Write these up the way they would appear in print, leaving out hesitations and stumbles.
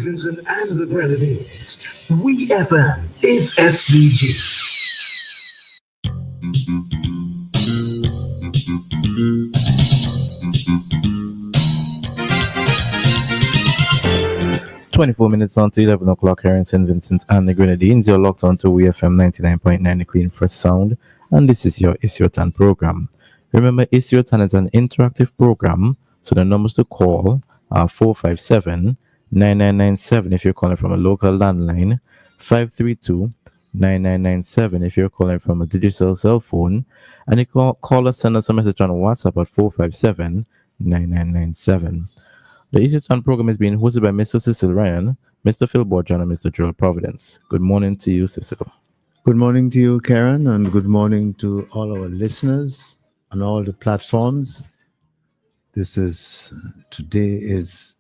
Vincent and the Grenadines. We FM is SDG. 24 minutes on to 11 o'clock here in St. Vincent and the Grenadines. You're locked on to WFM 99.9, the Clean Fresh Sound, and this is your It's Your Turn program. Remember, It's Your Turn is an interactive program, so the numbers to call are 457-9997 if you're calling from a local landline, 532-9997 if you're calling from a digital cell phone, and you can call us, send us a message on WhatsApp at 457-9997. The Easy Turn program is being hosted by Mr. Cecil Ryan, Mr. Phil Borjan, and Mr. Joel Providence. Good morning to you, Cecil. Good morning to you, Karen, and good morning to all our listeners on all the platforms. Today is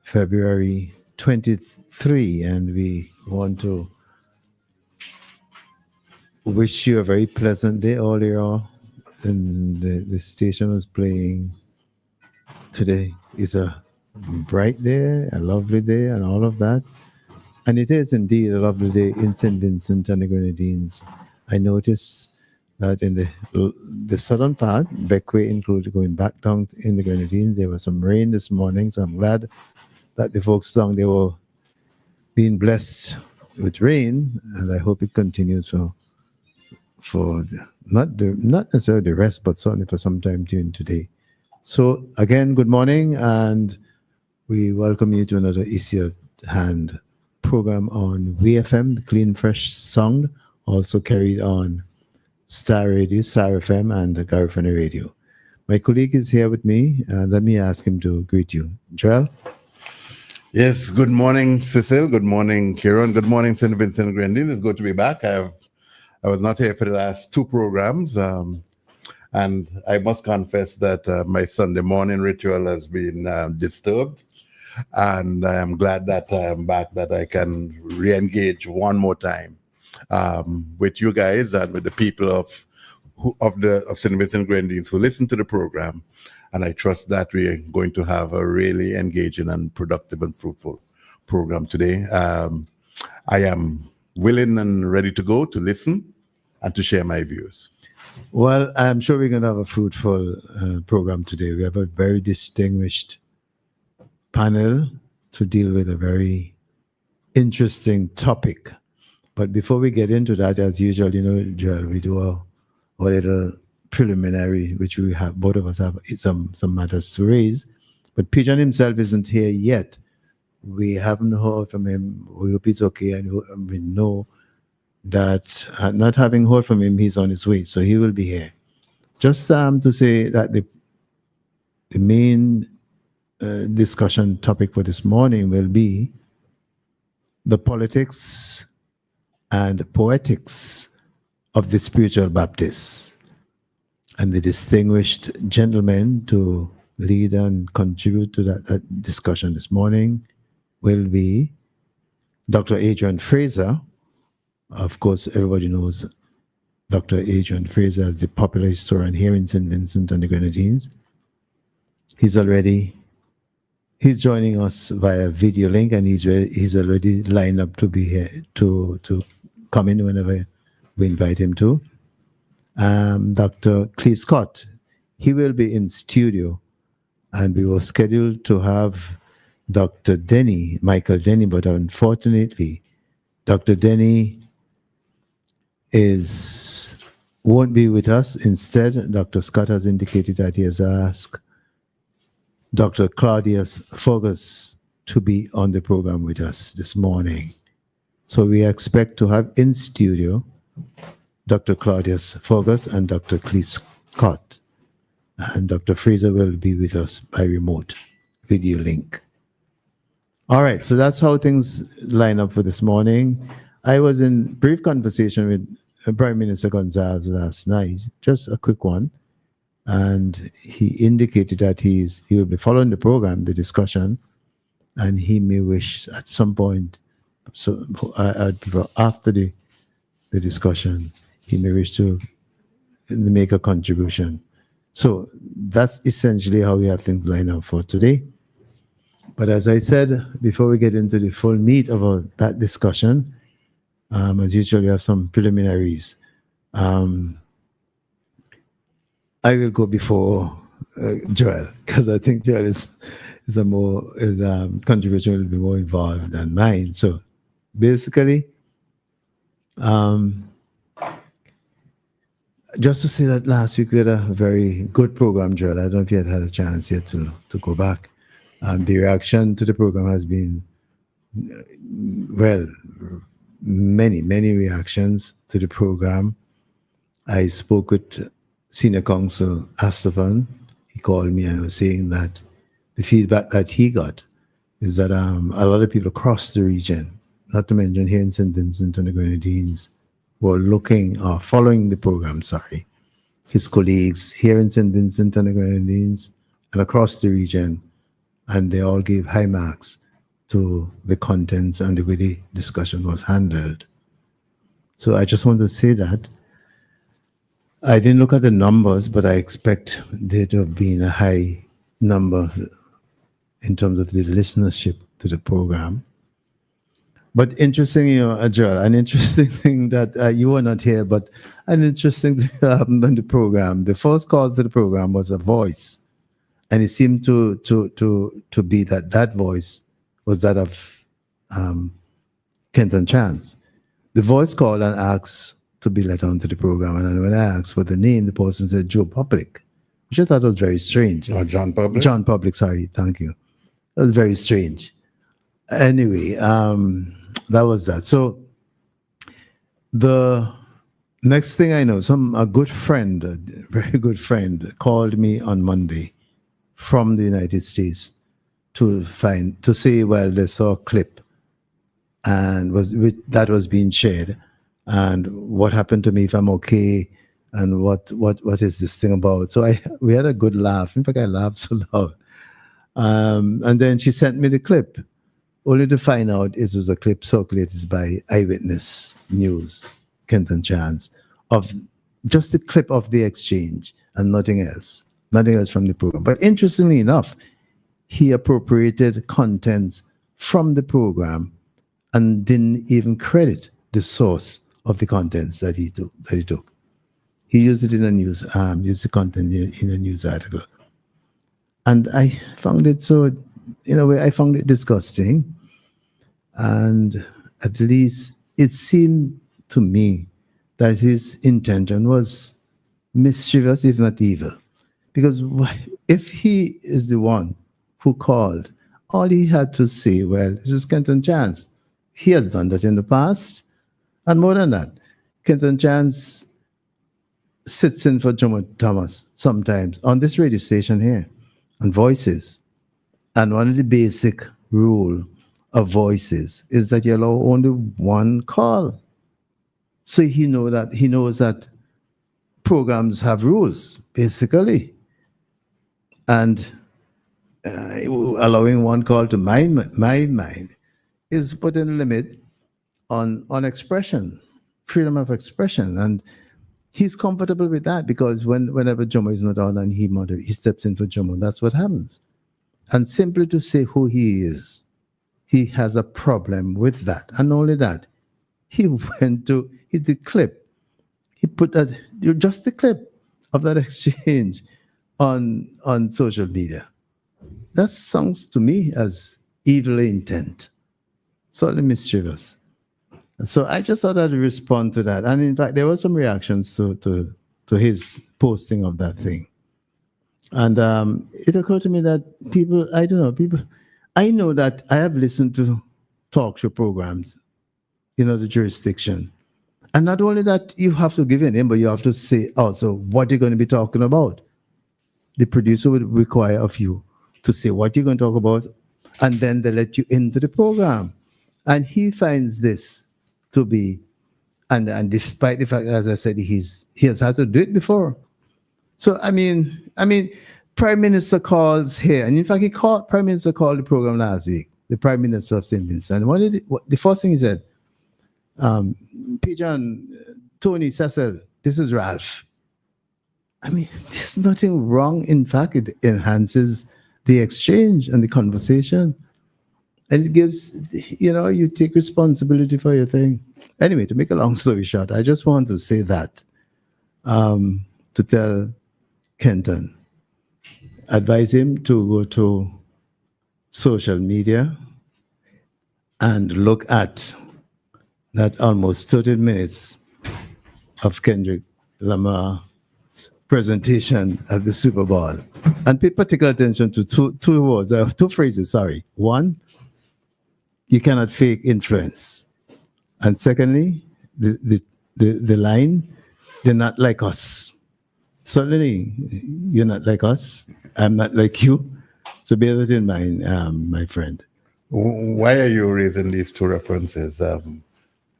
February 23, and we want to wish you a very pleasant day. Earlier, and the station was playing today is a bright day, a lovely day, and all of that. And it is indeed a lovely day in St. Vincent and the Grenadines. I noticed that in the southern part, Beckway included, going back down in the Grenadines, there was some rain this morning. So I'm glad that the folks down there were being blessed with rain, and I hope it continues for not necessarily the rest, but certainly for some time during today. So again, good morning, and we welcome you to another Easier Hand program on WFM, the Clean Fresh Sound, also carried on Star Radio, Star FM, and the Garifuna Radio. My colleague is here with me, and let me ask him to greet you. Joel? Yes, good morning, Cecil. Good morning, Kieran. Good morning, St. Vincent and Grenadines. It's good to be back. I was not here for the last two programs. And I must confess that my Sunday morning ritual has been disturbed. And I am glad that I am back, that I can re-engage one more time with you guys and with the people of St. Vincent Grenadines who listen to the program. And I trust that we are going to have a really engaging and productive and fruitful program today. I am willing and ready to go to listen and to share my views. Well, I'm sure we're going to have a fruitful program today. We have a very distinguished panel to deal with a very interesting topic. But before we get into that, as usual, Joel, we do a little preliminary, which we have, both of us have some matters to raise. But Pigeon himself isn't here yet. We haven't heard from him. We hope it's okay, and we know that not having heard from him, he's on his way, so he will be here. Just to say that the main discussion topic for this morning will be the politics and poetics of the spiritual Baptists. And the distinguished gentleman to lead and contribute to that discussion this morning will be Dr. Adrian Fraser. Of course, everybody knows Dr. Adrian Fraser as the popular historian here in St. Vincent and the Grenadines. He's joining us via video link, and he's already lined up to be here to come in whenever we invite him to. Dr. Cleve Scott, he will be in studio, and we were scheduled to have Dr. Michael Denny, but unfortunately, Dr. Denny won't be with us. Instead, Dr. Scott has indicated that he has asked Dr. Claudius Fergus to be on the program with us this morning. So we expect to have in studio Dr. Claudius Fergus and Dr. Cleve Scott. And Dr. Fraser will be with us by remote video link. All right, so that's how things line up for this morning. I was in brief conversation with Prime Minister Gonzalez last night, just a quick one, and he indicated that he will be following the program, the discussion, and he may wish at some point, so I'd prefer after the discussion, he may wish to make a contribution. So that's essentially how we have things lined up for today. But as I said, before we get into the full meat of that discussion, as usual, we have some preliminaries. I will go before Joel, because I think Joel is contribution will be more involved than mine. So basically, just to say that last week we had a very good program, Joel. I don't know if you had a chance yet to go back. The reaction to the program has been, well, many reactions to the program. I spoke with Senior Counsel Astafan. He called me and was saying that the feedback that he got is that a lot of people across the region, not to mention here in St. Vincent and the Grenadines, were looking or following the program, his colleagues here in St. Vincent and the Grenadines and across the region, and they all gave high marks to the contents and the way the discussion was handled. So I just want to say that I didn't look at the numbers, but I expect there to have been a high number in terms of the listenership to the program. But interesting, Joel, an interesting thing that you were not here, but an interesting thing that happened on the program. The first call to the program was a voice, and it seemed to be that voice was that of Kenton Chance. The voice called and asked to be let onto the program, and when I asked for the name, the person said Joe Public, which I thought was very strange. Oh, John Public? John Public, sorry, thank you. That was very strange. Anyway, that was that. So the next thing I know, a good friend, a very good friend, called me on Monday from the United States to say, well, they saw a clip and that was being shared, and what happened to me, if I'm okay, and what is this thing about? So we had a good laugh. In fact, I laughed so loud. And then she sent me the clip, only to find out it was a clip circulated by Eyewitness News, Kenton Chance, of just the clip of the exchange and nothing else from the program. But interestingly enough, he appropriated contents from the program and didn't even credit the source of the contents that he took. He used it in a news, used the content in a news article. And I found it in a way, I found it disgusting. And at least it seemed to me that his intention was mischievous, if not evil. Because if he is the one who called, all he had to say, well, this is Kenton Chance. He has done that in the past. And more than that, Kenton Chance sits in for Jomo Thomas sometimes on this radio station here, on Voices. And one of the basic rule of Voices is that you allow only one call. So he knows that programs have rules, basically. And allowing one call, to my mind, is putting a limit on expression, freedom of expression. And he's comfortable with that, because whenever Jomo is not on and he steps in for Jomo, that's what happens. And simply to say who he is, he has a problem with that. And not only that, he did clip. He put just the clip of that exchange on social media. That sounds to me as evil intent, certainly mischievous. So I just thought I'd respond to that. And in fact, there were some reactions to his posting of that thing. And it occurred to me that I know that I have listened to talk show programs in other jurisdiction. And not only that, you have to give your name, but you have to say also what you're going to be talking about. The producer would require of you to say what you're going to talk about, and then they let you into the program. And he finds this to be, and despite the fact, as I said, he has had to do it before. So I mean, Prime Minister calls here, and in fact, Prime Minister called the program last week, the Prime Minister of St. Vincent. And the first thing he said, Pigeon, Tony, Cecil, this is Ralph. I mean, there's nothing wrong. In fact, it enhances the exchange and the conversation. And it gives, you take responsibility for your thing. Anyway, to make a long story short, I just want to say that to tell Kenton, advise him to go to social media and look at that almost 30 minutes of Kendrick Lamar's presentation at the Super Bowl, and pay particular attention to two words, two phrases. Sorry, one, you cannot fake influence, and secondly, the line, they're not like us. Certainly, you're not like us. I'm not like you. So bear that in mind, my friend. Why are you raising these two references?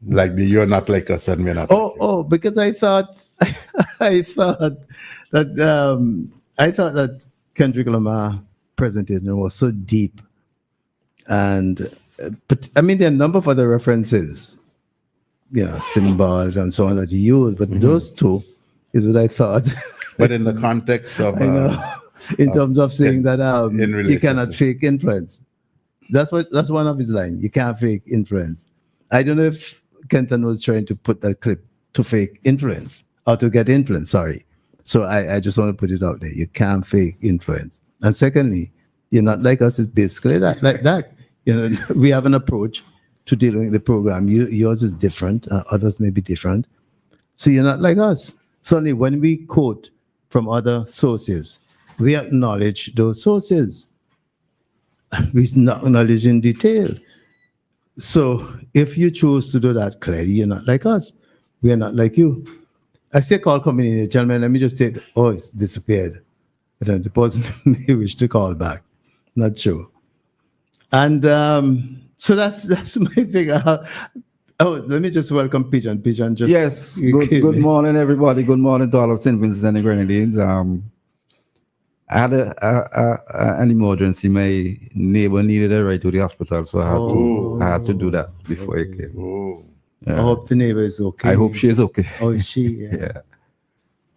Like you're not like us and we're not. Because I thought that Kendrick Lamar presentation was so deep, and but I mean there are a number of other references, symbols and so on that you use, but those two is what I thought. But in the context of, in terms of saying that you cannot to- fake influence, that's one of his lines. You can't fake influence. I don't know if Kenton was trying to put that clip to fake influence or to get influence. Sorry. So I just want to put it out there. You can't fake influence. And secondly, you're not like us. It's basically like that. We have an approach to dealing with the program. Yours is different. Others may be different. So you're not like us. Certainly, when we quote from other sources, we acknowledge those sources. We not acknowledge in detail. So if you choose to do that, clearly you're not like us. We are not like you. I see a call coming in here. Gentlemen, let me just take, it's disappeared. I don't know, the person may wish to call back. Not sure. And so that's my thing. Let me just welcome Pigeon. Pigeon, just Yes. Good morning, everybody. Good morning to all of St. Vincent and the Grenadines. I had an emergency. My neighbor needed a ride to the hospital, so I had to do that before I came. Oh. I hope the neighbor is okay. I hope she is okay. Oh, is she? Yeah.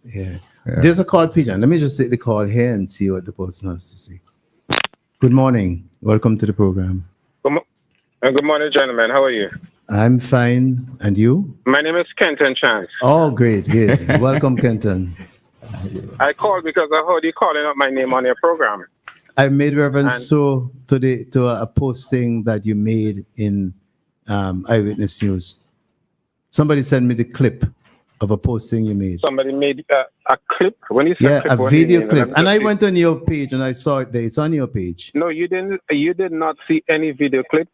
Yeah. There's a call, Pigeon. Let me just take the call here and see what the person has to say. Good morning. Welcome to the program. Good morning, gentlemen. How are you? I'm fine. And you? My name is Kenton Chance. Oh, great. Welcome, Kenton. I called because I heard you calling out my name on your program. I made reference to a posting that you made in Eyewitness News. Somebody sent me the clip of a posting you made. Somebody made a clip. When you said clip, a what do you video mean? clip. And I went on your page and I saw it there. It's on your page. No, you didn't. You did not see any video clip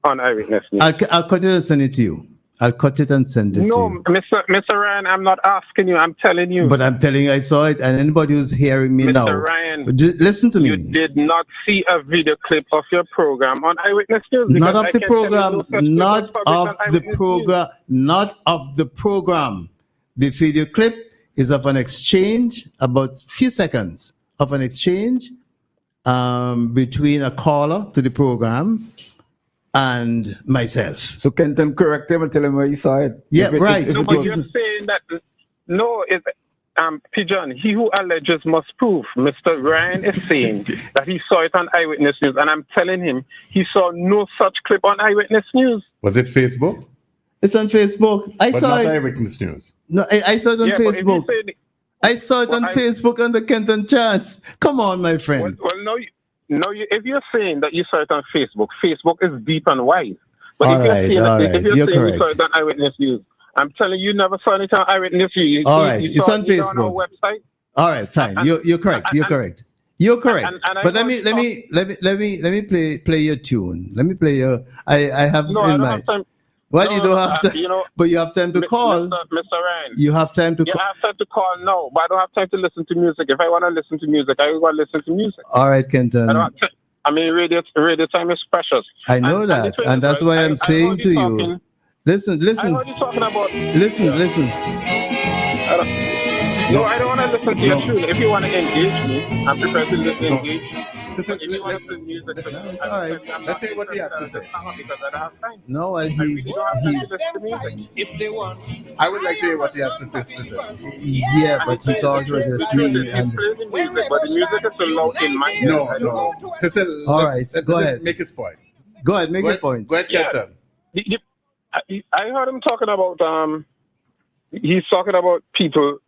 on Eyewitness News. I'll cut it and send it to you. I'll cut it and send it to No, you. Mr. Ryan, I'm not asking you. I'm telling you. But I'm telling you, I saw it, and anybody who's hearing me Mr. now, Ryan, listen to you me. did not see a video clip of your program on Eyewitness News. Not because of I the can tell you program. no such clip was Not published of on the Eyewitness News. program. Not of the program. The video clip is of an exchange, about a few seconds of an exchange between a caller to the program and myself. So Kenton, correct him and tell him where you saw it. Yeah, right. No, but you're saying that Pigeon, he who alleges must prove. Mr. Ryan is saying that he saw it on Eyewitness News, and I'm telling him he saw no such clip on Eyewitness News. Was it Facebook? It's on Facebook. I But saw not it. Eyewitness News. No, I saw it on Yeah, but if you Facebook. said, I saw it on Facebook under Kenton Chance. Come on, my friend. if you're saying that you saw it on Facebook, Facebook is deep and wide. But All if you're right, saying, all if right. you're You're saying you correct. saw it on Eyewitness News, I'm telling you, never saw it on Eyewitness News. All right, it's saw on it either on our Facebook. website. All right, fine. And- You're correct. You're correct. You're correct. and I But let want me play your tune. Let me play your. I have No, I in don't mind. have time. Well, No, you don't have to. you know, but you have time to call. Mr. Ryan. You have time to You call. have time to call now, but I don't have time to listen to music. If I want to listen to music, I will listen to music. All right, Kenton. Radio time is precious. I know that, and that's why I'm saying to you. Listen. I heard you talking about. Listen. No, I don't want to listen to your tune. If you want to engage me, I'm prepared to engage. Cecil, If you want to play music for No, it's I'm all right. sorry, I'm Let's not hear what he has to interested say. in the song because I don't have time. No, well, I really don't have time he to listen to music. If they want. I would like to hear what he has to say, Cecil. yeah, but he thought it was The just truth me. is, he's And playing the music, but the music is so loud in my ears. No, I don't no. know. Cecil, All let- right, let- go let him ahead. Make his point. go ahead, make Go your ahead, point. Go ahead, Yeah. Kenton. I heard him talking about he's talking about people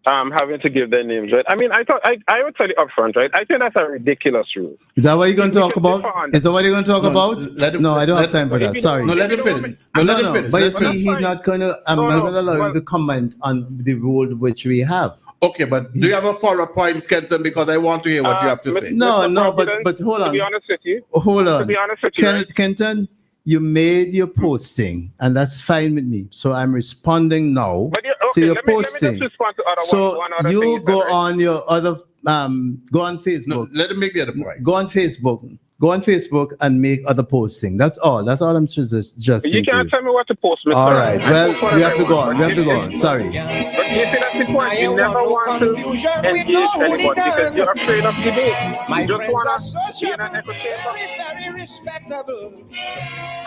having to give their names, right? I mean, I thought I would tell you up front, right? I think that's a ridiculous rule. Is that what you're going to We talk can differ about? on Is that what you're going to talk No, about? let him- No, I don't let- have time for But if that. you Sorry. don't- No, let him You know finish. what? No, let no, him finish. but you Let- see, that's he's fine. not going to. I'm No, not no, going to allow well- him to comment on the rule which we have. Okay, but do you have a follow-up point, Kenton? Because I want to hear what you have to Mr. say. No, Mr. no, but Providence, hold To be on, honest with you, hold to on. be honest with you, right? Kenton, you made your posting, and that's fine with me. So I'm responding now But to okay, your let me posting. just respond to other So one other thing you said, go right? on your other go on No, Facebook. let him make the other point. Go on Facebook. Go on Facebook and make other posting. That's all. That's all I'm suggesting. You can't tell me what to post, Mr. All Ryan. right. I Well, post whatever we have I to go want, on. but We have to if- go on. Sorry. But you see, that's the point. I You want never no want to confusion with engage no anybody because hooligan. you're afraid of debate. My You just friends want are to be in an sociable, echo chamber. very, very respectable.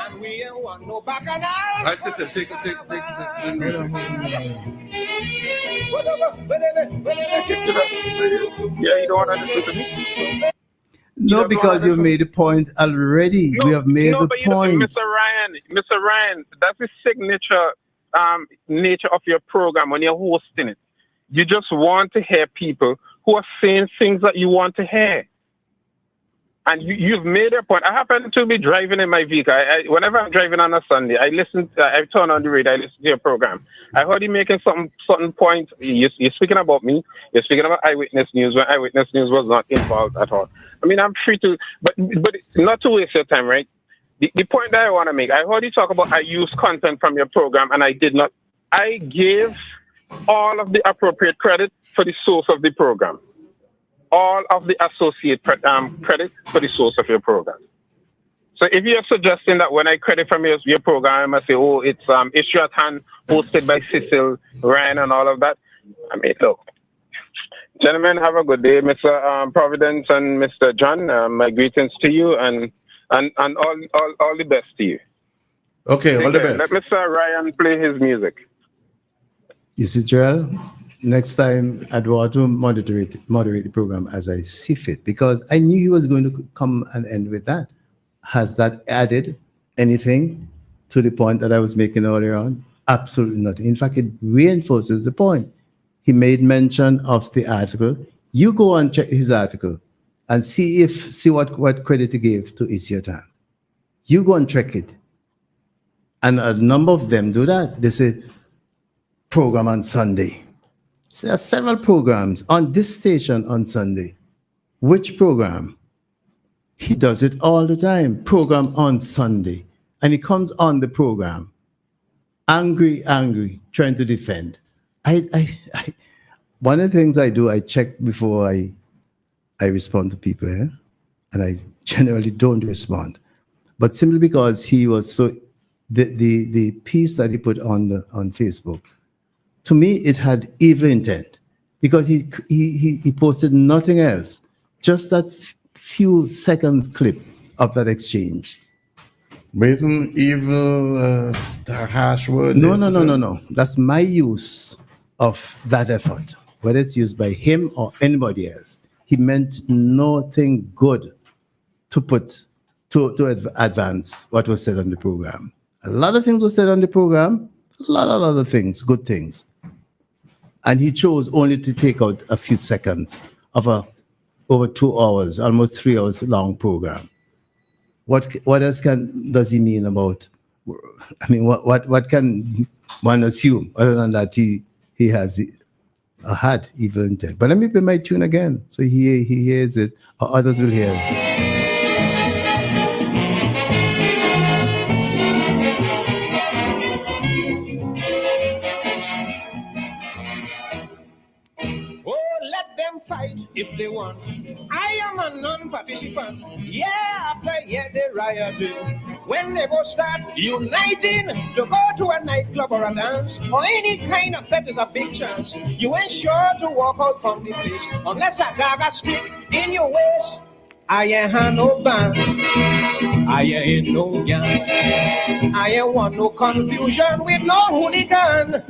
And we ain't want no bacchanal. All right, Cecil, take. Yeah, you don't want to listen to me. No, don't because wanna you've listen. made a point already. We have made the but you know, point. Mr. Ryan, that's the signature nature of your program when you're hosting it. You just want to hear people who are saying things that you want to hear. And you've made a point. I happen to be driving in my vehicle. Whenever I'm driving on a Sunday, I turn on the radio, I listen to your program. I heard you making certain point. You're speaking about me. You're speaking about Eyewitness News when Eyewitness News was not involved at all. I mean, I'm free to, but not to waste your time, right? The point that I want to make, I heard you talk about I used content from your program, and I did not. I gave all of the appropriate credit for the source of the program. All of the associate credit for the source of your program. So if you're suggesting that when I credit from your program, I must say, oh, it's Issue at Hand hosted by Cecil, Ryan, and all of that. I mean, look, gentlemen, have a good day, Mr. Providence and Mr. John. My greetings to you and all the best to you. Okay, all the Let best. Mr. Ryan play his music. You see, Joel, next time I'd want to moderate the program as I see fit, because I knew he was going to come and end with that. Has that added anything to the point that I was making earlier on? Absolutely not. In fact, it reinforces the point. He made mention of the article. You go and check his article and see what credit he gave to Isiatan. You go and check it. And a number of them do that. They say, program on Sunday. So there are several programs on this station on Sunday. Which program? He does it all the time. Program on Sunday. And he comes on the program, angry, trying to defend. One of the things I do, I check before I respond to people, and I generally don't respond. But simply because he was so, the piece that he put on Facebook, to me, it had evil intent, because he posted nothing else, just that few seconds clip of that exchange. Brazen, evil, harsh word. No. That's my use of that effort, whether it's used by him or anybody else. He meant nothing good to advance what was said on the program. A lot of things were said on the program, a lot of other things, good things. And he chose only to take out a few seconds of a over 2 hours, almost 3 hours long program. What else does he mean about? I mean, what can one assume other than that he had evil intent? But let me play my tune again, so he hears it, or others will hear it. Fight if they want. I am a non-participant. Yeah, after they rioted. When they go start uniting to go to a nightclub or a dance or any kind of bet is a big chance. You ain't sure to walk out from the place unless a dagger stick in your waist. I ain't no band, I ain't no gang, I ain't want no confusion with no hooligan.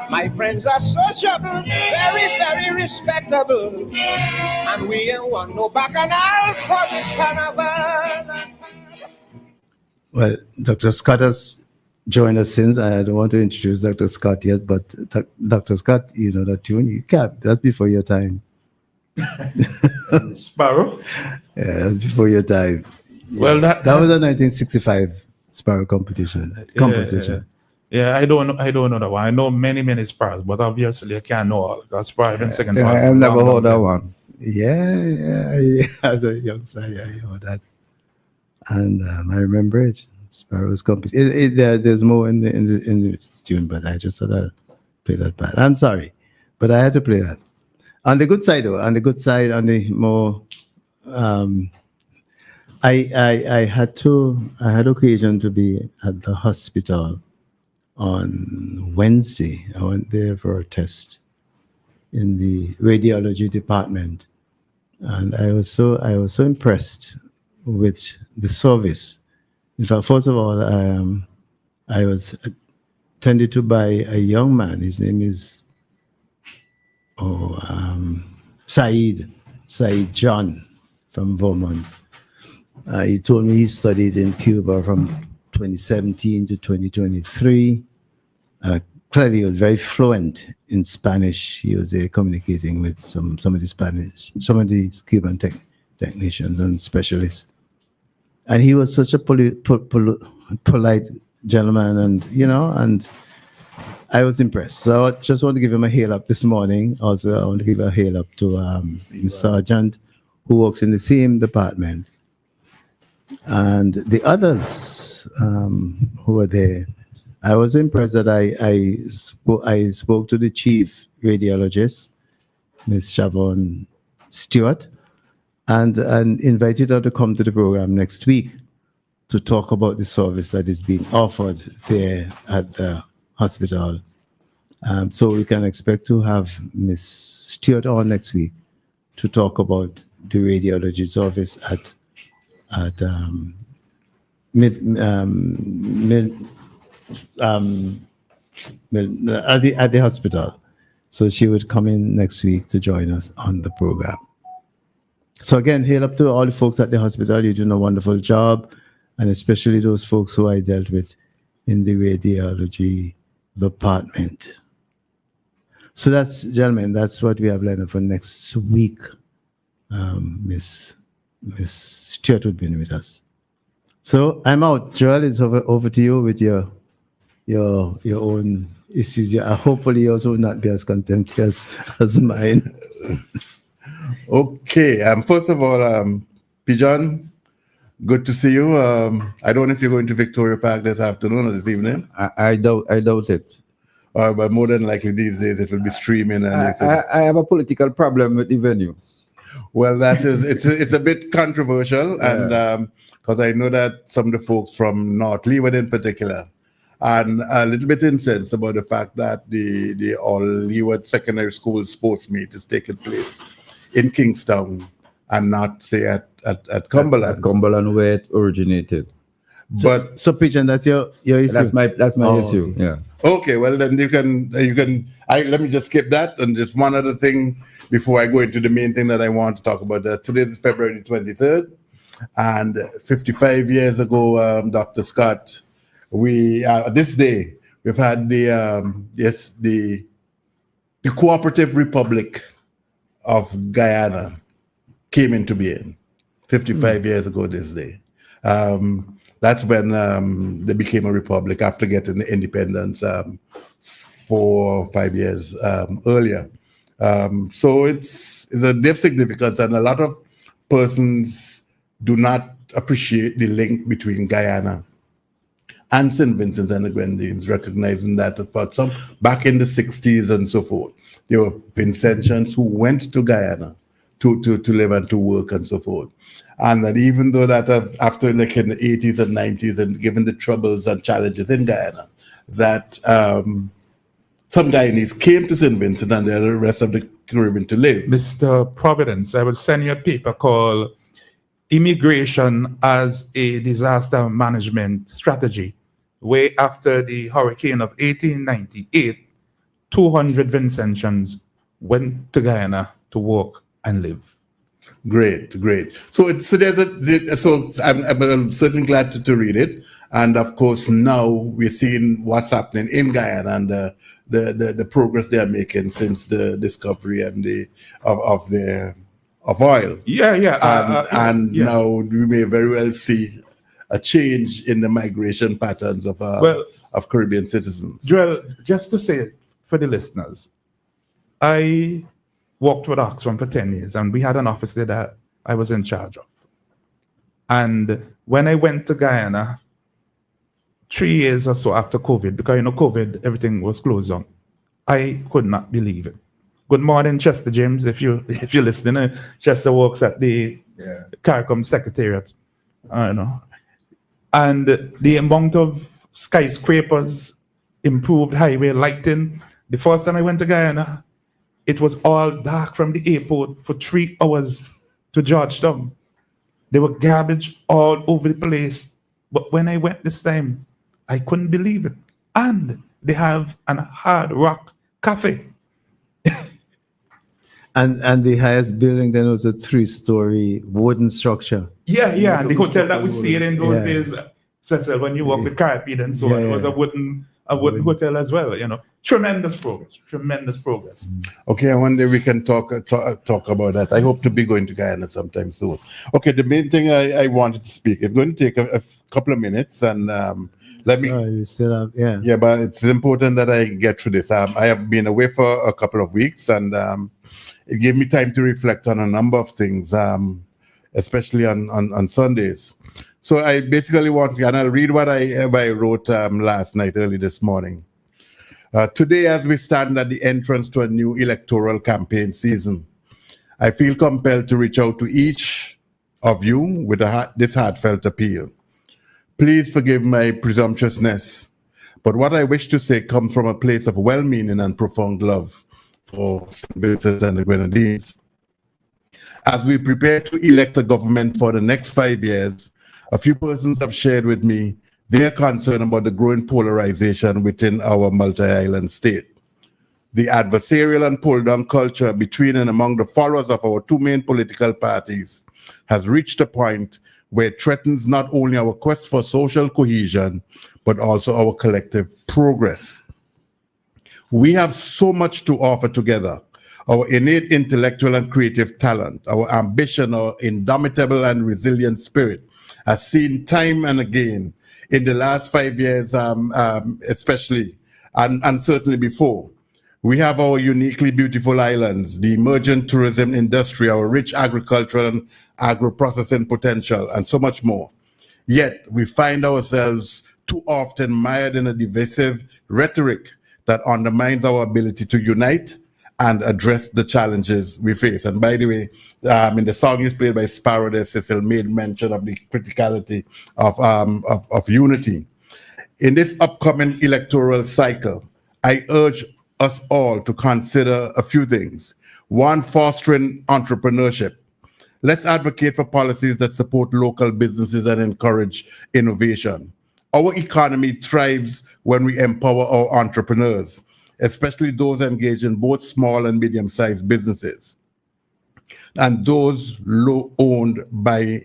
My friends are sociable, very, very respectable, and we ain't want no bacchanal for this carnival. Well, Dr. Scott has joined us since. I don't want to introduce Dr. Scott yet, but Dr. Scott, you know that tune. You can't. That's before your time. Sparrow. Yeah, that's before your time. Yeah. Well, that was a 1965 Sparrow composition. Yeah, I don't know that one. I know many Sparrows, but obviously I can't know all because Sparrow been second. I've never heard that one. Yeah. As a young son, I heard that, and I remember it. Sparrow's composition. There's more in the tune, but I just thought I'd play that part. I'm sorry, but I had to play that. On the good side, though, on the more, I had occasion to be at the hospital on Wednesday. I went there for a test in the radiology department, and I was so impressed with the service. In fact, first of all, I was attended to by a young man. His name is Saeed John from Vermont. He told me he studied in Cuba from 2017 to 2023. Clearly, he was very fluent in Spanish. He was there communicating with some of the Cuban technicians and specialists. And he was such a polite gentleman, and I was impressed. So I just want to give him a hail up this morning. Also, I want to give a hail up to the sergeant who works in the same department. And the others who were there, I was impressed that I spoke to the chief radiologist, Ms. Shavon Stewart, and invited her to come to the program next week to talk about the service that is being offered there at the hospital. So we can expect to have Ms. Stewart on next week to talk about the radiology service at the hospital. So she would come in next week to join us on the program. So again, hail up to all the folks at the hospital. You're doing a wonderful job, and especially those folks who I dealt with in the radiology department. So gentlemen, that's what we have lined up for next week. Miss Stewart would be with us. So I'm out. Joel, it's over to you with your own issues. Hopefully yours will not be as contemptuous as mine. Okay. First of all, Pijan, good to see you. I don't know if you're going to Victoria Park this afternoon or this evening. I doubt it. But more than likely these days it will be streaming. And I have a political problem with the venue. Well, it's a bit controversial, and because I know that some of the folks from North Leeward in particular, and a little bit incensed about the fact that the All Leeward Secondary School sports meet is taking place in Kingstown and not say at Cumberland. At Cumberland, where it originated. But so Pigeon, that's your issue. That's my issue. Okay. Yeah. Okay, well then you can. Let me just skip that, and just one other thing before I go into the main thing that I want to talk about. Today is February 23rd, and 55 years ago, Dr. Scott, this day we've had the Cooperative Republic of Guyana came into being 55 years ago this day. That's when they became a republic after getting the independence 4 or 5 years earlier. So it's a deep significance, and a lot of persons do not appreciate the link between Guyana and St. Vincent and the Grenadines, recognizing that for some back in the 60s and so forth, there were Vincentians who went to Guyana to live and to work and so forth. And that even though that after like in the 80s and 90s, and given the troubles and challenges in Guyana, that some Guyanese came to St. Vincent and the rest of the Caribbean to live. Mr. Providence, I will send you a paper called immigration as a disaster management strategy. Way after the hurricane of 1898, 200 Vincentians went to Guyana to work and live. Great. So I'm certainly glad to read it, and of course now we're seeing what's happening in Guyana and the progress they are making since the discovery and of oil. And now we may very well see a change in the migration patterns of Caribbean citizens. Joel, just to say it for the listeners, I worked with Oxfam for 10 years, and we had an office there that I was in charge of. And when I went to Guyana 3 years or so after COVID, because COVID, everything was closed down, I could not believe it. Good morning, Chester James, if you're listening. Chester works at the CARICOM Secretariat. And the amount of skyscrapers, improved highway lighting. The first time I went to Guyana, it was all dark from the airport for 3 hours to Georgetown. There were garbage all over the place. But when I went this time, I couldn't believe it. And they have an Hard Rock Cafe. And the highest building then was a 3-story wooden structure. Yeah. The hotel that we stayed in those days, Cecil, when you walk the carpet and so on, it was a wooden hotel as well. Tremendous progress. Okay, one day we can talk about that. I hope to be going to Guyana sometime soon. Okay, the main thing I wanted to speak is going to take a couple of minutes, and let me. Sorry, you still have, Yeah, but it's important that I get through this. I have been away for a couple of weeks, and it gave me time to reflect on a number of things, especially on Sundays. So I basically and I'll read what I wrote last night, early this morning. Today, as we stand at the entrance to a new electoral campaign season, I feel compelled to reach out to each of you with this heartfelt appeal. Please forgive my presumptuousness, but what I wish to say comes from a place of well-meaning and profound love for St. Vincent and the Grenadines. As we prepare to elect a government for the next 5 years, a few persons have shared with me their concern about the growing polarization within our multi-island state. The adversarial and pull-down culture between and among the followers of our two main political parties has reached a point where it threatens not only our quest for social cohesion, but also our collective progress. We have so much to offer together. Our innate intellectual and creative talent, our ambition, our indomitable and resilient spirit, has seen time and again in the last 5 years, especially, and certainly before. We have our uniquely beautiful islands, the emergent tourism industry, our rich agricultural and agro-processing potential, and so much more. Yet we find ourselves too often mired in a divisive rhetoric that undermines our ability to unite and address the challenges we face. And by the way, in the song is played by Sparrow there, Cecil made mention of the criticality of unity. In this upcoming electoral cycle, I urge us all to consider a few things. One, fostering entrepreneurship. Let's advocate for policies that support local businesses and encourage innovation. Our economy thrives when we empower our entrepreneurs, especially those engaged in both small and medium-sized businesses, and those owned by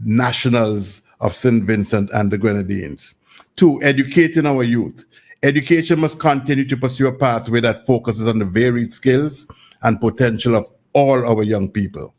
nationals of St. Vincent and the Grenadines. Two, educating our youth. Education must continue to pursue a pathway that focuses on the varied skills and potential of all our young people.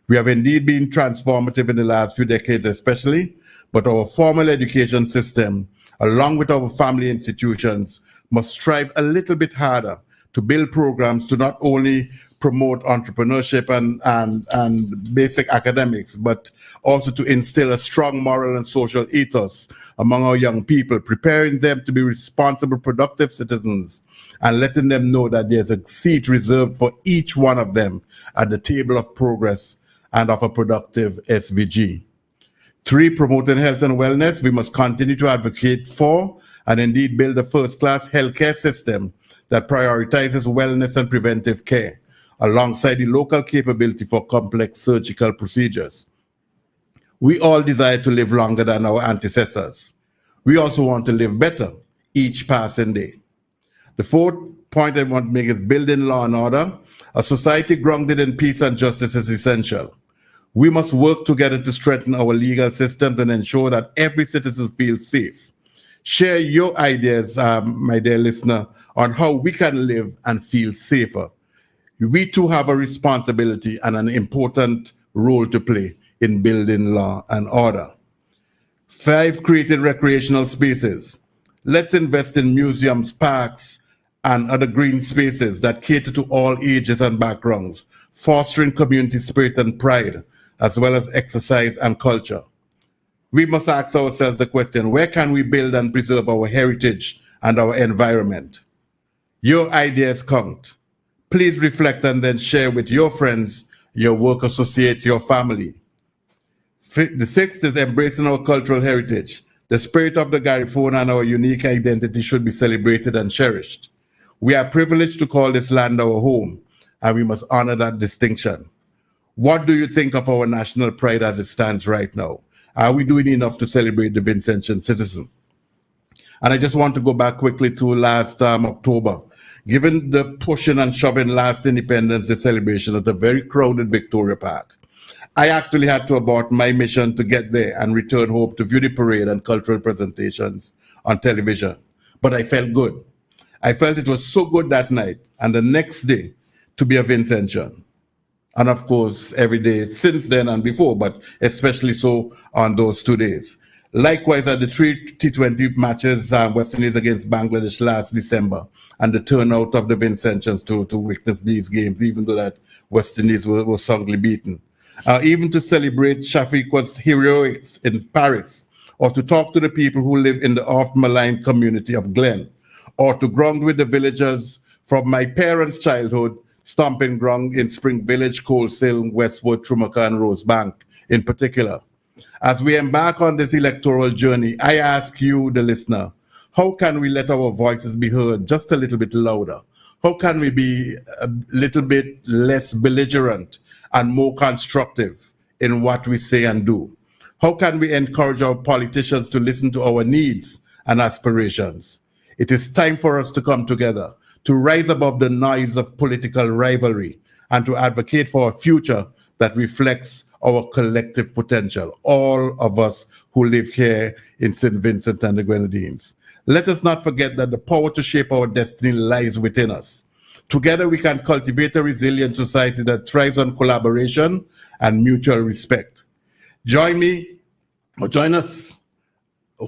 We have indeed been transformative in the last few decades especially, but our formal education system, along with our family institutions, must strive a little bit harder to build programs to not only promote entrepreneurship and basic academics, but also to instill a strong moral and social ethos among our young people, preparing them to be responsible, productive citizens, and letting them know that there's a seat reserved for each one of them at the table of progress and of a productive SVG. Three, promoting health and wellness. We must continue to advocate for and indeed build a first-class healthcare system that prioritizes wellness and preventive care, alongside the local capability for complex surgical procedures. We all desire to live longer than our ancestors. We also want to live better each passing day. The fourth point I want to make is building law and order. A society grounded in peace and justice is essential. We must work together to strengthen our legal systems and ensure that every citizen feels safe. Share your ideas, my dear listener, on how we can live and feel safer. We too have a responsibility and an important role to play in building law and order. 5, created recreational spaces. Let's invest in museums, parks, and other green spaces that cater to all ages and backgrounds, fostering community spirit and pride, as well as exercise and culture. We must ask ourselves the question, where can we build and preserve our heritage and our environment? Your ideas count. Please reflect and then share with your friends, your work associates, your family. The 6th is embracing our cultural heritage. The spirit of the Garifuna and our unique identity should be celebrated and cherished. We are privileged to call this land our home, and we must honor that distinction. What do you think of our national pride as it stands right now? Are we doing enough to celebrate the Vincentian citizen? And I just want to go back quickly to last October. Given the pushing and shoving last Independence Day celebration at a very crowded Victoria Park, I actually had to abort my mission to get there and return home to view the parade and cultural presentations on television. But I felt good. I felt it was so good that night and the next day to be a Vincentian. And of course, every day since then and before, but especially so on those 2 days. Likewise, at the 3 T20 matches, West Indies against Bangladesh last December, and the turnout of the Vincentians to witness these games, even though that West Indies was soundly beaten. Even to celebrate Shafiq's heroics in Paris, or to talk to the people who live in the oft-maligned community of Glen, or to ground with the villagers from my parents' childhood, stomping ground in Spring Village, Colesill, Westwood, Trumaka, and Rosebank in particular. As we embark on this electoral journey, I ask you, the listener, how can we let our voices be heard just a little bit louder? How can we be a little bit less belligerent and more constructive in what we say and do? How can we encourage our politicians to listen to our needs and aspirations? It is time for us to come together, to rise above the noise of political rivalry, and to advocate for a future that reflects our collective potential, all of us who live here in St. Vincent and the Grenadines. Let us not forget that the power to shape our destiny lies within us. Together we can cultivate a resilient society that thrives on collaboration and mutual respect. Join me, or join us,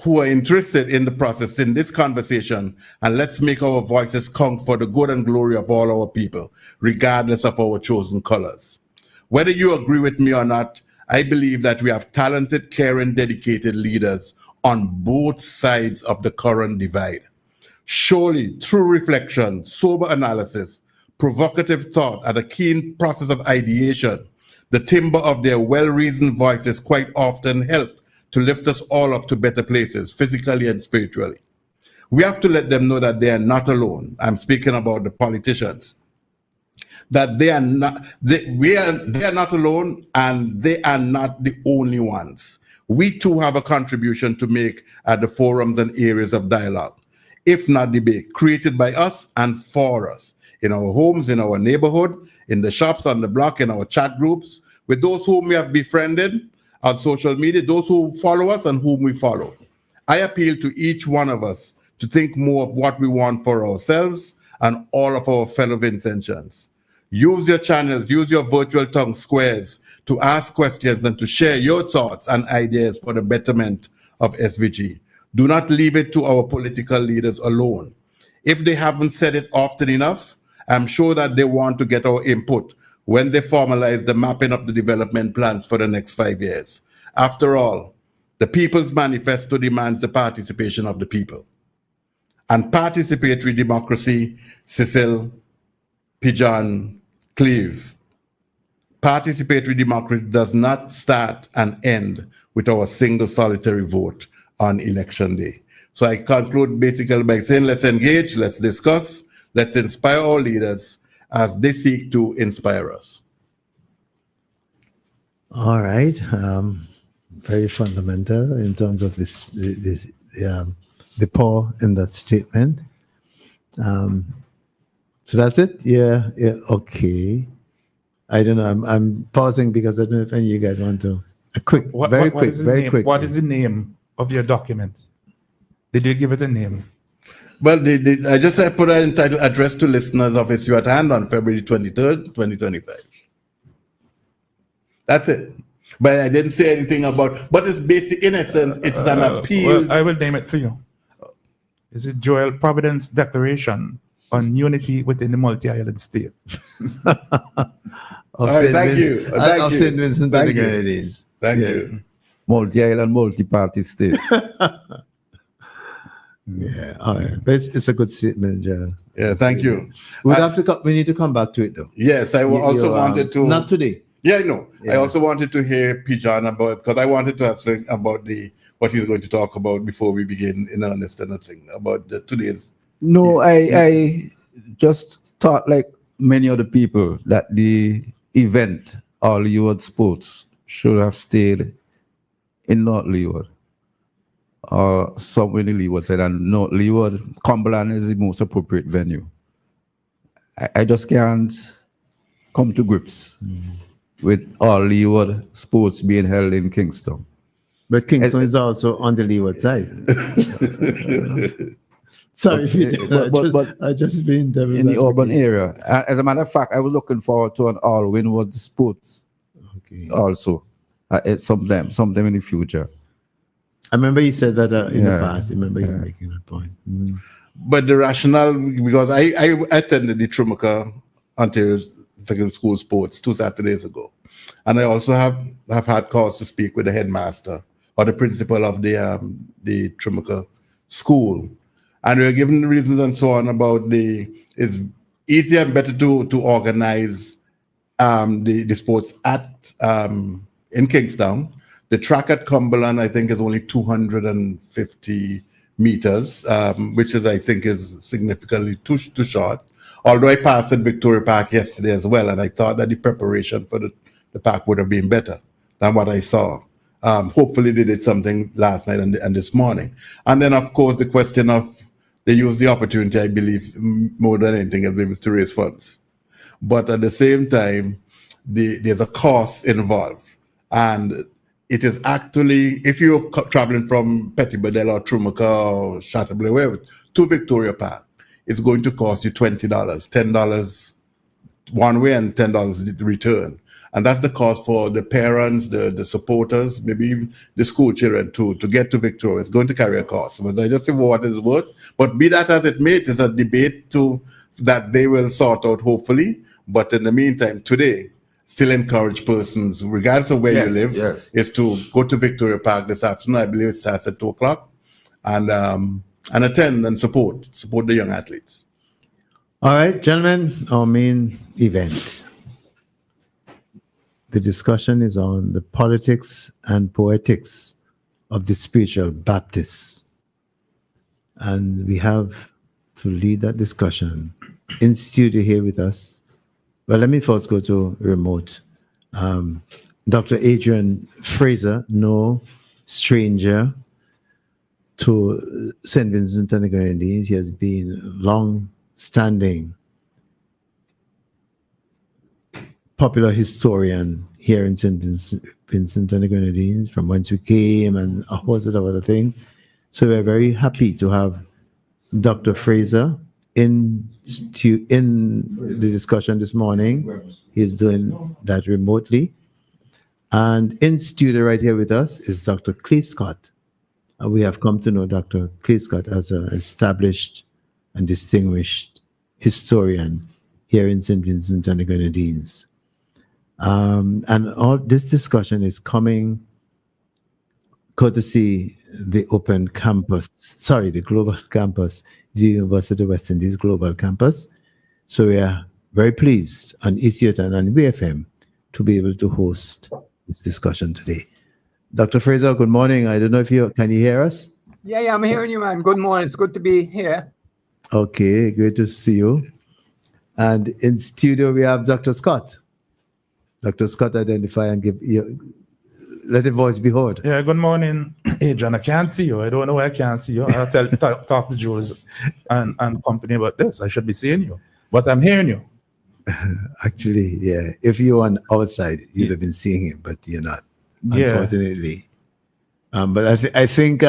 who are interested in the process in this conversation, and let's make our voices count for the good and glory of all our people, regardless of our chosen colors. Whether you agree with me or not, I believe that we have talented, caring, dedicated leaders on both sides of the current divide. Surely, through reflection, sober analysis, provocative thought, and a keen process of ideation, the timbre of their well-reasoned voices quite often help to lift us all up to better places, physically and spiritually. We have to let them know that they are not alone. I'm speaking about the politicians. That they are not alone, and they are not the only ones. We too have a contribution to make at the forums and areas of dialogue, if not debate, created by us and for us, in our homes, in our neighborhood, in the shops, on the block, in our chat groups, with those whom we have befriended on social media, those who follow us and whom we follow. I appeal to each one of us to think more of what we want for ourselves and all of our fellow Vincentians. Use your channels, use your virtual town squares to ask questions and to share your thoughts and ideas for the betterment of SVG. Do not leave it to our political leaders alone. If they haven't said it often enough, I'm sure that they want to get our input when they formalize the mapping of the development plans for the next 5 years. After all, the People's Manifesto demands the participation of the people. And participatory democracy, Cecil, Pigeon, Cleve. Participatory democracy does not start and end with our single solitary vote on election day. So I conclude basically by saying, let's engage, let's discuss, let's inspire our leaders as they seek to inspire us. All right. very fundamental in terms of the poor in that statement. So that's it. Yeah. Okay. I don't know. I'm pausing because I don't know if any of you guys want to. A quick, very quick, very quick. What is the name of your document? Did you give it a name? Well, I just put an entitled address to listeners of Issue at Hand on February 23rd, 2025. That's it. But I didn't say anything about, but it's basic, in essence, it's an appeal. Well, I will name it for you. Is it Joel Providence Declaration on Unity within the Multi-Island State? Of All right, St. thank you. Vincent- Thank of you. St. Vincent Thank and the you. Grenadines. Thank Yeah. you. Multi-island, multi-party state. Yeah, all right. But it's a good statement, Joel. Yeah, thank you. We'd have to we need to come back to it though. Yes, I also wanted to. Not today. Yeah, I know. I Yeah. also wanted to hear P. John about, because I wanted to have something about what he's going to talk about before we begin in earnest and nothing about today's. No, I just thought, like many other people, that the event, All Leeward Sports, should have stayed in North Leeward or somewhere in the Leeward side. And North Leeward, Cumberland is the most appropriate venue. I just can't come to grips with All Leeward Sports being held in Kingston. But Kingston is also on the leeward side. Sorry, But I just been in the urban area. As a matter of fact, I was looking forward to an all Windward Sports Okay. also sometime in the future. I remember you said that in the Yeah. past. I remember you making that point. But the rationale, because I attended the Trumaca Ontario Secondary School Sports 2 Saturdays ago. And I also have had cause to speak with the headmaster or the principal of the Trumaca school. And we were given the reasons and so on about it's easier and better to organize the sports in Kingstown. The track at Cumberland, I think, is only 250 meters, which I think is significantly too short. Although I passed at Victoria Park yesterday as well, and I thought that the preparation for the park would have been better than what I saw. Hopefully they did something last night and this morning. And then, of course, the question of they use the opportunity, I believe, more than anything else, maybe to raise funds. But at the same time, there's a cost involved. And it is actually, if you're traveling from Pettibodelle or Trumaca or Chateaubriand, wherever, to Victoria Park, it's going to cost you $20, $10 one way and $10 return. And that's the cost for the parents, the supporters, maybe even the school children to get to Victoria. It's going to carry a cost. But I just say what it's worth. But be that as it may, it is a debate that they will sort out, hopefully. But in the meantime, today, still encourage persons, regardless of where you live, is to go to Victoria Park this afternoon. I believe it starts at 2:00, and attend and support the young athletes. All right, gentlemen, our main event. The discussion is on the politics and poetics of the spiritual Baptists. And we have to lead that discussion in studio here with us. Well, let me first go to remote. Dr. Adrian Fraser, no stranger to St. Vincent and the Grenadines. He has been long-standing popular historian here in St. Vincent and the Grenadines, from whence we came, and a host of other things. So we're very happy to have Dr. Fraser in the discussion this morning. He's doing that remotely. And in studio right here with us is Dr. Cleve Scott. We have come to know Dr. Cleve Scott as an established and distinguished historian here in St. Vincent and the Grenadines. And all this discussion is coming courtesy the open campus, the global campus, the University of West Indies Global Campus. So we are very pleased on ECUTN and BFM to be able to host this discussion today. Dr. Fraser, good morning. I don't know if can you hear us? Yeah, I'm hearing you, man. Good morning. It's good to be here. Okay, great to see you. And in studio, we have Dr. Scott. Dr. Scott, identify and let the voice be heard. Yeah, good morning, Adrian. I can't see you. I don't know why I can't see you. I'll talk to Jules and company about this. I should be seeing you, but I'm hearing you. Actually, yeah. If you're on outside, you'd have been seeing him, but you're not. Yeah. Unfortunately. But I think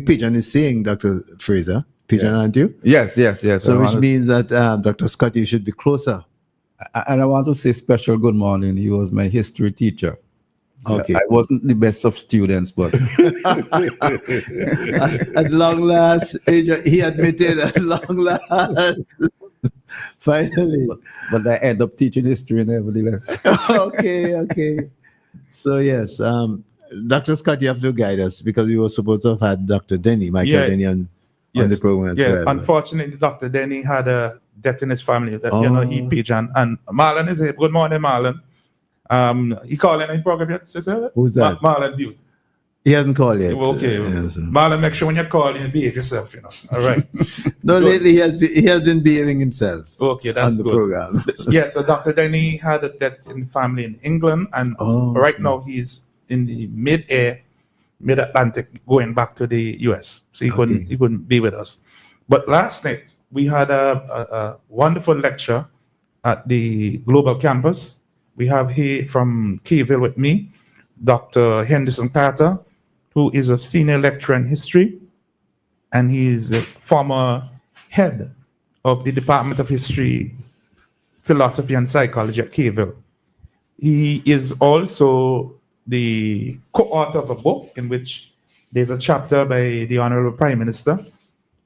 Pigeon is seeing Dr. Fraser. Pigeon, aren't you? Yes. So which means that Dr. Scott, you should be closer. And I want to say special good morning. He was my history teacher. Okay. I wasn't the best of students, but At long last, Adrian, he admitted at long last. Finally. but I end up teaching history nevertheless. Okay. So yes, Dr. Scott, you have to guide us because we were supposed to have had Dr. Denny, Michael Yeah. Denny on the program as well. Unfortunately, Dr. Denny had a death in his family. That he Pigeon and Marlon is here. Good morning, Marlon. He calling in program yet, sister? Who's that? Marlon Butte. He hasn't called yet. Okay. Yeah, so- Marlon, make sure when you call in, behave yourself, All right. No, Good. lately he has been behaving himself Okay, that's on the good. program. Yeah, so Dr. Denny had a death in the family in England, and right now he's in the mid-Atlantic, going back to the US. So he couldn't be with us. But last night we had a wonderful lecture at the Global Campus. We have here from Keyville with me, Dr. Henderson Carter, who is a senior lecturer in history, and he's a former head of the Department of History, Philosophy, and Psychology at Keyville. He is also the co-author of a book in which there's a chapter by the Honorable Prime Minister.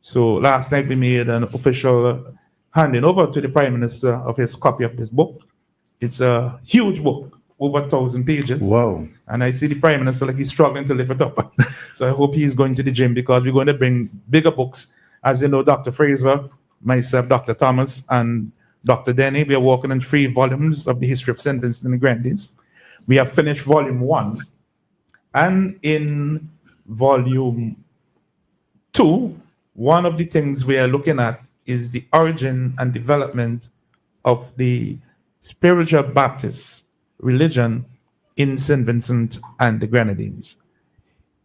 So last night we made an official handing over to the Prime Minister of his copy of this book. It's a huge book, over 1,000 pages. Wow. And I see the Prime Minister like he's struggling to lift it up. So I hope he's going to the gym because we're going to bring bigger books. As you know, Dr. Fraser, myself, Dr. Thomas, and Dr. Denny, we are working on 3 volumes of the history of St. Vincent and the Grenadines. We have finished volume 1. And in volume 2, one of the things we are looking at is the origin and development of the spiritual Baptist religion in St. Vincent and the Grenadines.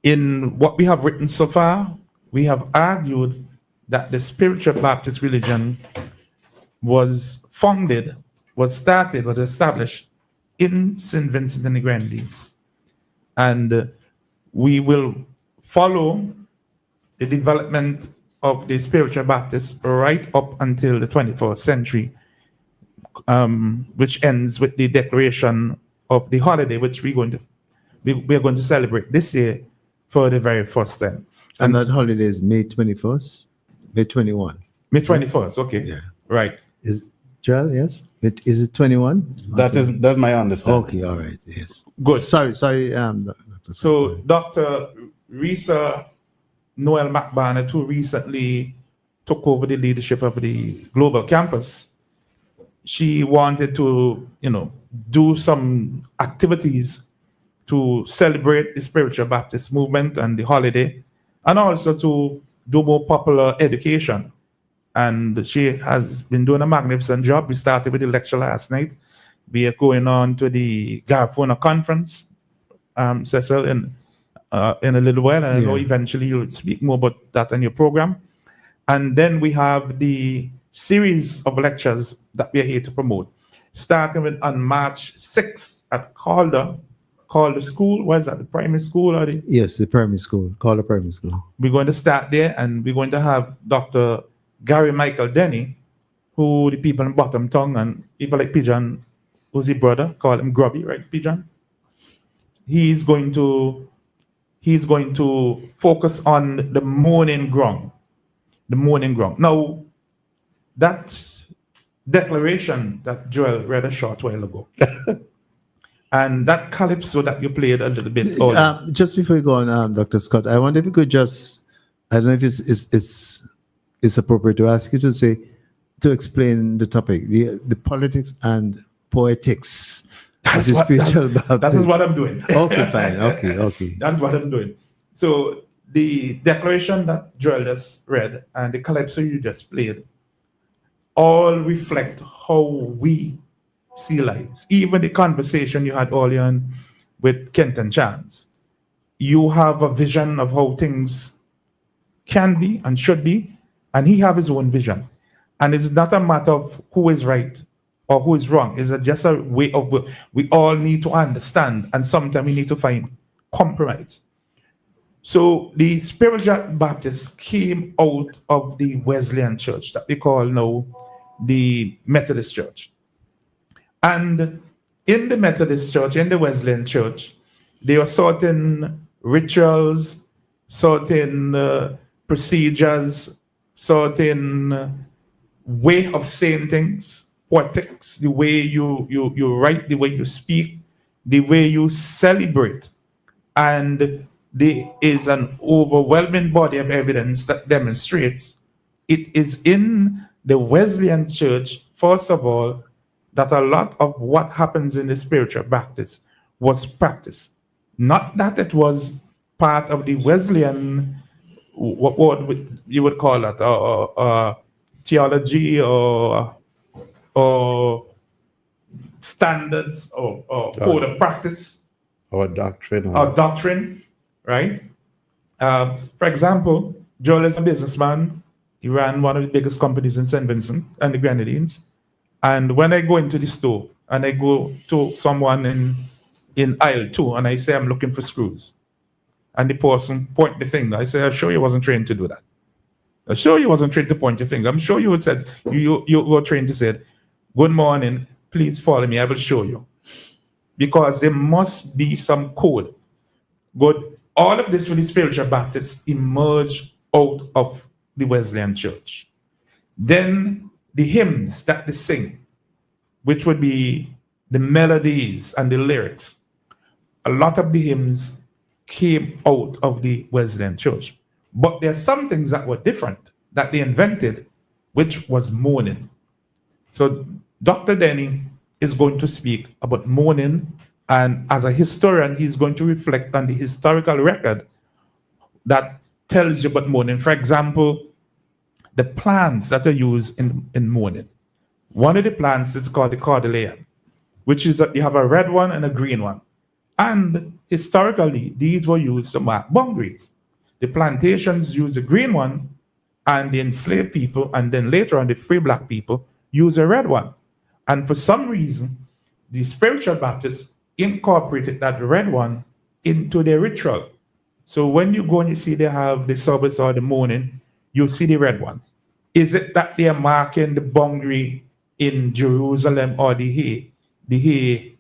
In what we have written so far, we have argued that the spiritual Baptist religion was established in St. Vincent and the Grenadines. And we will follow the development of the spiritual Baptists right up until the 21st century, which ends with the declaration of the holiday, which we are going to celebrate this year for the very first time. And that holiday is May 21st? May 21. May 21st, okay. Yeah. Right. Is Joel, yes? Is it 21? That's my understanding. Okay, all right, yes. Good. Sorry. Dr. So Dr. Risa Noel McBarnett, who recently took over the leadership of the Global Campus, she wanted to, do some activities to celebrate the spiritual Baptist movement and the holiday, and also to do more popular education. And she has been doing a magnificent job. We started with the lecture last night. We are going on to the Garifuna conference, Cecil, in a little while. And I know eventually you'll speak more about that on your program. And then we have the series of lectures that we are here to promote, starting with on March 6th at Calder School. What is that, the primary school? Or Yes, the primary school, Calder Primary School. We're going to start there, and we're going to have Dr. Gary Michael Denny, who the people in Bottom Tongue and people like Pigeon, who's his brother, call him Grubby, right, Pigeon? He's going to focus on the morning ground. The morning ground. Now, that declaration that Joel read a short while ago, and that calypso that you played a little bit earlier. Just before you go on, Dr. Scott, I wonder if you could just, I don't know if it's appropriate to ask you to explain the topic, the politics and poetics of the spiritual Baptist. That is what I'm doing. Okay, fine. Okay. That's what I'm doing. So the declaration that Joel just read and the calypso you just played all reflect how we see lives. Even the conversation you had earlier on with Kenton Chance. You have a vision of how things can be and should be, and he have his own vision. And it's not a matter of who is right or who is wrong. It's just a way of, we all need to understand, and sometimes we need to find compromise. So the Spiritual Baptists came out of the Wesleyan Church that we call now the Methodist Church. And in the Methodist Church, in the Wesleyan Church, there are certain rituals, certain procedures, certain way of saying things, poetics, the way you write, the way you speak, the way you celebrate. And there is an overwhelming body of evidence that demonstrates it is in the Wesleyan Church, first of all, that a lot of what happens in the Spiritual Baptist was practiced. Not that it was part of the Wesleyan, what you would call it, theology or standards or code of practice. Our doctrine. Or doctrine, right? For example, Joel is a businessman. He ran one of the biggest companies in St. Vincent and the Grenadines. And when I go into the store and I go to someone in aisle 2 and I say, I'm looking for screws, and the person point the finger, I say, I'm sure you wasn't trained to do that. I'm sure you wasn't trained to point your finger. I'm sure you would said, you were trained to say, good morning, please follow me, I will show you. Because there must be some code. Good. All of this for the Spiritual Baptists emerged out of the Wesleyan Church. Then the hymns that they sing, which would be the melodies and the lyrics, a lot of the hymns came out of the Wesleyan Church. But there are some things that were different that they invented, which was mourning. So Dr. Denny is going to speak about mourning, and as a historian, he's going to reflect on the historical record that tells you about mourning. For example, the plants that are used in mourning. One of the plants is called the cordillean, which is that you have a red one and a green one. And historically, these were used to mark boundaries. The plantations used the green one, and the enslaved people, and then later on the free black people, use a red one. And for some reason, the Spiritual Baptists incorporated that red one into their ritual. So when you go and you see they have the service or the morning, you see the red one. Is it that they are marking the boundary in Jerusalem or the hay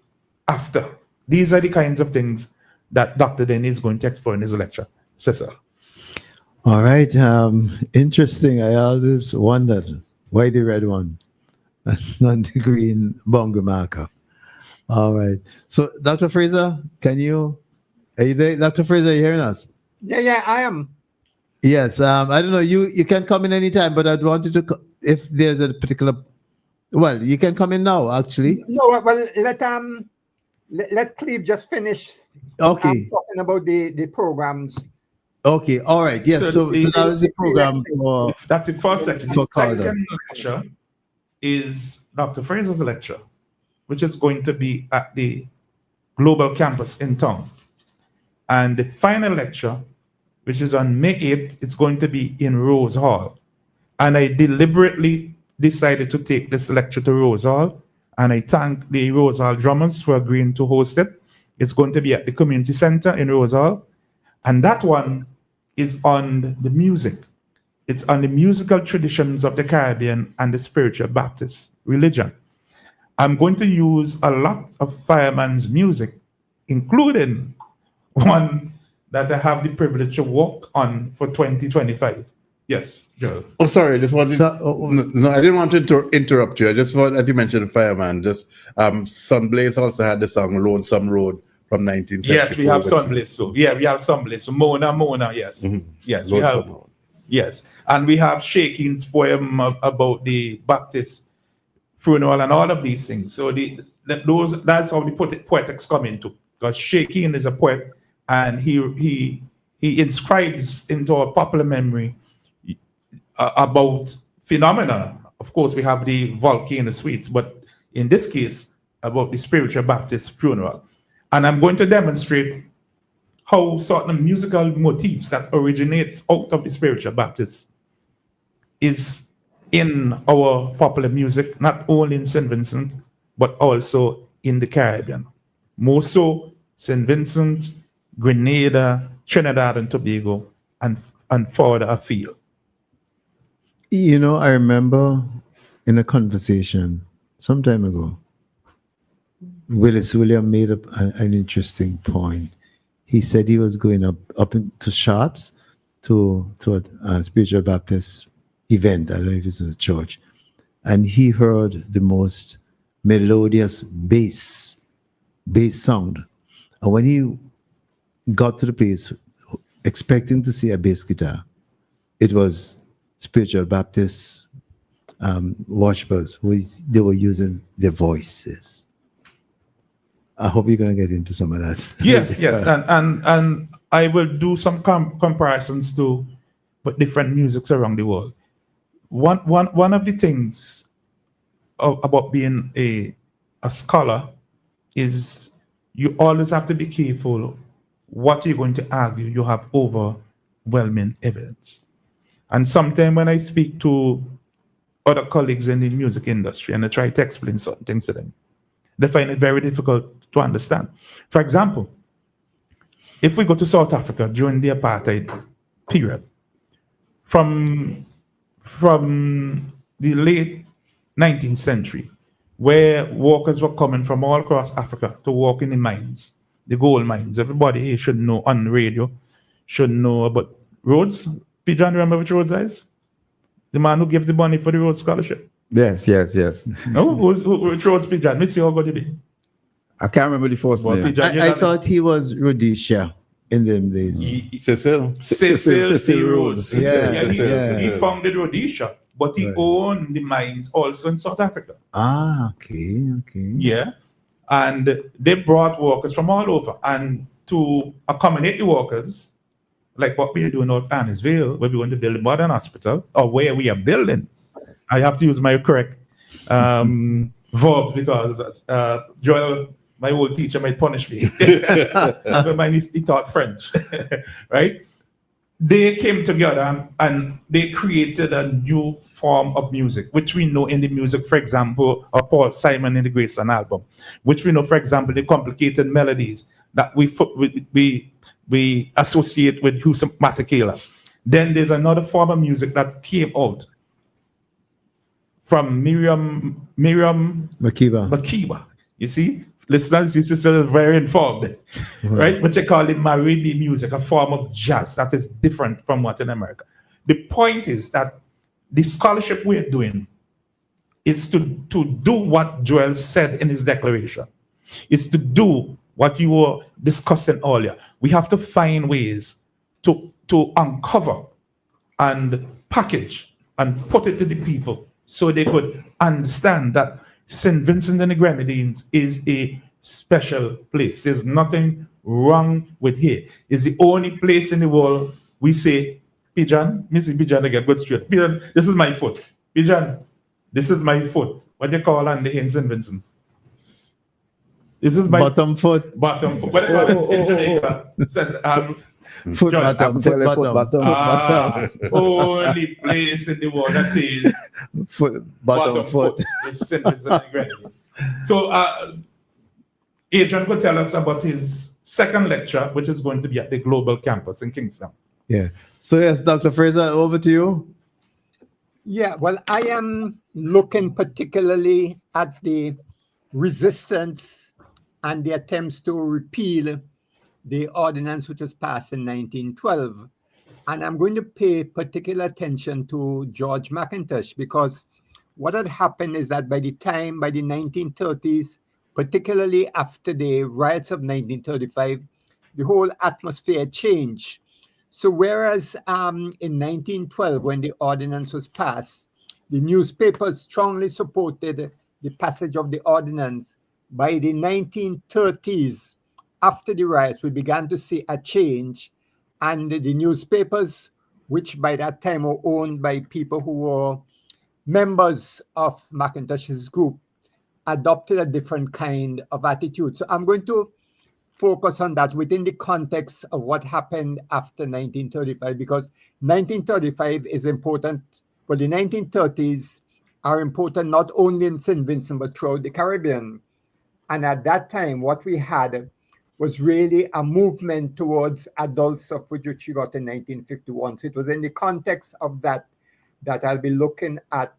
after? These are the kinds of things that Dr. Denny is going to explore in his lecture. Cecil. All right. Interesting. I always wondered why the red one and not the green boundary marker. All right. So, Dr. Fraser, are you there? Dr. Fraser, are you hearing us? Yeah, I am. Yes. I don't know. You can come in anytime, but I'd want you to, if there's a particular, well, you can come in now, actually. No, well, let Cleve just finish. Okay. Talking about the programs. Okay. All right. Yes. So that was the program for. That's the first section. The second lecture is Dr. Fraser's lecture, which is going to be at the Global Campus in town. And the final lecture, which is on May 8th, it's going to be in Rose Hall. And I deliberately decided to take this lecture to Rose Hall, and I thank the Rose Hall drummers for agreeing to host it. It's going to be at the Community Center in Rose Hall. And that one is on the music. It's on the musical traditions of the Caribbean and the Spiritual Baptist religion. I'm going to use a lot of Fireman's music, including one that I have the privilege to work on for 2025. Yes, Joel. Oh, sorry. I just wanted. No, I didn't want to interrupt you. I just thought, as you mentioned, Fireman. Just Sunblaze also had the song "Lonesome Road" from 1974. Yes, we have Sunblaze. So yeah, we have Sunblaze. So Mona. Yes, yes, we have. Yes, and we have Shakin's poem about the Baptist funeral and all of these things. So that's how the poetics come into, because Shakin is a poet, and he inscribes into our popular memory about phenomena. Of course, we have the volcano suites, but in this case, about the Spiritual Baptist funeral. And I'm going to demonstrate how certain musical motifs that originates out of the spiritual Baptist is in our popular music, not only in St. Vincent, but also in the Caribbean. More so, St. Vincent, Grenada, Trinidad and Tobago, and further afield. You know, I remember in a conversation some time ago, Willis William made up an interesting point. He said he was going up into Sharps to a spiritual Baptist event. I don't know if it's a church. And he heard the most melodious bass sound. And when he got to the place expecting to see a bass guitar, it was spiritual Baptist worshipers they were using their voices. I hope you're going to get into some of that. Yes, and I will do some comparisons to different musics around the world. One of the things about being a scholar is you always have to be careful what you're going to argue. You have overwhelming evidence. And sometimes when I speak to other colleagues in the music industry and I try to explain certain things to them, they find it very difficult to understand. For example, if we go to South Africa during the apartheid period, from the late 19th century, where workers were coming from all across Africa to work in the mines, the gold mines. Everybody here should know on the radio, should know about Rhodes. P. John, remember which Rhodes is? The man who gave the money for the Rhodes Scholarship. Yes. No, which Rhodes, P. John? Let's see how good it is. I can't remember the first Well, name. P. John, I thought he was Rhodesia in them days. Cecil. Cecil P. Rhodes. Yeah, He yeah. founded Rhodesia, but he Right. owned the mines also in South Africa. Okay. Yeah. And they brought workers from all over. And to accommodate the workers, like what we are doing out Annisville, where we want to build a modern hospital, or where we are building. I have to use my correct verb because Joel, my old teacher, might punish me. He taught French, right? They came together and they created a new form of music, which we know in the music, for example, of Paul Simon in the Graceland album, which we know, for example, the complicated melodies that we associate with Houston Masekela. Then there's another form of music that came out from Miriam Makeba. You see, listeners, this is very informed, right? But they call it Maridi music, a form of jazz that is different from what in America. The point is that the scholarship we're doing is to do what Joel said in his declaration. Is to do what you were discussing earlier. We have to find ways to uncover and package and put it to the people so they could understand that St. Vincent and the Grenadines is a special place. There's nothing wrong with here. It's the only place in the world we say, Pijan, Missy Pijan again, go straight. Pijan, this is my foot. Pijan, this is my foot. What do you call on the in St. Vincent? This is my Bottom foot. bottom foot. What do you call it in Jamaica? It says, Foot John, bottom. only place in the world that says Bottom foot. is St. Vincent and Grenadines. So Adrian could tell us about his second lecture, which is going to be at the Global Campus in Kingston. Yeah. So yes, Dr. Fraser, over to you. Yeah, well, I am looking particularly at the resistance and the attempts to repeal the ordinance which was passed in 1912. And I'm going to pay particular attention to George McIntosh, because what had happened is that by the 1930s, particularly after the riots of 1935, the whole atmosphere changed. So whereas in 1912, when the ordinance was passed, the newspapers strongly supported the passage of the ordinance, by the 1930s, after the riots, we began to see a change, and the newspapers, which by that time were owned by people who were members of McIntosh's group, adopted a different kind of attitude. So I'm going to focus on that within the context of what happened after 1935, because 1935 is important. Well, the 1930s are important not only in St. Vincent, but throughout the Caribbean. And at that time, what we had was really a movement towards adult suffrage, which we got in 1951. So it was in the context of that I'll be looking at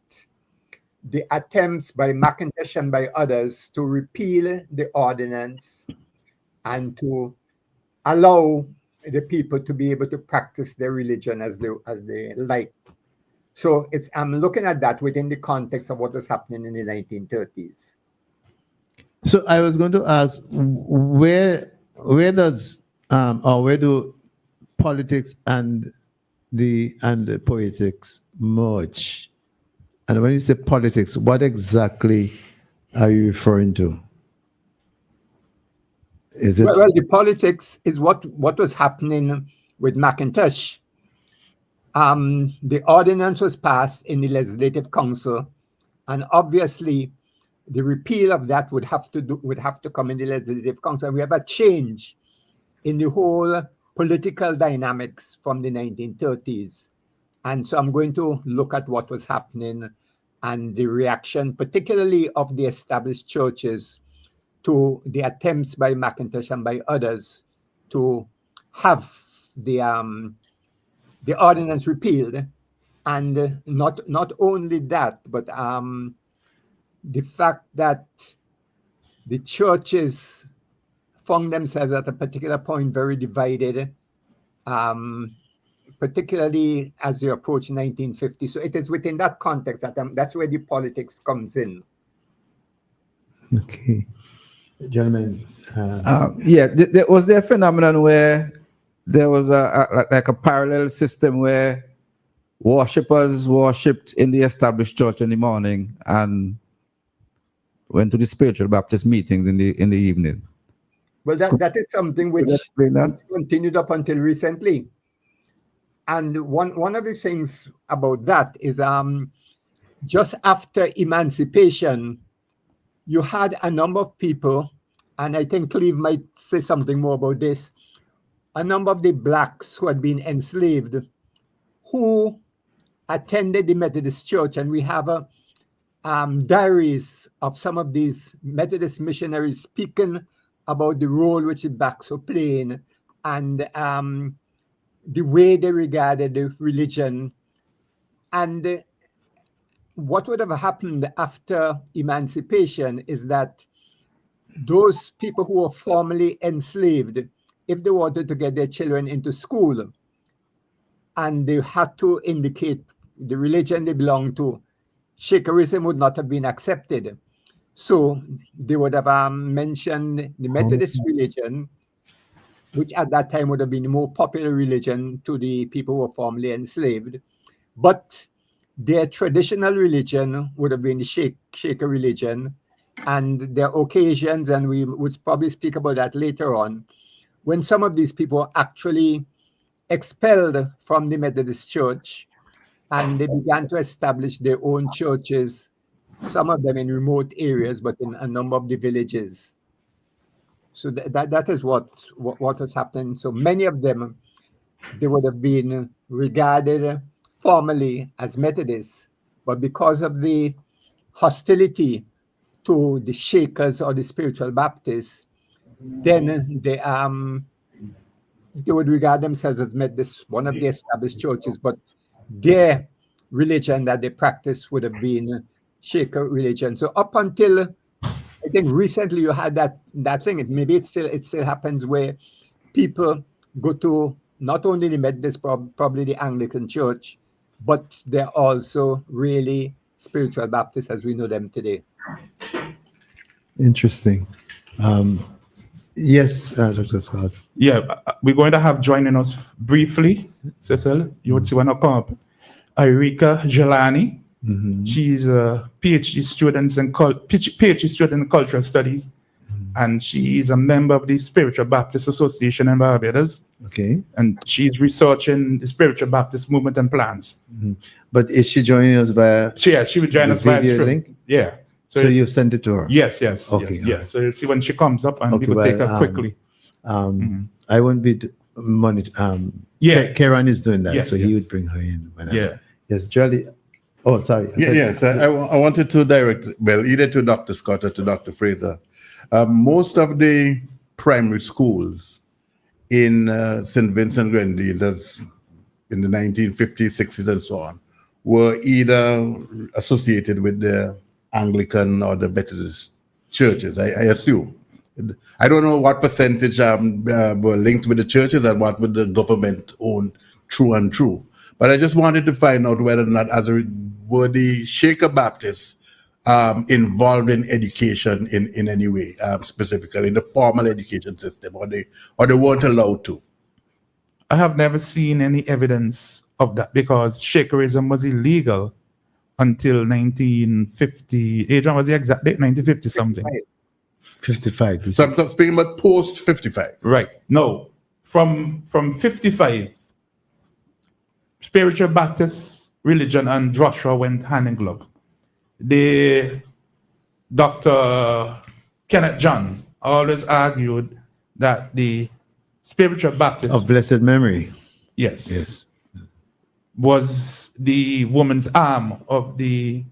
the attempts by McIntosh and by others to repeal the ordinance and to allow the people to be able to practice their religion as they like. So I'm looking at that within the context of what was happening in the 1930s. So I was going to ask, where do politics and the poetics merge? And when you say politics, what exactly are you referring to? Is it Well, the politics is what was happening with McIntosh. The ordinance was passed in the Legislative Council, and obviously the repeal of that would have to come in the Legislative Council. We have a change in the whole political dynamics from the 1930s. And so I'm going to look at what was happening and the reaction, particularly of the established churches, to the attempts by McIntosh and by others to have the ordinance repealed. And not only that, but the fact that the churches found themselves at a particular point very divided, particularly as they approach 1950. So it is within that context that's where the politics comes in. okay, gentlemen? Was there a phenomenon where there was a parallel system where worshippers worshipped in the established church in the morning and went to the spiritual Baptist meetings in the evening? Well, that is something which continued up until recently. And one of the things about that is just after emancipation, you had a number of people, and I think Cleve might say something more about this, a number of the blacks who had been enslaved who attended the Methodist Church, and we have diaries of some of these Methodist missionaries speaking about the role which the blacks were playing and the way they regarded the religion. And what would have happened after emancipation is that those people who were formerly enslaved, if they wanted to get their children into school and they had to indicate the religion they belonged to, Shakerism would not have been accepted. So they would have mentioned the Methodist religion, which at that time would have been the more popular religion to the people who were formerly enslaved. But their traditional religion would have been the Shaker religion. And there are occasions, and we would probably speak about that later on, when some of these people were actually expelled from the Methodist Church and they began to establish their own churches, some of them in remote areas, but in a number of the villages. So that is what was happening. So many of them, they would have been regarded formally as Methodists, but because of the hostility to the Shakers or the spiritual Baptists, then they would regard themselves as Methodists, one of the established churches, but their religion that they practiced would have been Shaker religion. So up until I think recently you had that thing. Maybe it still happens where people go to not only the Methodist, probably the Anglican Church, but they're also really spiritual Baptists as we know them today. Interesting. Yes, Dr. Scott. Yeah, we're going to have joining us briefly, Cecil. You would see when I come up. Irika Jelani. She's a PhD student in cultural studies, and she is a member of the Spiritual Baptist Association in Barbados. Okay. And she's researching the Spiritual Baptist movement and plans. But is she joining us via? She would join us via video link? Yeah. So you sent it to her? Yes. Okay. Yeah. So you see when she comes up, and we could take her quickly. I won't be Yeah. Karen is doing that, Yes, so he yes. would bring her in. Whenever. Yeah. Yes, Jolly. Oh, sorry. Yes, I wanted to direct, well, either to Dr. Scott or to Dr. Fraser. Most of the primary schools in St. Vincent Grenadines, as in the 1950s, 60s, and so on, were either associated with the Anglican or the Methodist churches, I assume. I don't know what percentage were linked with the churches and what with the government owned true and true. But I just wanted to find out whether or not, were the Shaker Baptists involved in education in any way, specifically in the formal education system, or they weren't allowed to. I have never seen any evidence of that because Shakerism was illegal until 1950. Adrian, was the exact date? 1950 something. 55. So I'm speaking about post 55. Right. No, from 55, spiritual Baptist religion and Joshua went hand in glove. Dr. Kenneth John always argued that the spiritual Baptist Of blessed memory. yes, was the woman's arm of the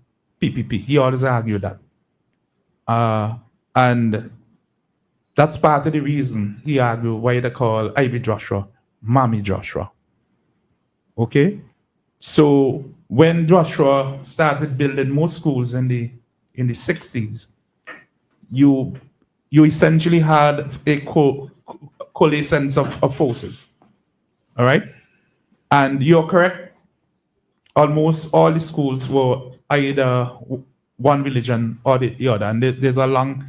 PPP. He always argued that. And that's part of the reason he argued why they call Ivy Joshua Mommy Joshua. Okay? So when Joshua started building more schools in the 60s, you essentially had a coalescence of forces. All right? And you're correct. Almost all the schools were either one religion or the other. And there's a long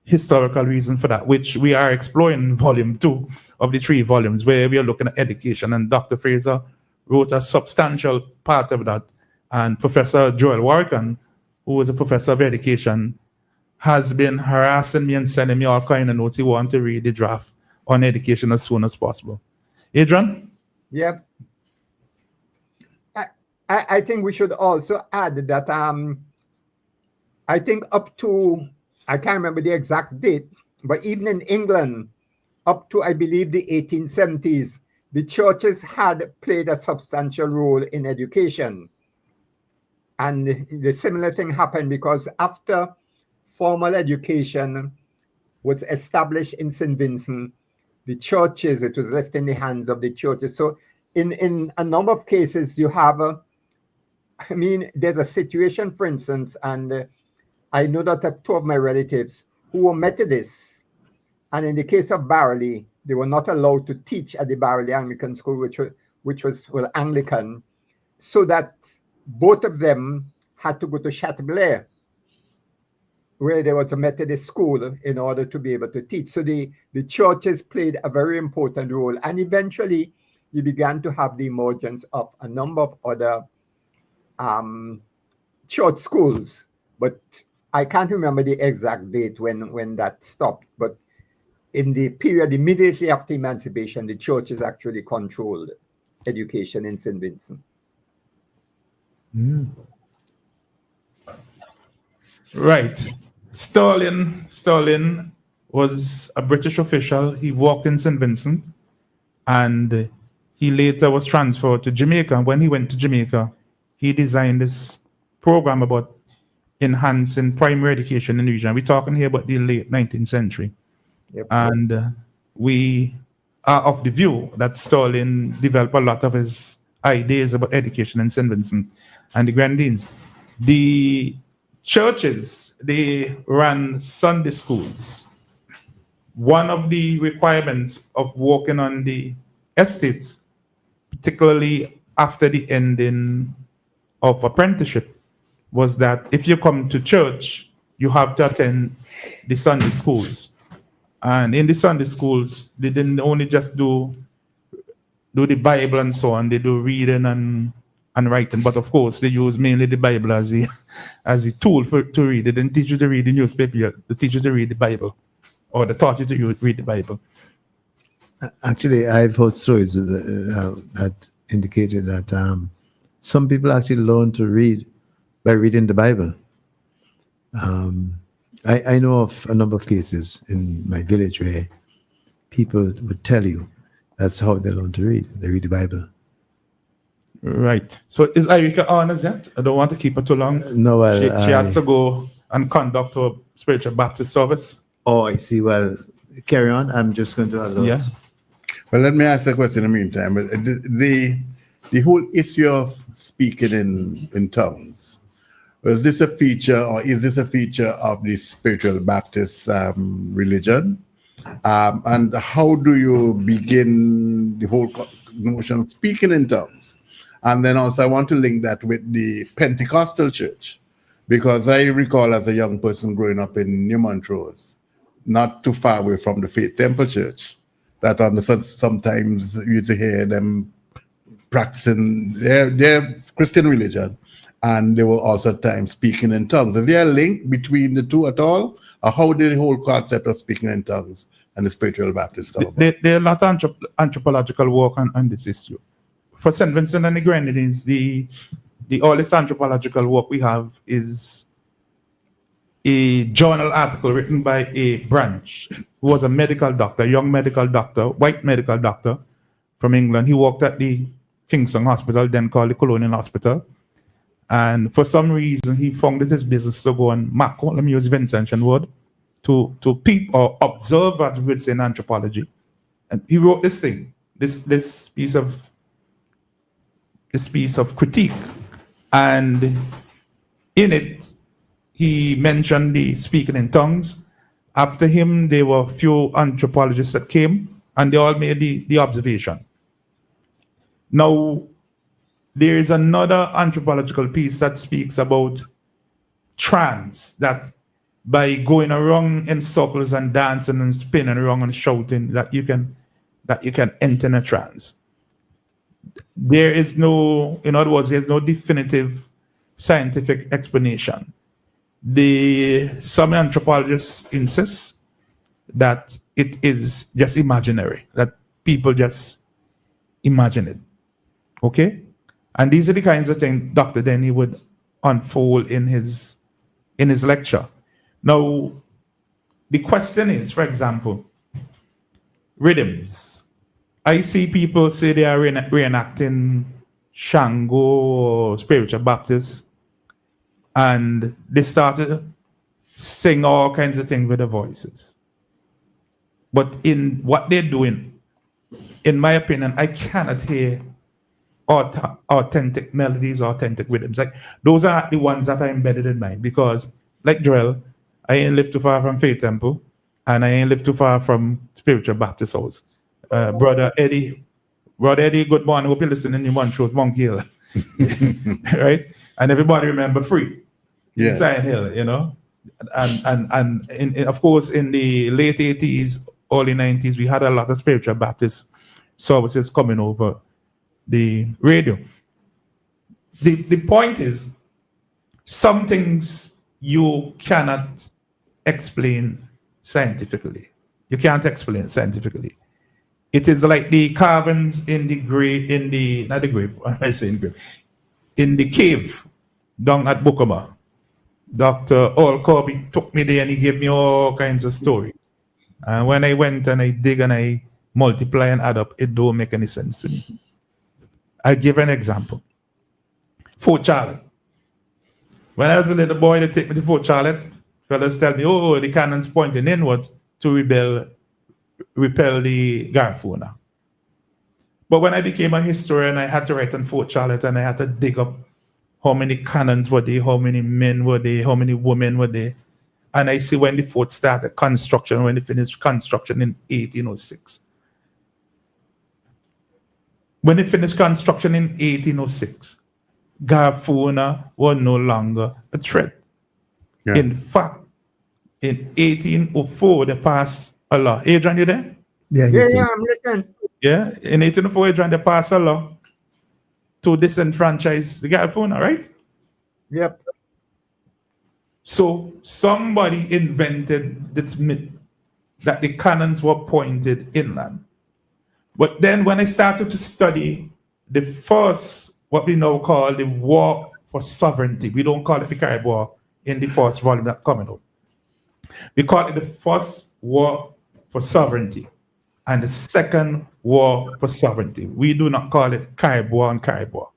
historical reason for that, which we are exploring in volume 2 of the 3 volumes, where we are looking at education. And Dr. Fraser wrote a substantial part of that. And Professor Joel Warrican, who is a professor of education, has been harassing me and sending me all kind of notes. He wants to read the draft on education as soon as possible. Adrian? Yep. I think we should also add that I think up to, I can't remember the exact date, but even in England, up to, I believe, the 1870s, the churches had played a substantial role in education. And the similar thing happened because after formal education was established in St. Vincent, the churches, it was left in the hands of the churches. So in a number of cases, you have, there's a situation, for instance, and I know that 2 of my relatives who were Methodists, and in the case of Barley, they were not allowed to teach at the Barley Anglican School, which was Anglican, so that both of them had to go to Chateaubriand, where there was a Methodist school, in order to be able to teach. So the churches played a very important role. And eventually, you began to have the emergence of a number of other church schools. But I can't remember the exact date when that stopped. But in the period immediately after emancipation, the churches actually controlled education in St. Vincent. Right. Stirling was a British official. He worked in St. Vincent, and he later was transferred to Jamaica. When he went to Jamaica, he designed this program about enhancing primary education in the region. We're talking here about the late 19th century. Yep. And we are of the view that Stirling developed a lot of his ideas about education in St. Vincent and the Grenadines. The churches, they ran Sunday schools. One of the requirements of working on the estates, particularly after the ending of apprenticeship, was that if you come to church, you have to attend the Sunday schools. And in the Sunday schools, they didn't only just do the Bible and so on, they do reading and writing, but of course they use mainly the Bible as a tool to read. They didn't teach you to read the newspaper, they teach you to read the Bible, or they taught you to read the Bible. Actually, I've heard stories that indicated that some people actually learn to read by reading the Bible. I know of a number of cases in my village where people would tell you that's how they learn to read. They read the Bible. Right. So is Irika honest yet? I don't want to keep her too long. No, well, She has to go and conduct her spiritual Baptist service. Oh, I see. Well, carry on. I'm just going to alert. Yeah. Well, let me ask a question in the meantime. The whole issue of speaking in tongues, was this a feature or is this a feature of the spiritual Baptist religion? And how do you begin the whole notion of speaking in tongues? And then also I want to link that with the Pentecostal church, because I recall as a young person growing up in New Montrose, not too far away from the Faith Temple Church, that sometimes you used to hear them practicing their Christian religion, and they were also at times speaking in tongues. Is there a link between the two at all? Or how did the whole concept of speaking in tongues and the spiritual Baptist come about? There are a lot of anthropological work on this issue. For St. Vincent and the Grenadines, the oldest anthropological work we have is a journal article written by a Branch, who was a medical doctor, young medical doctor, white medical doctor from England. He worked at the Kingston Hospital, then called the Colonial Hospital. And for some reason, he founded his business to go on Mako, let me use the Vincentian word, to peep or observe, as we would say in anthropology. And he wrote this thing, this piece of critique. And in it, he mentioned the speaking in tongues. After him, there were a few anthropologists that came, and they all made the observation. Now, there is another anthropological piece that speaks about trance, that by going around in circles and dancing and spinning around and shouting, that you can enter in a trance. There is no, in other words, there's no definitive scientific explanation. Some anthropologists insist that it is just imaginary, that people just imagine it. Okay? And these are the kinds of things Dr. Denny would unfold in his lecture. Now, the question is, for example, rhythms. I see people say they are reenacting Shango or spiritual Baptists, and they started to sing all kinds of things with their voices. But in what they're doing, in my opinion, I cannot hear authentic melodies, authentic rhythms. Like, those are the ones that are embedded in mine, because, like Joel, I ain't live too far from Faith Temple, and I ain't live too far from Spiritual Baptist House. Brother Eddie, good morning. Hope you're listening in Montrose, Monkey Hill. Right? And everybody remember Free. Yeah. Zion Hill, you know? And of course, in the late 80s, early 90s, we had a lot of Spiritual Baptist services coming over the radio. The point is, some things you cannot explain scientifically. You can't explain scientifically. It is like the carvings in the cave down at Bukama. Dr. Earl Corby took me there and he gave me all kinds of stories. And when I went and I dig and I multiply and add up, it don't make any sense to me. I'll give an example. Fort Charlotte. When I was a little boy, they take me to Fort Charlotte. Fellas tell me, oh, the cannon's pointing inwards to repel the Garifuna. But when I became a historian, I had to write on Fort Charlotte and I had to dig up how many cannons were there, how many men were there, how many women were there. And I see when the fort started construction, when they finished construction in 1806. When they finished construction in 1806, Garifuna was no longer a threat. Yeah. In fact, in 1804, they passed a law. Adrian, you there? Yeah, I'm listening. Yeah, in 1804, Adrian, they passed a law to disenfranchise the Garifuna, right? Yep. So somebody invented this myth that the cannons were pointed inland. But then when I started to study the first, what we now call the War for Sovereignty, we don't call it the Carib War in the first volume that's coming out. We call it the First War for Sovereignty. and the Second War for Sovereignty. We do not call it Carib War and Carib War.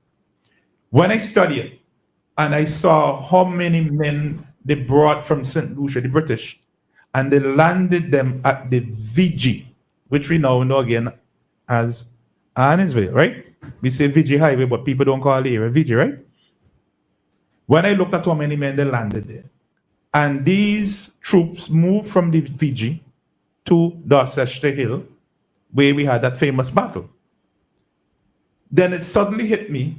When I studied and I saw how many men they brought from St. Lucia, the British, and they landed them at the VG, which we now know again as Annisville, right? We say VG Highway, but people don't call the area VG, right? When I looked at how many men they landed there, and these troops moved from the VG to Dorchester Hill, where we had that famous battle. Then it suddenly hit me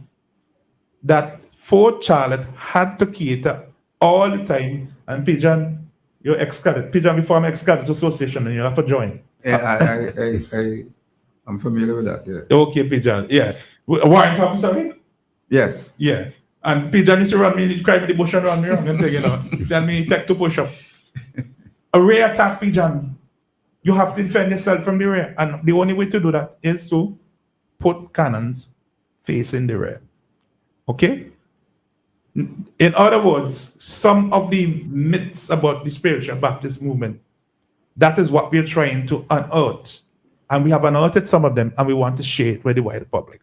that Fort Charlotte had to cater all the time, and Pigeon, you're ex-cadet. Pigeon, before I'm ex-cadet association, and you have to join. Yeah, I'm familiar with that. Yeah. Okay, Pigeon. Yeah. Warrant officer, right? Yes. Yeah. And Pigeon used to run me, he cried me the bush and run me around and take, tell me take to push up. A rear attack, Pigeon. You have to defend yourself from the rear. And the only way to do that is to put cannons facing the rear. Okay? In other words, some of the myths about the spiritual Baptist movement, that is what we're trying to unearth. And we have unearthed some of them, and we want to share it with the wider public.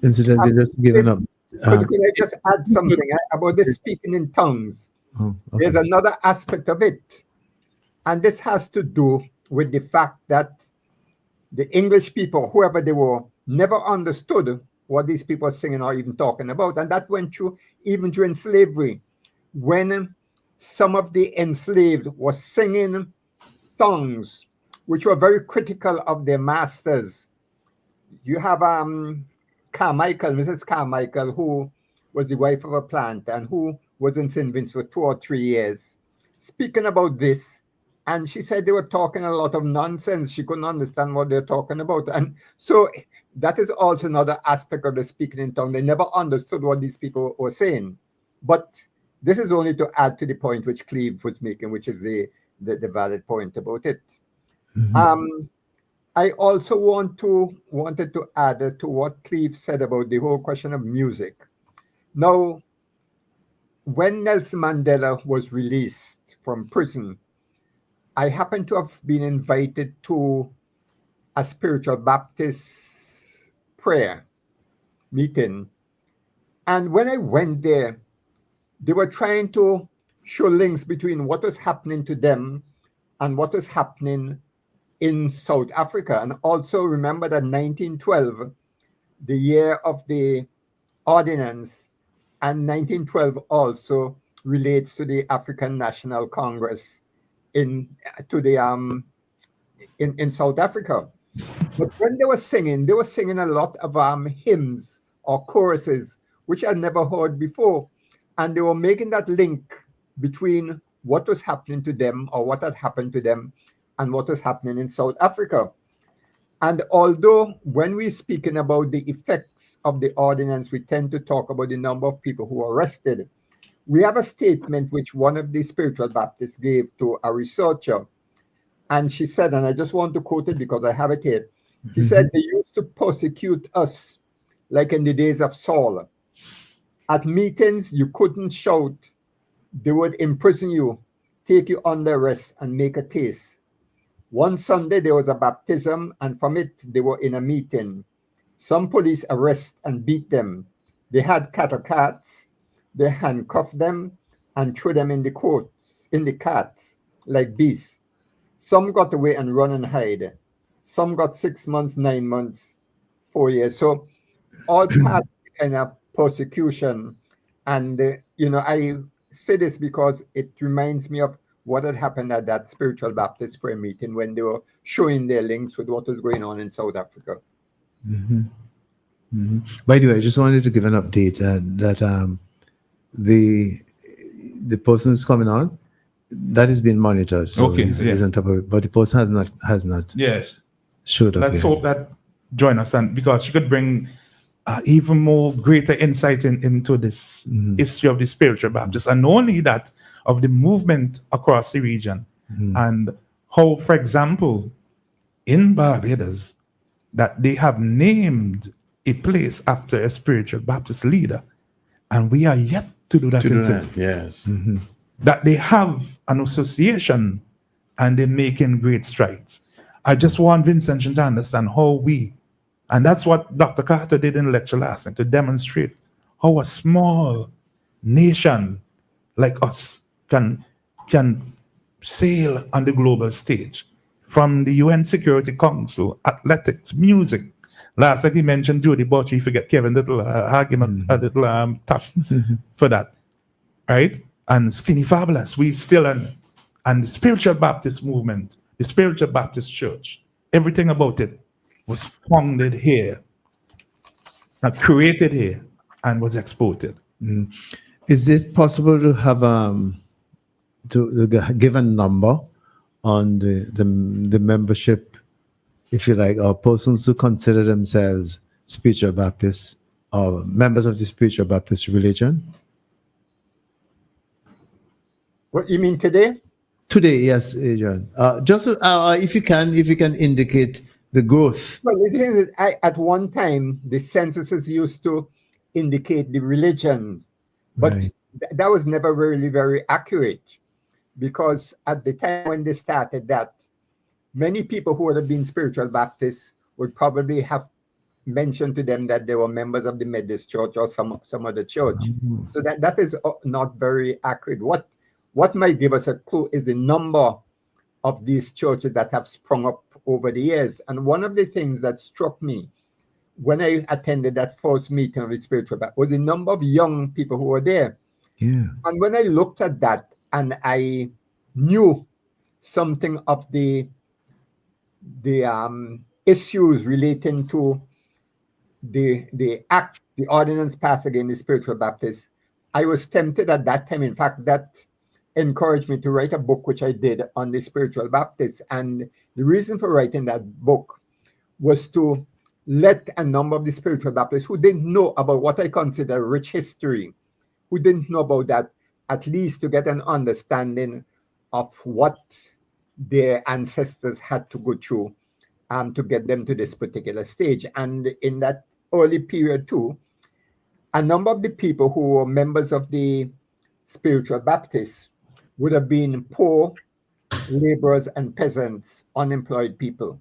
Incidentally, just giving up. Could I just add something about this speaking in tongues? Okay. There's another aspect of it. And this has to do with the fact that the English people, whoever they were, never understood what these people are singing or even talking about. And that went through even during slavery, when some of the enslaved were singing songs which were very critical of their masters. You have Carmichael, Mrs. Carmichael, who was the wife of a planter and who was in St. Vincent for 2 or 3 years, speaking about this. And she said they were talking a lot of nonsense. She couldn't understand what they're talking about. And so that is also another aspect of the speaking in tongue. They never understood what these people were saying. But this is only to add to the point which Cleve was making, which is the valid point about it. Mm-hmm. I also wanted to add to what Cleve said about the whole question of music. Now, when Nelson Mandela was released from prison, I happened to have been invited to a spiritual Baptist prayer meeting. And when I went there, they were trying to show links between what was happening to them and what was happening in South Africa. And also remember that 1912, the year of the ordinance, and 1912 also relates to the African National Congress in South Africa. But when they were singing a lot of hymns or choruses, which I'd never heard before. And they were making that link between what was happening to them or what had happened to them and what was happening in South Africa. And although when we're speaking about the effects of the ordinance, we tend to talk about the number of people who were arrested, we have a statement which one of the spiritual Baptists gave to a researcher. And she said, and I just want to quote it because I have it here. She said, they used to persecute us like in the days of Saul. At meetings, you couldn't shout. They would imprison you, take you under arrest, and make a case. One Sunday, there was a baptism, and from it, they were in a meeting. Some police arrest and beat them. They had cattle cats. They handcuffed them and threw them in the courts, in the carts, like beasts. Some got away and run and hide. Some got 6 months, 9 months, 4 years. So all part kind of persecution. And, I say this because it reminds me of what had happened at that spiritual Baptist prayer meeting when they were showing their links with what was going on in South Africa. Mm-hmm. Mm-hmm. By the way, I just wanted to give an update that the person who's coming on, that is being monitored. So okay, he's on top of it, but the person has not yes showed up. Let's hope that join us, and because she could bring even more greater insight into this history of the spiritual Baptist, and not only that, of the movement across the region, and how, for example, in Barbados, that they have named a place after a spiritual Baptist leader, and we are yet to do that. Yes. That they have an association and they're making great strides. I just want Vincent to understand how and that's what Dr. Carter did in the lecture last night, to demonstrate how a small nation like us can sail on the global stage. From the UN Security Council, athletics, music. Last night he mentioned Jody Butch. He forget Kevin little argument, a little tough for that, right? And Skinny Fabulous. We still and the spiritual Baptist movement, the spiritual Baptist church, everything about it was founded here, created here, and was exported. Is it possible to have to give a number on the membership, if you like, or persons who consider themselves spiritual Baptists or members of the spiritual Baptist religion? What you mean today? Today, yes, Adrian. Just if you can indicate the growth. Well, the thing is, at one time, the censuses used to indicate the religion, but Right. that was never really very accurate, because at the time when they started that, many people who would have been spiritual Baptists would probably have mentioned to them that they were members of the Methodist Church or some other church. So that is not very accurate. What might give us a clue is the number of these churches that have sprung up over the years. And one of the things that struck me when I attended that first meeting of the spiritual Baptist was the number of young people who were there. Yeah. And when I looked at that and I knew something of the issues relating to the ordinance passed against the spiritual Baptists, I was tempted at that time. In fact, that encouraged me to write a book, which I did, on the spiritual Baptists. And the reason for writing that book was to let a number of the spiritual Baptists who didn't know about what I consider rich history, who didn't know about that, at least to get an understanding of what their ancestors had to go through to get them to this particular stage. And in that early period too, a number of the people who were members of the spiritual Baptists would have been poor laborers and peasants, unemployed people.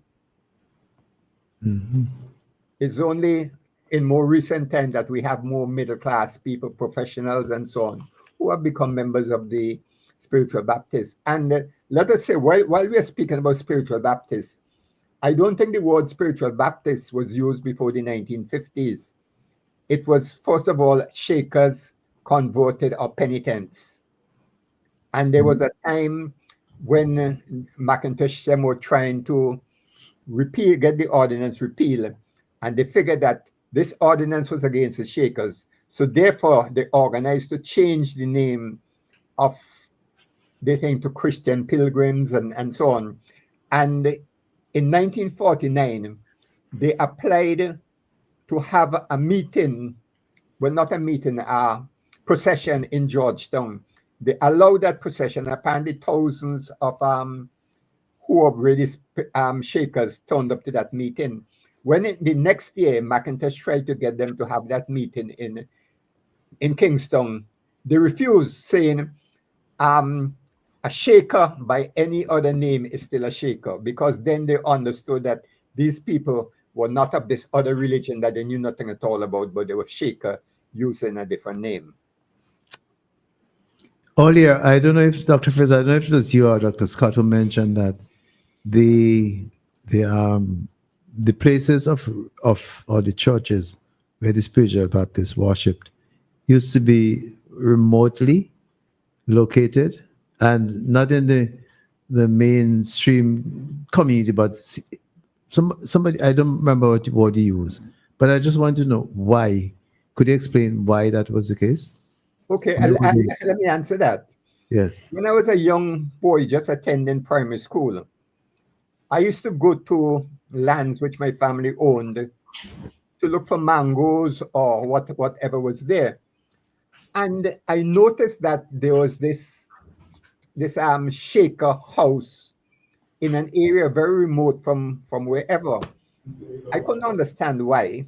It's only in more recent times that we have more middle-class people, professionals and so on, who have become members of the spiritual Baptists. And let us say, while we are speaking about spiritual Baptists, I don't think the word spiritual Baptist was used before the 1950s. It was, first of all, Shakers, converted, or penitents. And there was a time when McIntosh them were trying to get the ordinance repealed, and they figured that this ordinance was against the Shakers. So therefore, they organized to change the name of the thing to Christian Pilgrims and so on. And in 1949, they applied to have a meeting, well, not a meeting, a procession in Georgetown. They allowed that procession. Apparently, thousands of who were really Shakers turned up to that meeting. When the next year, McIntosh tried to get them to have that meeting in Kingston, they refused, saying a Shaker by any other name is still a Shaker, because then they understood that these people were not of this other religion that they knew nothing at all about, but they were Shaker using a different name. Earlier, I don't know if Dr. Fritz, I don't know if it was you or Dr. Scott who mentioned that the places of or the churches where the spiritual Baptists worshipped used to be remotely located and not in the mainstream community, but somebody, I don't remember what word he used, but I just want to know why. Could you explain why that was the case? Okay, let me answer that. Yes. When I was a young boy just attending primary school, I used to go to lands which my family owned to look for mangoes or whatever was there. And I noticed that there was this Shaker house in an area very remote from wherever. I couldn't understand why.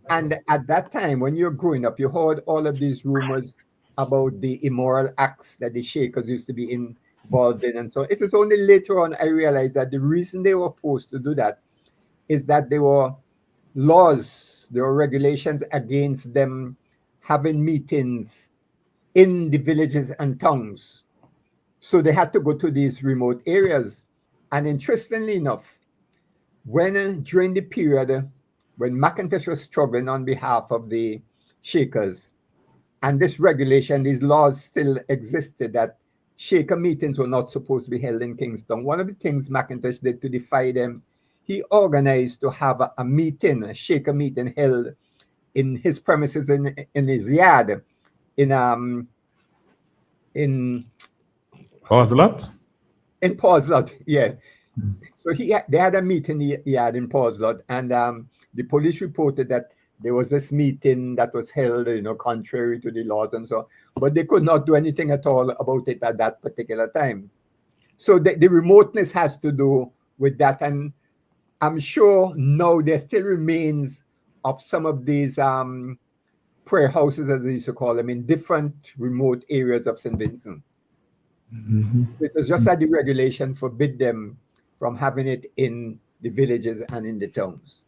And at that time, when you're growing up, you heard all of these rumors about the immoral acts that the Shakers used to be Baldwin. And so it was only later on I realized that the reason they were forced to do that is that there were laws, there were regulations against them having meetings in the villages and towns. So they had to go to these remote areas. And interestingly enough, when during the period when McIntosh was struggling on behalf of the Shakers, and this regulation, these laws still existed that Shaker meetings were not supposed to be held in Kingston. One of the things McIntosh did to defy them, he organized to have a meeting, a Shaker meeting held in his premises in his yard in Portslade? In Portslade, yeah. So they had a meeting he had in Portslade, and the police reported that there was this meeting that was held, contrary to the laws and so on, but they could not do anything at all about it at that particular time. So the remoteness has to do with that, and I'm sure now there still remains of some of these prayer houses, as they used to call them, in different remote areas of St. Vincent. Mhm. It was just that the regulation forbid them from having it in the villages and in the towns.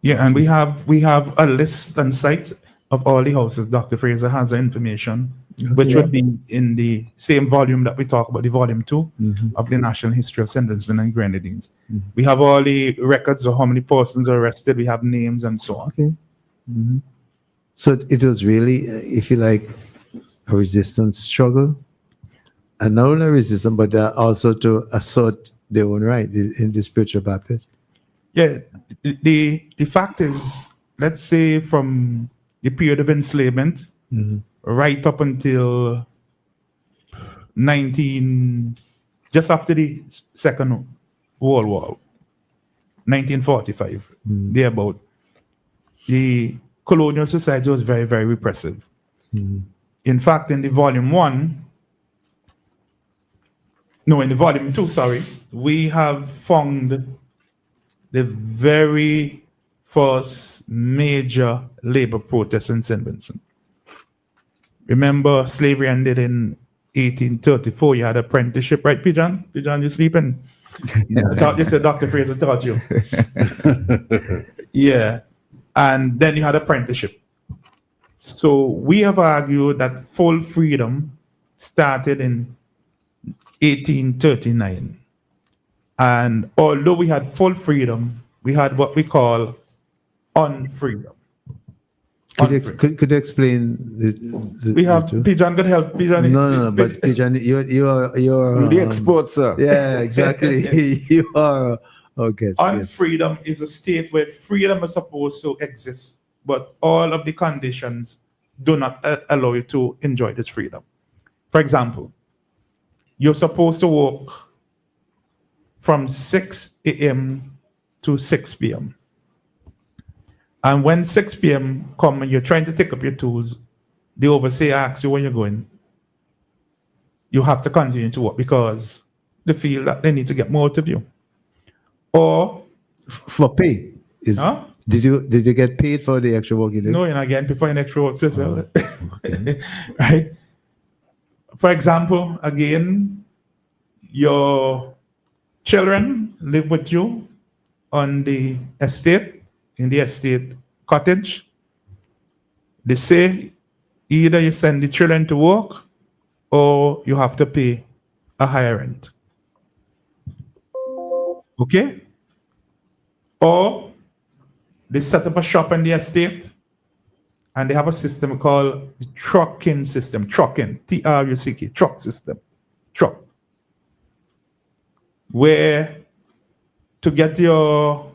Yeah, and we have a list and site of all the houses. Dr. Fraser has the information, which would be in the same volume that we talk about, the volume 2 of the National History of St. Vincent and Grenadines. We have all the records of how many persons are arrested. We have names and so on. Okay. Mhm. So it was really, if you like, a resistance struggle. And not only resistance, but also to assert their own right in the spiritual Baptist. Yeah, the fact is, let's say from the period of enslavement right up until just after the Second World War, 1945, thereabout, the colonial society was very, very repressive. In fact, in the volume 2, we have found the very first major labor protest in St. Vincent. Remember, slavery ended in 1834. You had apprenticeship, right, Pijan? Pijan, you sleeping? I thought you said Dr. Fraser taught you. Yeah. And then you had apprenticeship. So we have argued that full freedom started in 1839. And although we had full freedom, we had what we call unfreedom. Could you explain We have Pijan could help. Pijan, No, but Pijan, you're The expert, sir. Yeah, exactly. You are. Okay. Unfreedom is a state where freedom is supposed to exist, but all of the conditions do not allow you to enjoy this freedom. For example, you're supposed to work from 6 a.m. to 6 p.m. And when 6 p.m. come and you're trying to take up your tools, the overseer asks you where you're going. You have to continue to work because they feel that they need to get more out of you. Or for pay. Did you get paid for the extra work you did? No, you're not getting paid for an extra work, sister. Okay. Right? For example, again, your children live with you on the estate, in the estate cottage. They say either you send the children to work or you have to pay a higher rent. Okay? Or they set up a shop in the estate and they have a system called the trucking system. Trucking, T-R-U-C-K, truck system. Truck. Where to get your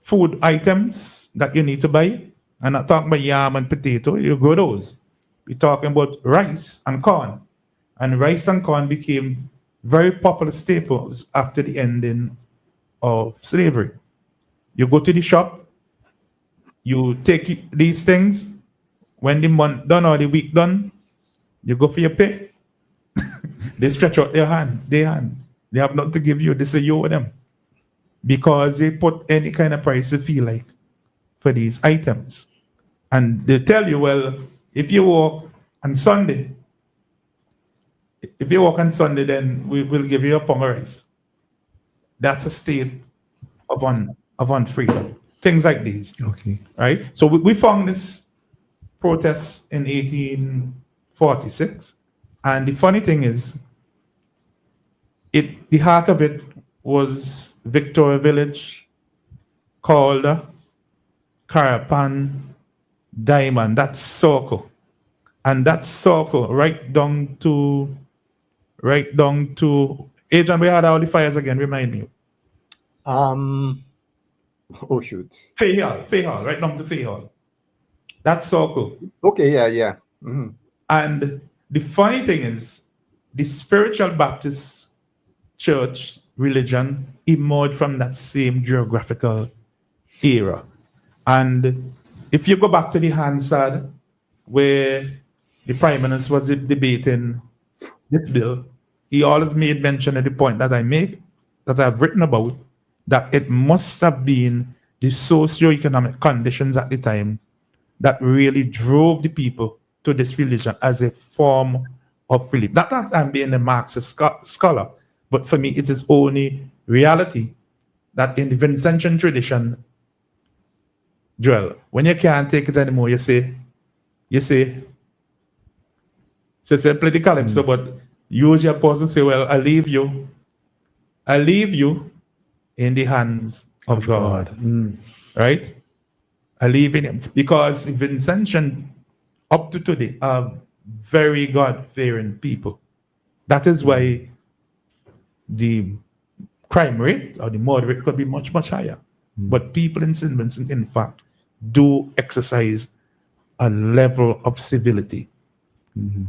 food items that you need to buy, and not talking about yam and potato, you grow those. We're talking about rice and corn. And rice and corn became very popular staples after the ending of slavery. You go to the shop, you take these things, when the month done or the week done, you go for your pay. They stretch out their hand. They have nothing to give you. They say you owe them. Because they put any kind of price they feel like for these items. And they tell you, well, if you work on Sunday, If you walk on Sunday, then we will give you a pound of rice. That's a state of unfreedom. Things like these. Okay. Right? So we found this protest in 1846. And the funny thing is, the heart of it was Victoria Village, Calder, Carapan, Diamond, that circle. And that circle right down to Adrian, we had all the fires again, remind me. Oh shoot. Fay Hall, right down to Fay Hall. That circle. Okay, yeah. Mhm. And the funny thing is, the spiritual Baptist church religion emerged from that same geographical era. And if you go back to the Hansard, where the Prime Minister was debating this bill, he always made mention of the point that I make, that I've written about, that it must have been the socio-economic conditions at the time that really drove the people to this religion as a form of relief. Not that I'm being a Marxist scholar, but for me, it is only reality that in the Vincentian tradition, Joel, when you can't take it anymore, you say, play the calypso, but use your pause and say, well, I leave you in the hands of God. Right? I leave in him. Because Vincentian, up to today, are very God-fearing people. That is why the crime rate or the murder rate could be much, much higher. But people in St. Vincent, in fact, do exercise a level of civility.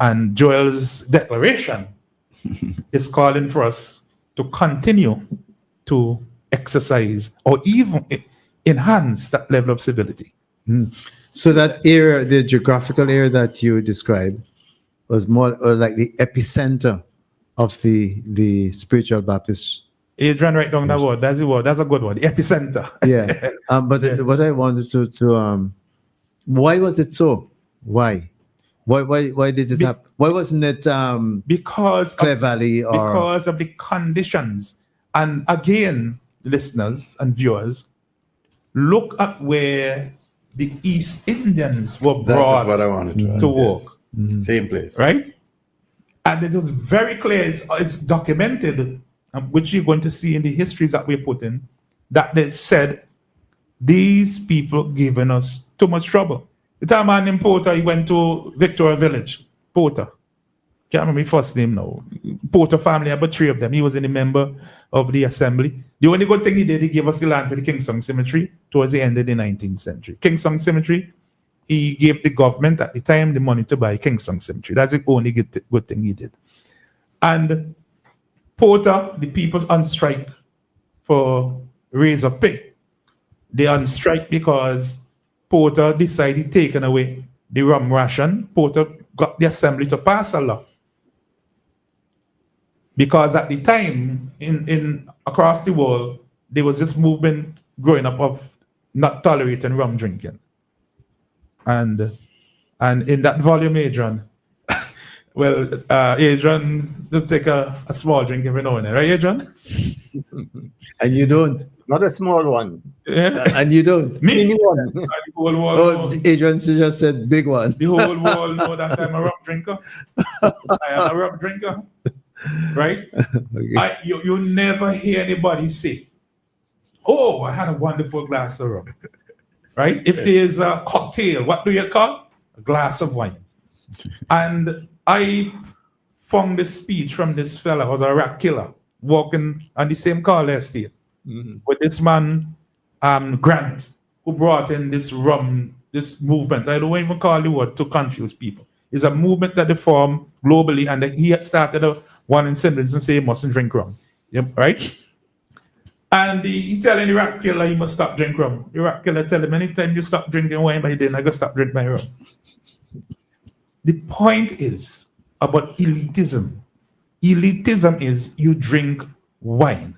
And Joel's declaration is calling for us to continue to exercise or even enhance that level of civility. So that area, the geographical area that you described, was more or like the epicenter of the spiritual Baptist. Adrian, write down that word. That's the word. That's a good word. The epicenter. Yeah. But what I wanted to why was it so? Why did it happen? Why wasn't it because Clare Valley or because of the conditions? And again, listeners and viewers, look at where the East Indians were brought That's what I wanted to ask, to work. yes. Same place. Right? And it was very clear, it's documented, which you're going to see in the histories that we put in, that they said, these people giving us too much trouble. The time man in Porter, he went to Victoria Village, Porter. Can't remember his first name now. Porter family, about 3 of them. He was a member of the assembly. The only good thing he did, he gave us the land for the Kingston Cemetery towards the end of the 19th century. Kingston Cemetery, he gave the government at the time the money to buy Kingston Cemetery. That's the only good thing he did. And Porter, the people on strike for raise of pay. They on strike because Porter decided taking away the rum ration. Porter got the assembly to pass a law. Because at the time, in across the world, there was this movement growing up of not tolerating rum drinking. And in that volume, Adrian, Adrian, just take a small drink every now and then, right, Adrian? and you don't. Not a small one. Yeah. And you don't. Me? Mini one. The whole world Oh, knows. Adrian just said big one. The whole world know that I'm a rum drinker. I am a rum drinker. Right? Okay. You never hear anybody say, oh, I had a wonderful glass of rum. Right? If there's a cocktail, what do you call? A glass of wine. And I found this speech from this fella who was a rat killer walking on the same Carl estate with this man, Grant, who brought in this rum, this movement. I don't even call the word to confuse people. It's a movement that they form globally, and he had started one in St. Vincent say he mustn't drink rum. Yep, right? And he telling the rat killer he must stop drinking rum. The rat killer tell him, anytime you stop drinking wine by then, I gotta stop drinking my rum. The point is about elitism. Elitism is you drink wine.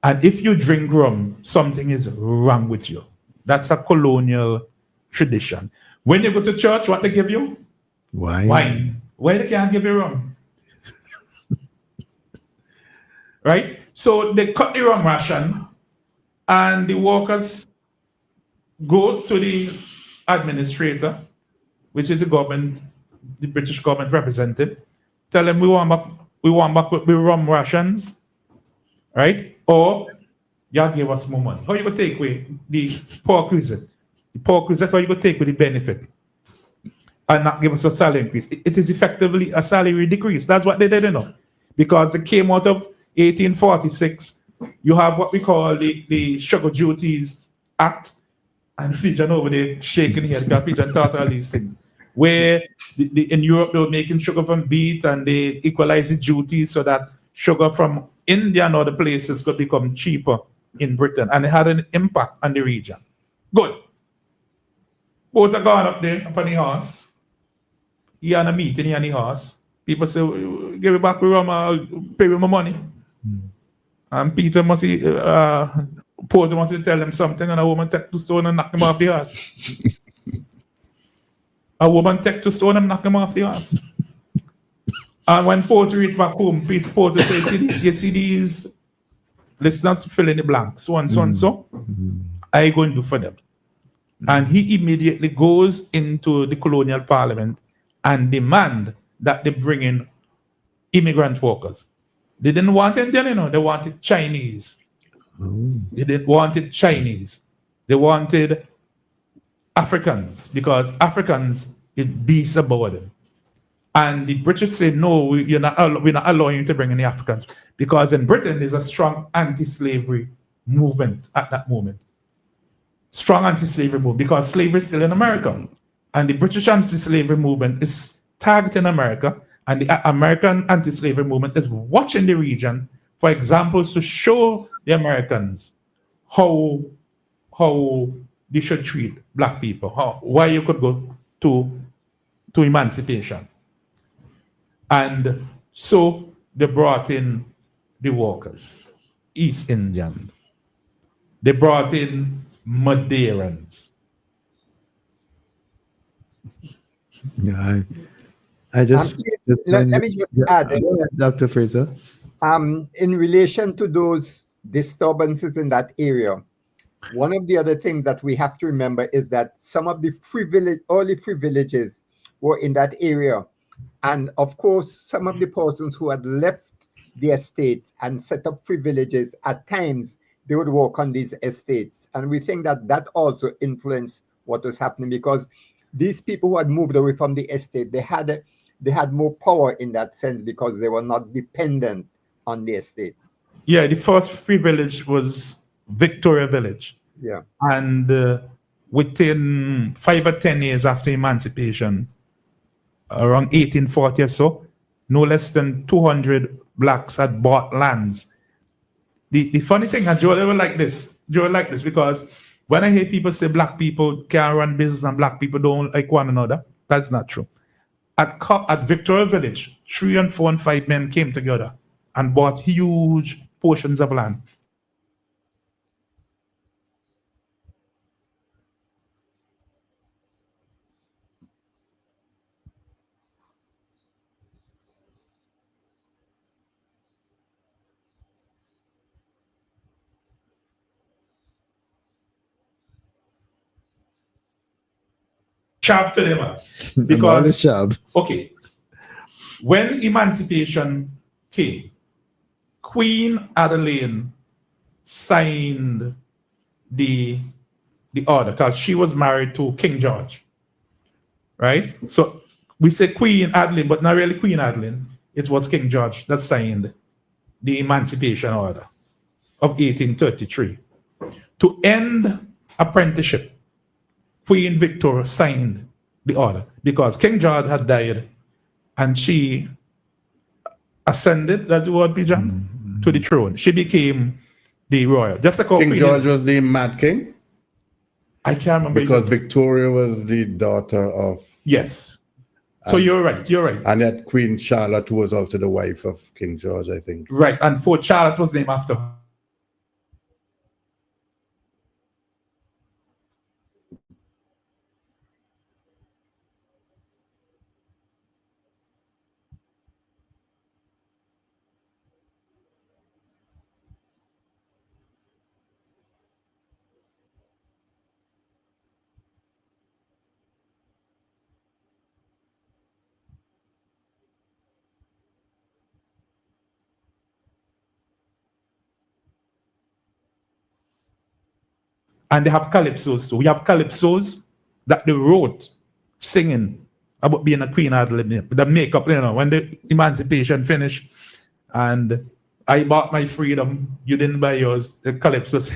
And if you drink rum, something is wrong with you. That's a colonial tradition. When you go to church, what they give you? Why? Wine. Why they can't give you rum? right? So they cut the rum ration, and the workers go to the administrator, which is the government, the British government representative, tell them we want back with the rum rations, right? Or y'all give us more money. How you gonna take away the pork visit? The pork visit, how you gonna take away the benefit and not give us a salary increase? It is effectively a salary decrease. That's what they did, because it came out of 1846. You have what we call the Sugar Duties Act, and Pigeon over there shaking here because Pigeon taught all these things. Where in Europe they were making sugar from beet and they equalized the duties so that sugar from India and other places could become cheaper in Britain, and it had an impact on the region. Good. Both are gone up there upon the horse. He had a meeting, he and the horse. People say, give it back, I'll pay with my money. And Peter must Porter must tell him something, and a woman take 2 stone and knock him off the horse. A woman take 2 stone and knock him off the horse. And when Porter reached back home, Porter said, you see these listeners fill in the blanks, so and so and so. I go and do for them. And he immediately goes into the colonial parliament and demand that they bring in immigrant workers. They didn't want Indian, they wanted Chinese. They didn't want it Chinese. They wanted Africans, because Africans, it beats about them. And the British said, no, we're not allowing you to bring in the Africans, because in Britain there's a strong anti-slavery movement at that moment. Strong anti-slavery movement, because slavery is still in America. And the British anti-slavery movement is targeting America, and the American anti-slavery movement is watching the region for examples to show the Americans how they should treat black people, why you could go to emancipation. And so they brought in the workers, East Indian. They brought in Madeirans. Yeah, I just let me just add, Dr. Fraser. in relation to those disturbances in that area, one of the other things that we have to remember is that some of the early free villages were in that area. And of course, some of the persons who had left the estates and set up free villages, at times they would work on these estates. And we think that that also influenced what was happening, because these people who had moved away from the estate, they had more power in that sense, because they were not dependent on the estate. Yeah, the first free village was Victoria Village. Yeah. And within 5 or 10 years after emancipation, around 1840 or so, no less than 200 blacks had bought lands. The funny thing, and Joel will like this, because when I hear people say black people can't run business and black people don't like one another, that's not true. At Victoria Village, 3 and 4 and 5 men came together and bought huge portions of land. Sharp to them, because okay, when emancipation came, Queen Adeline signed the order, because she was married to King George, right? So we say Queen Adeline, but not really Queen Adeline. It was King George that signed the Emancipation Order of 1833 to end apprenticeship. Queen Victoria signed the order because King George had died, and she ascended, that's the word, Pijan, to the throne. She became the royal. Just like King George was the Mad King? I can't remember. Because Victoria was the daughter of... Yes. So you're right. And that Queen Charlotte was also the wife of King George, I think. Right. And Fort Charlotte was named after her. And they have calypsos too. We have calypsos that they wrote singing about being a queen at the makeup, when the emancipation finished and I bought my freedom, you didn't buy yours. The calypsos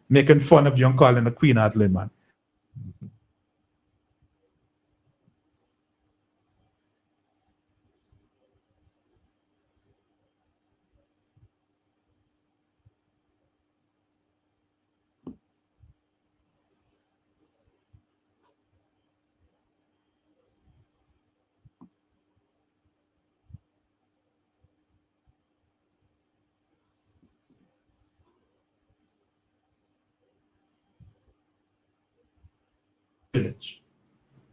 making fun of you and calling the queen at man. Village.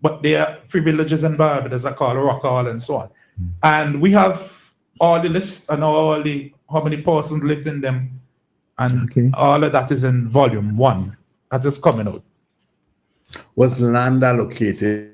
But there are free villages in Barbados that called Rock Hall and so on. And we have all the lists and all the how many persons lived in them. And all of that is in volume 1. That is coming out. Was land allocated?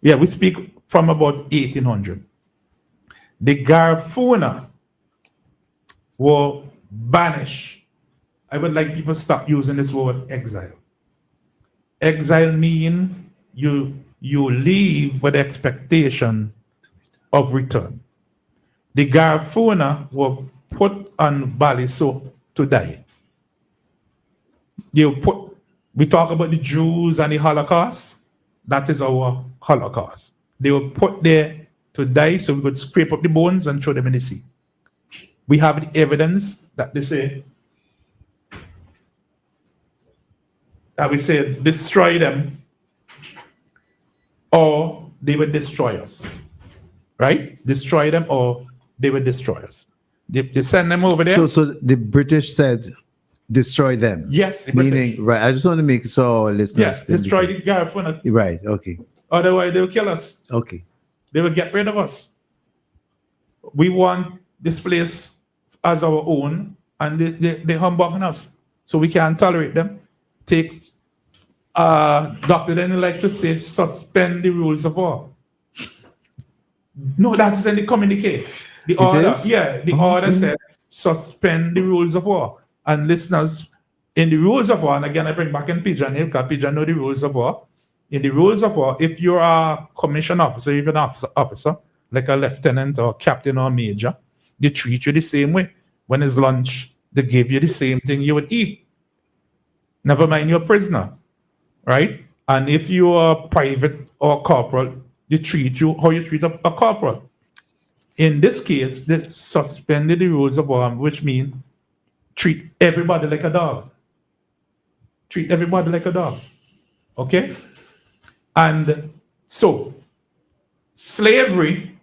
Yeah, we speak from about 1800. The Garifuna were banished. I would like people to stop using this word exile. Exile means you leave with the expectation of return. The Garifuna were put on Baliso to die. We talk about the Jews and the Holocaust. That is our Holocaust. They were put there to die so we could scrape up the bones and throw them in the sea. We have the evidence that they say, destroy them or they would destroy us. Right? Destroy them or they would destroy us. They send them over there. So the British said, destroy them. Yes. The Meaning, British. right. I just want to make so our listeners. Yes, destroy the Garifuna. Right. Okay. Otherwise, they will kill us. Okay. They will get rid of us. We want this place as our own, and they humbugging us. So we can't tolerate them. Take, Dr. Denny like to say, suspend the rules of war. No, that's in the communique. The order, the order said, suspend the rules of war. And listeners, in the rules of war, and again, I bring back in Pigeon Hill, because Pigeon know the rules of war. In the rules of war, if you're a commissioned officer, even an officer, like a lieutenant or captain or major, they treat you the same way. When it's lunch, they give you the same thing you would eat. Never mind you're a prisoner, right? And if you are private or corporal, they treat you how you treat a corporal. In this case, they suspended the rules of war, which means treat everybody like a dog. Treat everybody like a dog. Okay? And so, slavery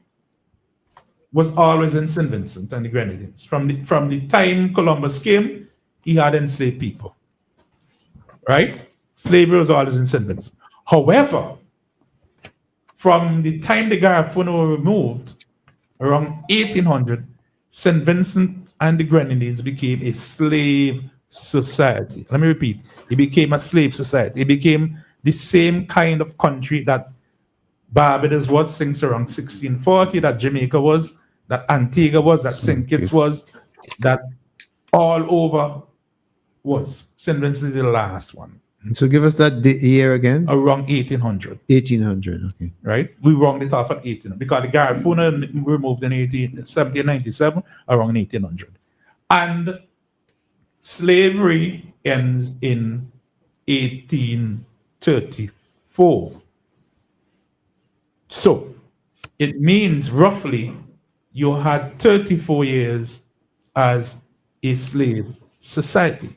was always in St. Vincent and the Grenadines. From the time Columbus came, he had enslaved people. Right? Slavery was always in St. Vincent. However, from the time the Garifuna were removed, around 1800, St. Vincent and the Grenadines became a slave society. Let me repeat. It became a slave society. It became the same kind of country that Barbados was since around 1640, that Jamaica was, that Antigua was, that St. Kitts was, that all over was. St. Vincent is the last one. So give us that year again. Around 1800. 1800, okay. Right? We rounded it off at 1800 because the Garifuna removed in 1797, around 1800. And slavery ends in 1834. So it means roughly you had 34 years as a slave society.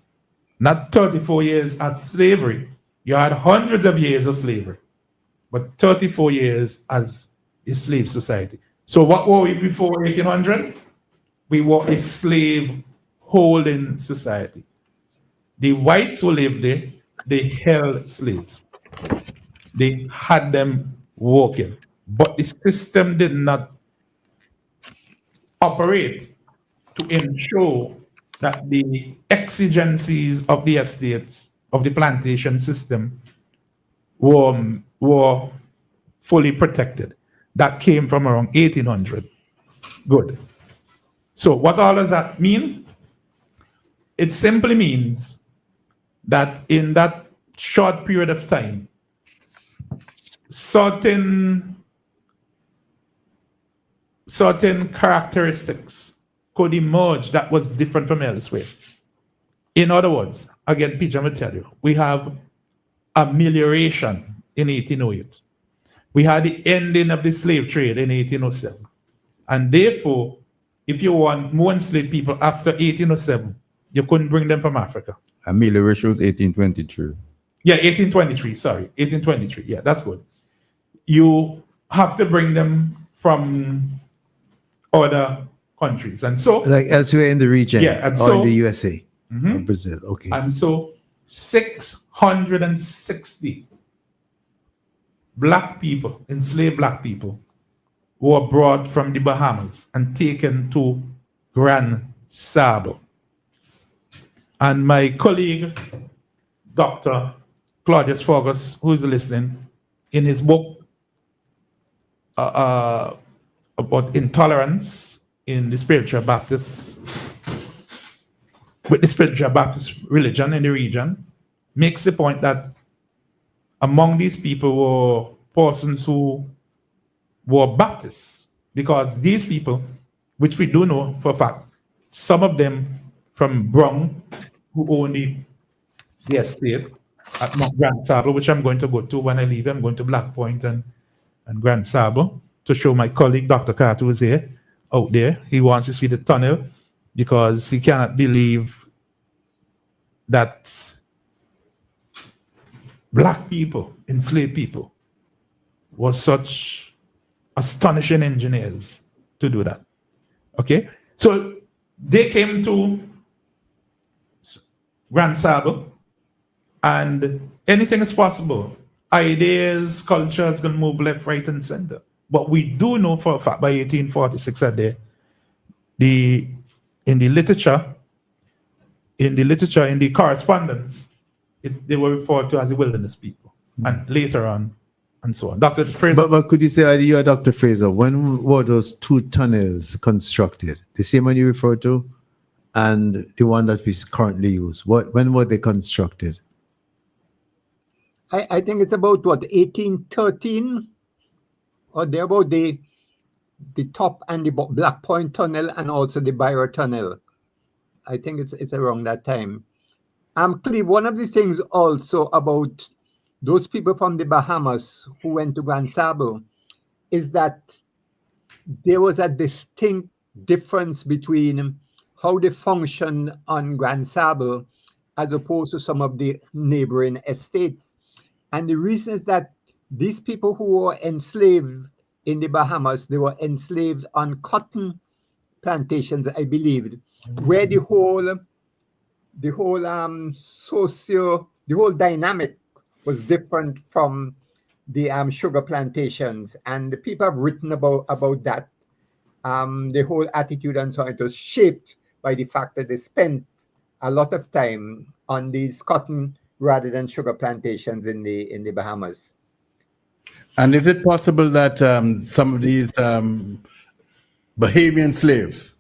Not 34 years of slavery. You had hundreds of years of slavery, but 34 years as a slave society. So what were we before 1800? We were a slave holding society. The whites who lived there, they held slaves. They had them working, but the system did not operate to ensure that the exigencies of the estates, of the plantation system, were fully protected. That came from around 1800. Good. So what all does that mean? It simply means that in that short period of time, certain characteristics could emerge that was different from elsewhere. In other words, again, Peter, I'm going to tell you, we have amelioration in 1808. We had the ending of the slave trade in 1807. And therefore, if you want more enslaved people after 1807, you couldn't bring them from Africa. Amelioration was 1823. Yeah, 1823, sorry. 1823, yeah, that's good. You have to bring them from other countries. And so, Like elsewhere in the region, Yeah, and or so- in the USA, Mhm. or Brazil. Okay. And so 660 black people, enslaved black people, were brought from the Bahamas and taken to Gran Sabo. And my colleague, Dr. Claudius Forgus, who is listening, in his book about intolerance in the spiritual Baptist, with the spiritual Baptist religion in the region, makes the point that among these people were persons who were Baptists, because these people, which we do know for a fact, some of them from Brong, who own the estate at Mount Grand Sable, which I'm going to go to when I leave. I'm going to Black Point and Grand Sable to show my colleague, Dr. Carter, who is here, out there. He wants to see the tunnel because he cannot believe that black people, enslaved people, were such astonishing engineers to do that. Okay? So they came to Grand Sable, and anything is possible. Ideas, cultures can move left, right, and center. But we do know for a fact by 1846 that in the literature, in the correspondence, they were referred to as the wilderness people, and later on, and so on. Dr. Fraser. But could you say, you are Dr. Fraser, when were those two tunnels constructed? The same one you referred to and the one that we currently use. When were they constructed? I think it's about 1813, or they're about the top and the Black Point Tunnel and also the Byron Tunnel. I think it's around that time. Cleve, one of the things also about those people from the Bahamas who went to Gran Sabo is that there was a distinct difference between how they function on Gran Sabo as opposed to some of the neighboring estates. And the reason is that these people who were enslaved in the Bahamas, they were enslaved on cotton plantations, I believe, where the whole dynamic was different from the sugar plantations. And the people have written about that. The whole attitude and so on, it was shaped by the fact that they spent a lot of time on these cotton rather than sugar plantations in the Bahamas. And is it possible that some of these Bahamian slaves,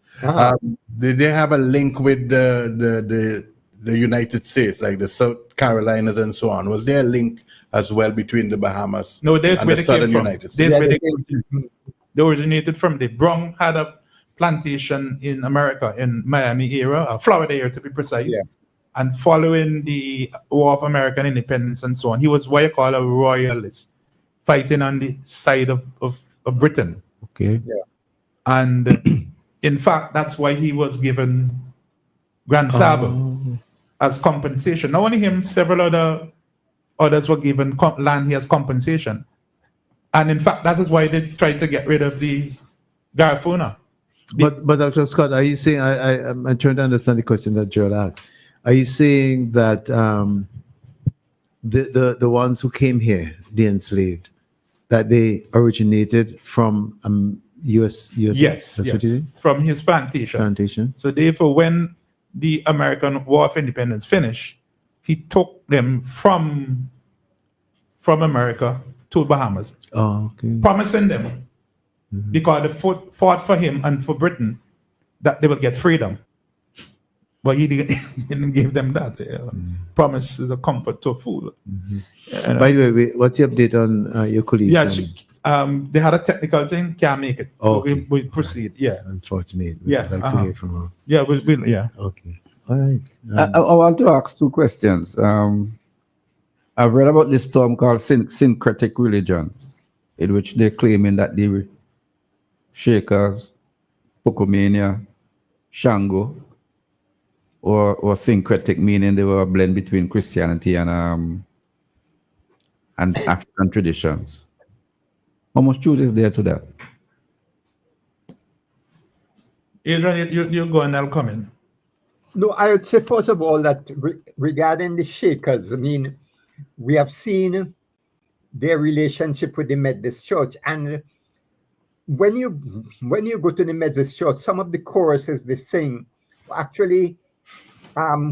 did they have a link with the United States, like the South Carolinas and so on? Was there a link as well between the Bahamas No, that's and where the they came Southern from. United States? That's where they originated from. The Brong had a plantation in America, in Miami area, Florida area to be precise. Yeah. And following the War of American Independence and so on, he was what you call a royalist, fighting on the side of Britain. Okay. And in fact, that's why he was given Grand Sabo as compensation. Not only him, several others were given land here as compensation. And in fact, that is why they tried to get rid of the Garifuna. But Dr. Scott, are you saying, I'm trying to understand the question that Joel asked. Are you saying that the ones who came here, the enslaved, that they originated from US. Yes, That's yes. what you say? From his plantation. Plantation. So therefore, when the American War of Independence finished, he took them from America to Bahamas, Oh, okay. promising them, because they fought for him and for Britain, that they would get freedom. But he didn't, he didn't give them that. Promise is a comfort to a fool. By the way, what's the update on your colleague? Yeah, they had a technical thing, can't make it. Oh, So okay. we proceed. Yeah, Unfortunate. Yeah, I'd like to hear from her. yeah, we'll yeah. Okay. All right. I want to ask two questions. I've read about this term called syncretic religion, in which they're claiming that the Shakers, Pocomania, Shango, or syncretic, meaning they were a blend between Christianity and African traditions. How much truth is there to that? Adrian, you go and I'll come in. No, I would say first of all that regarding the Shakers, I mean, we have seen their relationship with the Methodist Church, and when you go to the Methodist Church, some of the choruses they sing actually,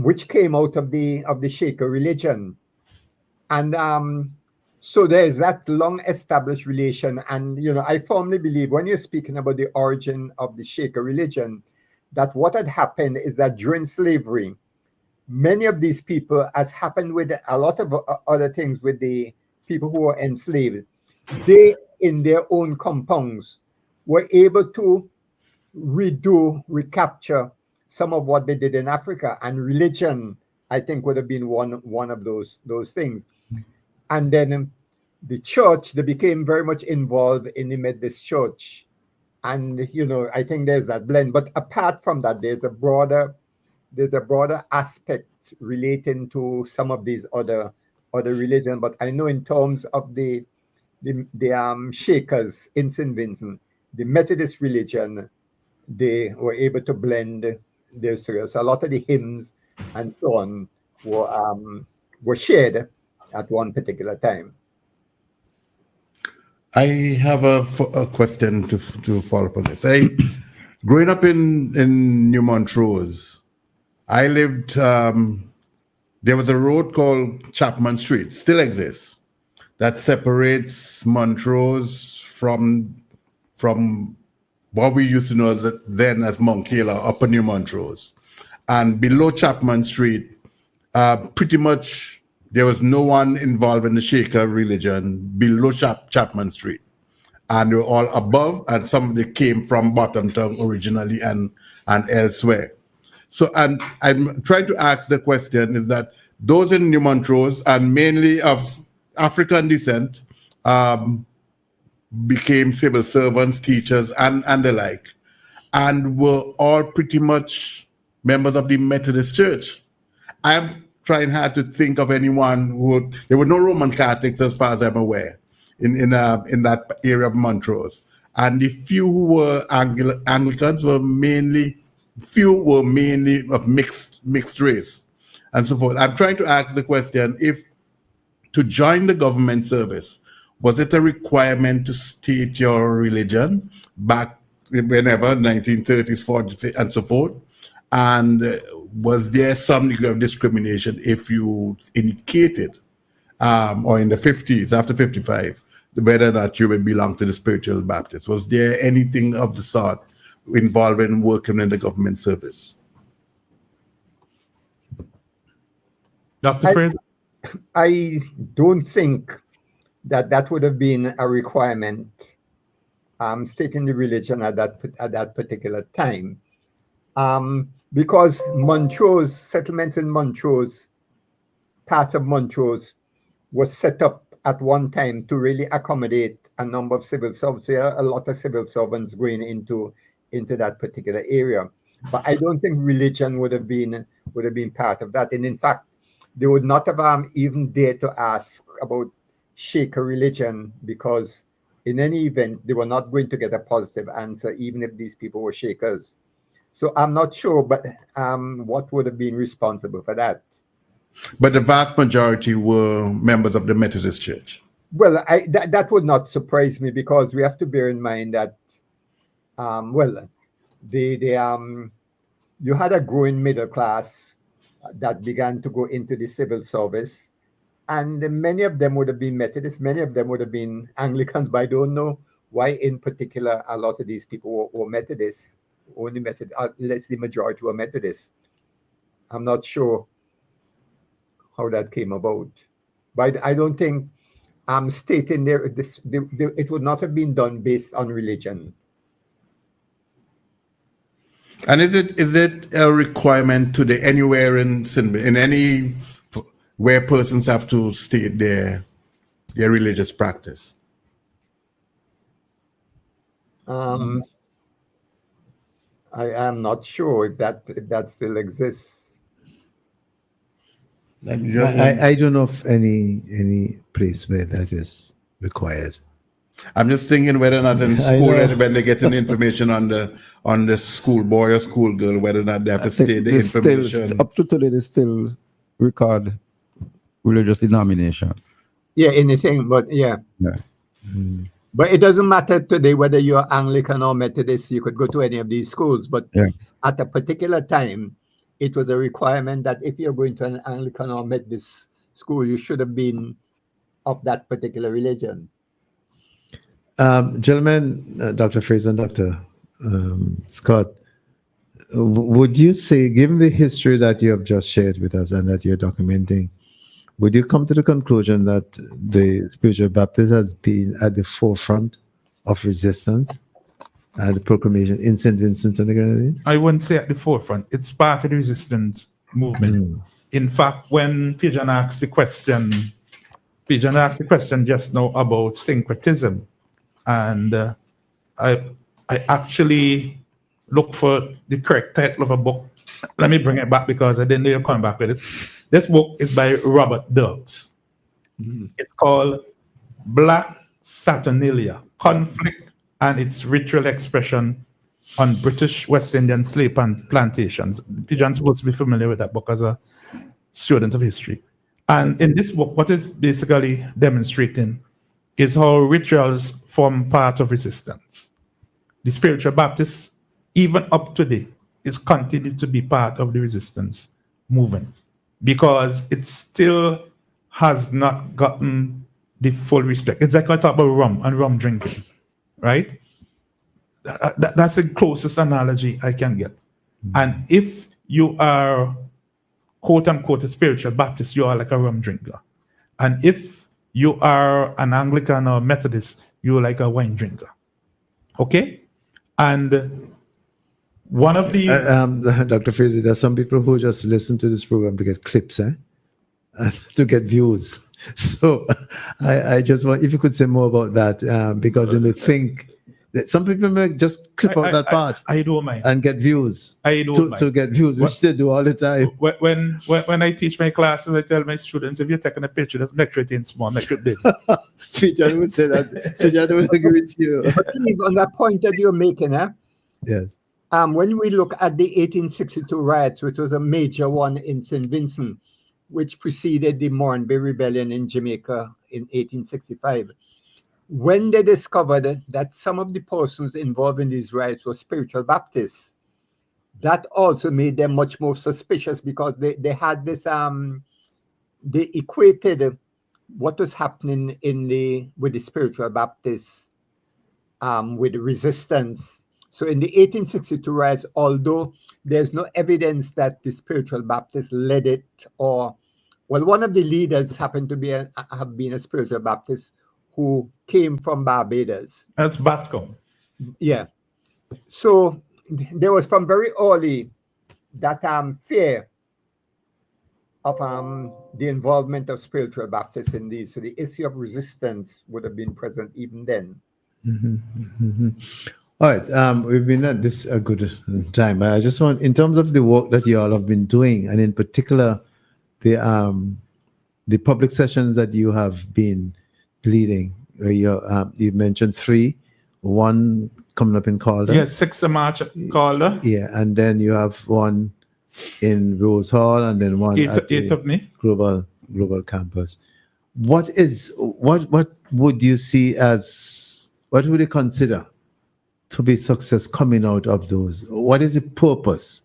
which came out of the Shaker religion, and so there is that long established relation, and I firmly believe when you're speaking about the origin of the Shaker religion, that what had happened is that during slavery, many of these people, as happened with a lot of other things with the people who were enslaved, they, in their own compounds, were able to recapture some of what they did in Africa. And religion, I think, would have been one of those things. And then the church, they became very much involved in the Methodist Church. And, I think there's that blend. But apart from that, there's a broader aspect relating to some of these other religions. But I know in terms of the Shakers in St. Vincent, the Methodist religion, they were able to blend their service. A lot of the hymns and so on were shared at one particular time. I have a question to follow up on this. Growing up in New Montrose, I lived, there was a road called Chapman Street, still exists, that separates Montrose from what we used to know then as Monkela, Upper New Montrose. And below Chapman Street, pretty much there was no one involved in the Shaker religion below Chapman Street. And they were all above, and some of them came from Bottomtown originally and elsewhere. So, and I'm trying to ask the question is that those in New Montrose, and mainly of African descent, became civil servants, teachers, and the like, and were all pretty much members of the Methodist Church. I'm trying hard to think of anyone there were no Roman Catholics as far as I'm aware in that area of Montrose. And the few who were Anglicans were mainly of mixed race and so forth. I'm trying to ask the question, if to join the government service, was it a requirement to state your religion back whenever, 1930s, 40s, and so forth? And was there some degree of discrimination if you indicated, or in the 50s, after 55, whether or not you would belong to the Spiritual Baptist? Was there anything of the sort involving working in the government service? Dr. Fraser? I don't think that would have been a requirement, stating the religion at that particular time. Because Montrose, settlements in Montrose, parts of Montrose, was set up at one time to really accommodate a number of civil servants. There are a lot of civil servants going into that particular area. But I don't think religion would have been part of that. And in fact, they would not have even dared to ask about Shaker religion, because in any event, they were not going to get a positive answer, even if these people were Shakers. So I'm not sure, but what would have been responsible for that? But the vast majority were members of the Methodist Church. Well, that would not surprise me because we have to bear in mind that, you had a growing middle class that began to go into the civil service, and many of them would have been Methodists, many of them would have been Anglicans, but I don't know why in particular a lot of these people were Methodists, only Methodist, let's the majority were Methodists. I'm not sure how that came about, but I don't think I'm stating there it would not have been done based on religion. And is it a requirement today anywhere in any where persons have to state their religious practice? I am not sure if that still exists. I don't know of any place where that is required. I'm just thinking whether or not in I school, know. when they get information on the school boy or school girl, whether or not they have to state the information. Up to today, they still record religious denomination. Yeah, anything, but yeah. Yeah. But it doesn't matter today whether you're Anglican or Methodist, you could go to any of these schools. But Yeah. at a particular time, it was a requirement that if you're going to an Anglican or Methodist school, you should have been of that particular religion. Gentlemen, Dr. Fraser and Dr. Scott, would you say, given the history that you have just shared with us and that you're documenting, would you come to the conclusion that the spiritual Baptist has been at the forefront of resistance and the proclamation in St. Vincent and the Grenadines? I wouldn't say at the forefront. It's part of the resistance movement. In fact, when Pigeon asked the question just now about syncretism, and I actually looked for the correct title of a book. Let me bring it back because I didn't know you're coming back with it. This book is by Robert Duggs. It's called Black Saturnalia, Conflict and its Ritual Expression on British West Indian Slave Plantations. Pigeon's supposed to be familiar with that book as a student of history. And in this book, what is basically demonstrating is how rituals form part of resistance. The spiritual Baptists, even up to today, is continued to be part of the resistance movement because it still has not gotten the full respect. It's like I talk about rum and rum drinking, right? That's the closest analogy I can get. And if you are, quote unquote, a spiritual Baptist, you are like a rum drinker. And if you are an Anglican or Methodist, you're like a wine drinker. Okay? And one of the... Dr. Fraser, there are some people who just listen to this program to get clips, and to get views. So I just want, if you could say more about that, because they may think that some people may just clip out that part. I don't mind. And get views. I don't mind. To get views, which they do all the time. When I teach my classes, I tell my students, if you're taking a picture, just make sure it in small, make it big. Pigeon would say that. Pigeon would agree with you. But Steve, on that point that you're making, Yes. when we look at the 1862 riots, which was a major one in St. Vincent, which preceded the Moranbay Rebellion in Jamaica in 1865, when they discovered that some of the persons involved in these riots were spiritual Baptists, that also made them much more suspicious because they had this, they equated what was happening with the spiritual Baptists with the resistance. So in the 1862 riots, although there's no evidence that the spiritual Baptists led it, or, well, one of the leaders happened to have been a spiritual Baptist who came from Barbados. That's Bascom. Yeah. So there was from very early that fear of the involvement of spiritual Baptists in these. So the issue of resistance would have been present even then. All right. We've been at this a good time. I just want, in terms of the work that you all have been doing, and in particular, the public sessions that you have been leading. You mentioned 3, one coming up in Calder. Yes, 6th of March at Calder. Yeah, and then you have one in Rose Hall, and then one at 8th of May. Global Campus. what would you see as, what would you consider to be success coming out of those? What is the purpose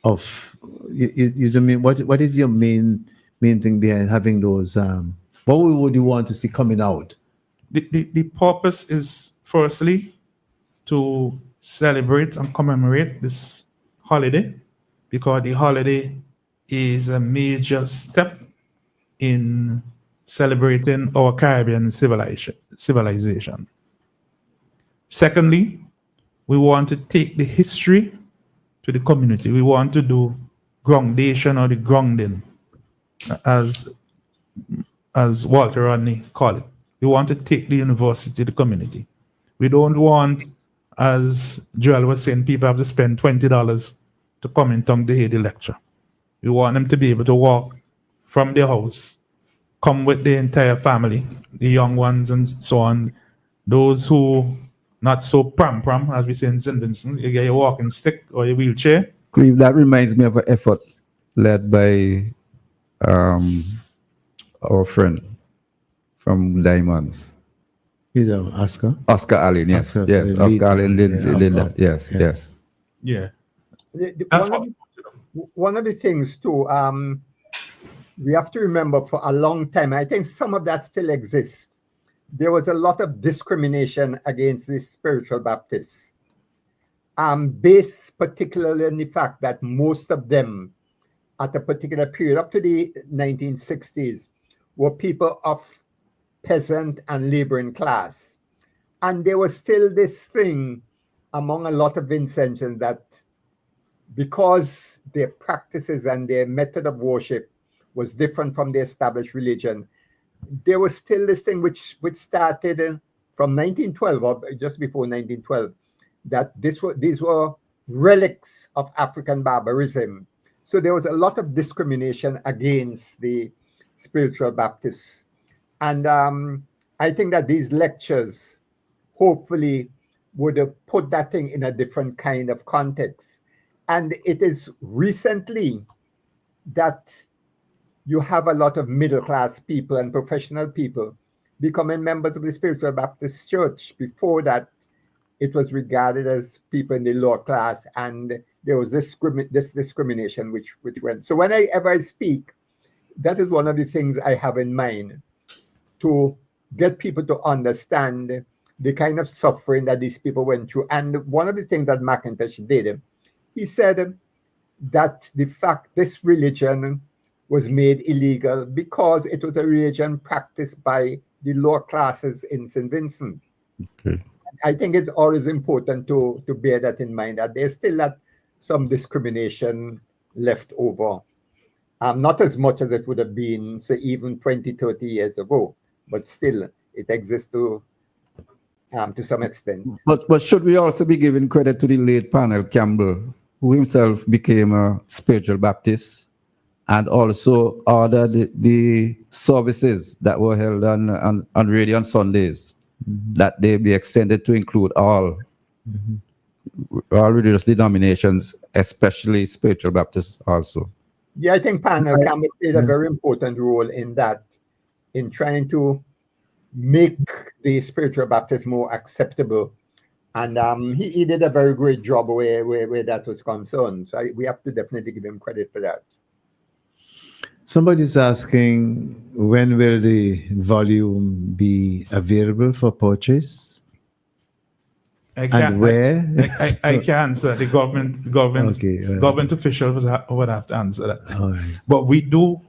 of you don't mean what is your main thing behind having those what would you want to see coming out? The purpose is firstly to celebrate and commemorate this holiday, because the holiday is a major step in celebrating our Caribbean civilization. Secondly, we want to take the history to the community. We want to do groundation or the grounding, as Walter Rodney called it. We want to take the university to the community. We don't want, as Joel was saying, people have to spend $20 to come in town to hear the lecture. We want them to be able to walk from their house, come with the entire family, the young ones and so on. Those who not so pram, as we say in St. Vincent, you get your walking stick or your wheelchair. Cleve, that reminds me of an effort led by our friend from Diamonds. You know, Oscar Allen, yes. Oscar Yes, Allen Oscar Allen did yeah. that. Yes, Yeah. yes. Yeah. One of the things too, we have to remember for a long time, I think some of that still exists. There was a lot of discrimination against the spiritual Baptists, based particularly on the fact that most of them, at a particular period up to the 1960s, were people of peasant and laboring class. And there was still this thing among a lot of Vincentians that because their practices and their method of worship was different from the established religion, there was still this thing which started from 1912 or just before 1912, that these were relics of African barbarism. So there was a lot of discrimination against the spiritual Baptists. And I think that these lectures hopefully would have put that thing in a different kind of context. And it is recently that you have a lot of middle-class people and professional people becoming members of the Spiritual Baptist Church. Before that, it was regarded as people in the lower class, and there was this discrimination which went. So whenever I speak, that is one of the things I have in mind, to get people to understand the kind of suffering that these people went through. And one of the things that McIntosh did, he said that the fact this religion was made illegal because it was a religion practiced by the lower classes in St. Vincent. Okay. I think it's always important to bear that in mind, that there's still some discrimination left over. Not as much as it would have been, say, even 20, 30 years ago, but still it exists to some extent. But should we also be giving credit to the late Parnell Campbell, who himself became a spiritual Baptist, and also ordered the services that were held on radio on Sundays, that they be extended to include all religious denominations, especially spiritual Baptists also. Yeah, I think Parnell Campbell played a very important role in that, in trying to make the spiritual Baptist more acceptable. And he did a very great job where that was concerned. So we have to definitely give him credit for that. Somebody's asking, when will the volume be available for purchase? I can't, And where? I can't answer. The government officials would have to answer that. All right. But we do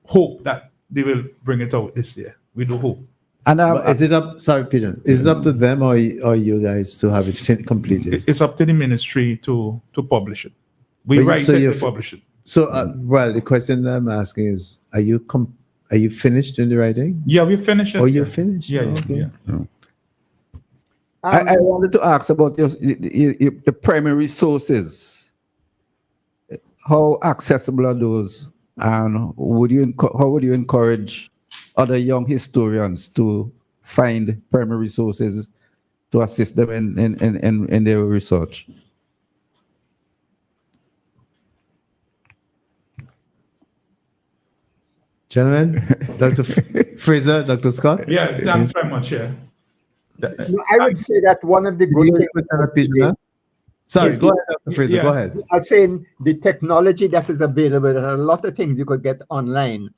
hope that they will bring it out this year. We do hope. And But is it up? Sorry, Peter. Is it up to them or you guys to have it completed? It's up to the ministry to publish it. We write it, we publish it. So, well, the question I'm asking is: are you finished in the writing? Yeah, we finished it. Oh, you're finished. Yeah, Okay. yeah. I wanted to ask about the primary resources. How accessible are those, and how would you encourage other young historians to find primary resources to assist them in their research? Gentlemen, Dr. Fraser, Dr. Scott. Yeah, thanks very much. Yeah. I would say that one of the good things. Sorry, go ahead, Dr. Fraser. Yeah. Go ahead. I'm saying the technology that is available, there's a lot of things you could get online.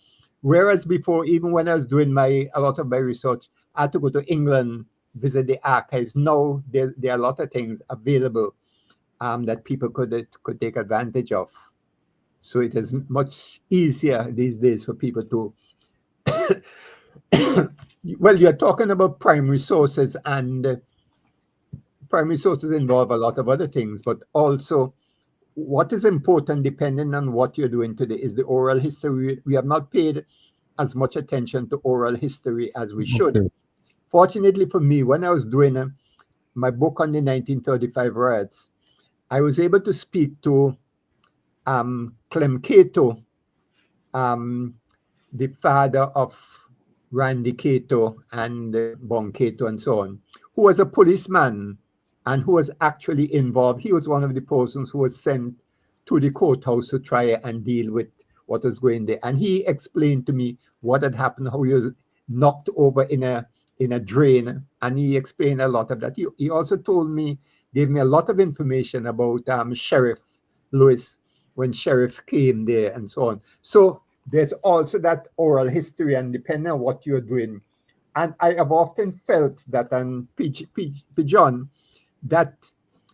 Whereas before, even when I was doing a lot of my research, I had to go to England, visit the archives. Now there are a lot of things available that people could take advantage of. So it is much easier these days for people to. Well, you're talking about primary sources, and primary sources involve a lot of other things, but also what is important, depending on what you're doing today, is the oral history. We have not paid as much attention to oral history as we should. Okay. Fortunately for me, when I was doing my book on the 1935 riots, I was able to speak to Clem Cato, the father of Randy Cato and Bon Cato and so on, who was a policeman and who was actually involved. He was one of the persons who was sent to the courthouse to try and deal with what was going there. And he explained to me what had happened, how he was knocked over in a drain, and he explained a lot of that. He also told me, gave me a lot of information about Sheriff Lewis when sheriffs came there and so on. So there's also that oral history, and depending on what you're doing. And I have often felt that, and John, that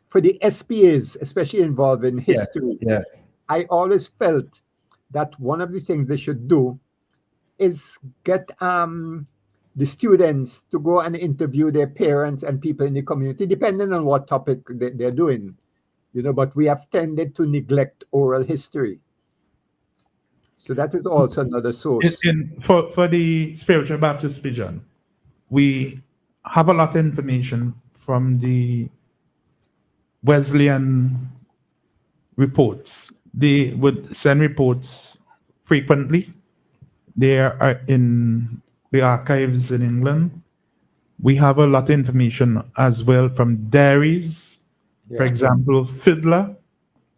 for the SPAs, especially involved in history, I always felt that one of the things they should do is get the students to go and interview their parents and people in the community, depending on what topic they're doing. But we have tended to neglect oral history. So that is also another source. For the Spiritual Baptist Pigeon, we have a lot of information from the Wesleyan reports. They would send reports frequently. They are in the archives in England. We have a lot of information as well from diaries. For example, Fiddler,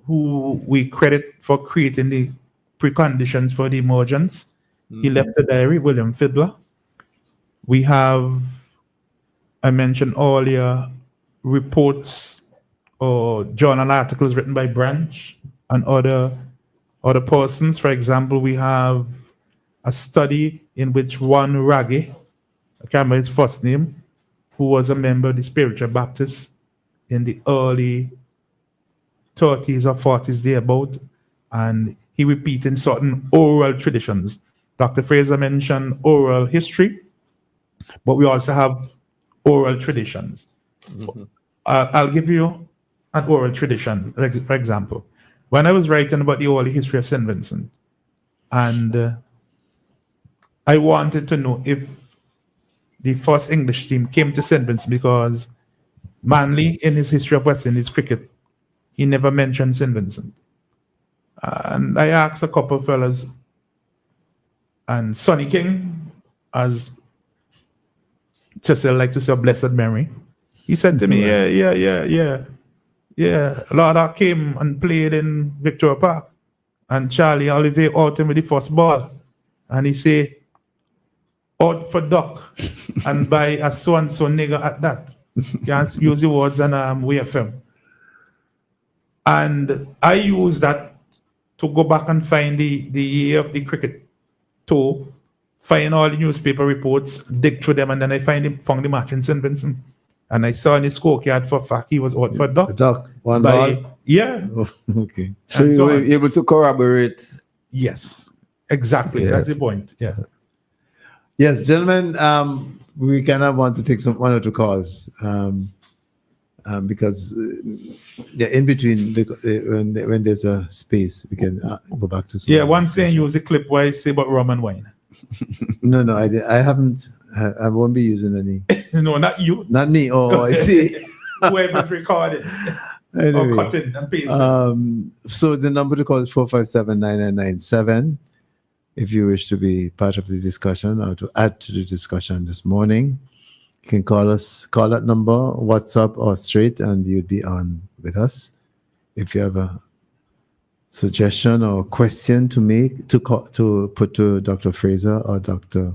who we credit for creating the preconditions for the emergence. He left a diary, William Fiddler. We have, I mentioned earlier, reports or journal articles written by Branch and other persons. For example, we have a study in which one Raggy, I can't remember his first name, who was a member of the Spiritual Baptist in the early 30s or 40s thereabout, and he repeated certain oral traditions. Dr. Fraser mentioned oral history, but we also have oral traditions. I'll give you an oral tradition. For example, when I was writing about the oral history of St. Vincent, and I wanted to know if the first English team came to St. Vincent, because Manley, in his history of West Indies cricket, he never mentioned St. Vincent. And I asked a couple of fellas, and Sonny King, as Cecil like to say, a blessed memory, he said to me, Lauder came and played in Victoria Park, and Charlie Olivier out him with the first ball, and he say, out for duck, and by a so-and-so nigger at that. Can't use the words and WFM. And I use that to go back and find the year of the cricket tour, find all the newspaper reports, dig through them, and then I found the match in St. Vincent. And I saw in his scorecard for fact he was out for duck. Duck, one ball. Yeah. Oh, okay. So you were able to corroborate. Yes, exactly. Yes. That's the point. Yeah. Yes, gentlemen, we kind of want to take one or two calls because in between when there's a space, we can go back to. Yeah, one saying use a clip where I say about rum and wine. No, I haven't. I won't be using any. No, not you. Not me. Oh, I see. Whoever's recorded. Anyway, or cutting and pasting. So the number to call is 457-9997. If you wish to be part of the discussion or to add to the discussion this morning, you can call that number, WhatsApp or straight, and you'd be on with us. If you have suggestion or question to make to put to Dr. Fraser or Dr.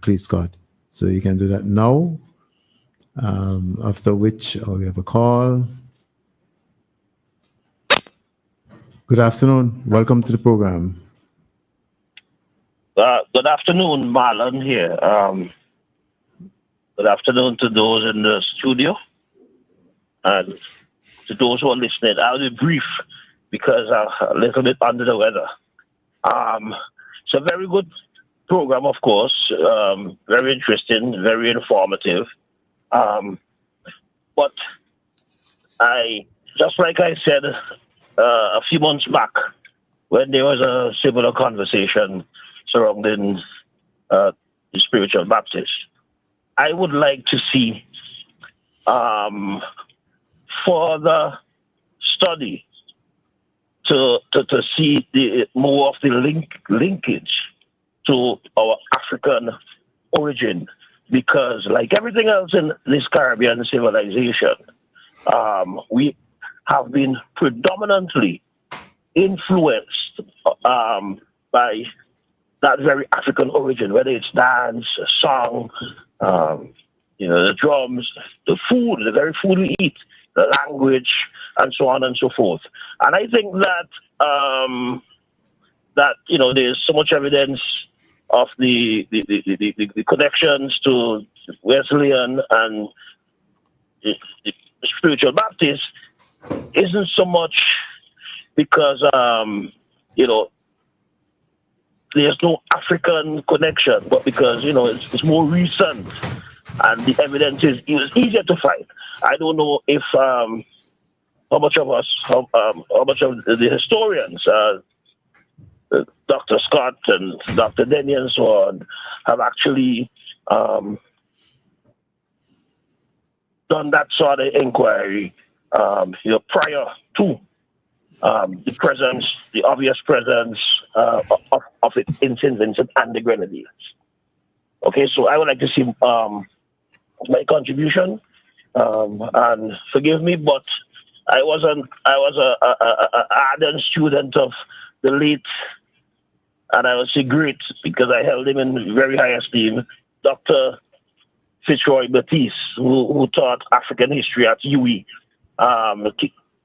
Clee Scott. So you can do that now. After which we have a call. Good afternoon. Welcome to the program. Good afternoon, Marlon here. Good afternoon to those in the studio and to those who are listening. I'll be brief because I'm a little bit under the weather. It's a very good program, of course. Very interesting, very informative. But just like I said a few months back, when there was a similar conversation surrounding the spiritual Baptist, I would like to see further study to see more of the linkage to our African origin, because like everything else in this Caribbean civilization, we have been predominantly influenced by that very African origin, whether it's dance, song, the drums, the food, the very food we eat, the language, and so on and so forth. And I think that there's so much evidence of the connections to Wesleyan and the spiritual Baptist isn't so much because there's no African connection, but because it's more recent and the evidence is easier to find. I don't know if how much of the historians, Dr. Scott and Dr. Denny and so on, have actually done that sort of inquiry prior to the obvious presence of it in St. Vincent and the Grenadines. Okay, so I would like to see my contribution, and forgive me, but I was an ardent student of the late, and I would say great, because I held him in very high esteem, Dr. Fitzroy Batiste, who taught African history at UWI,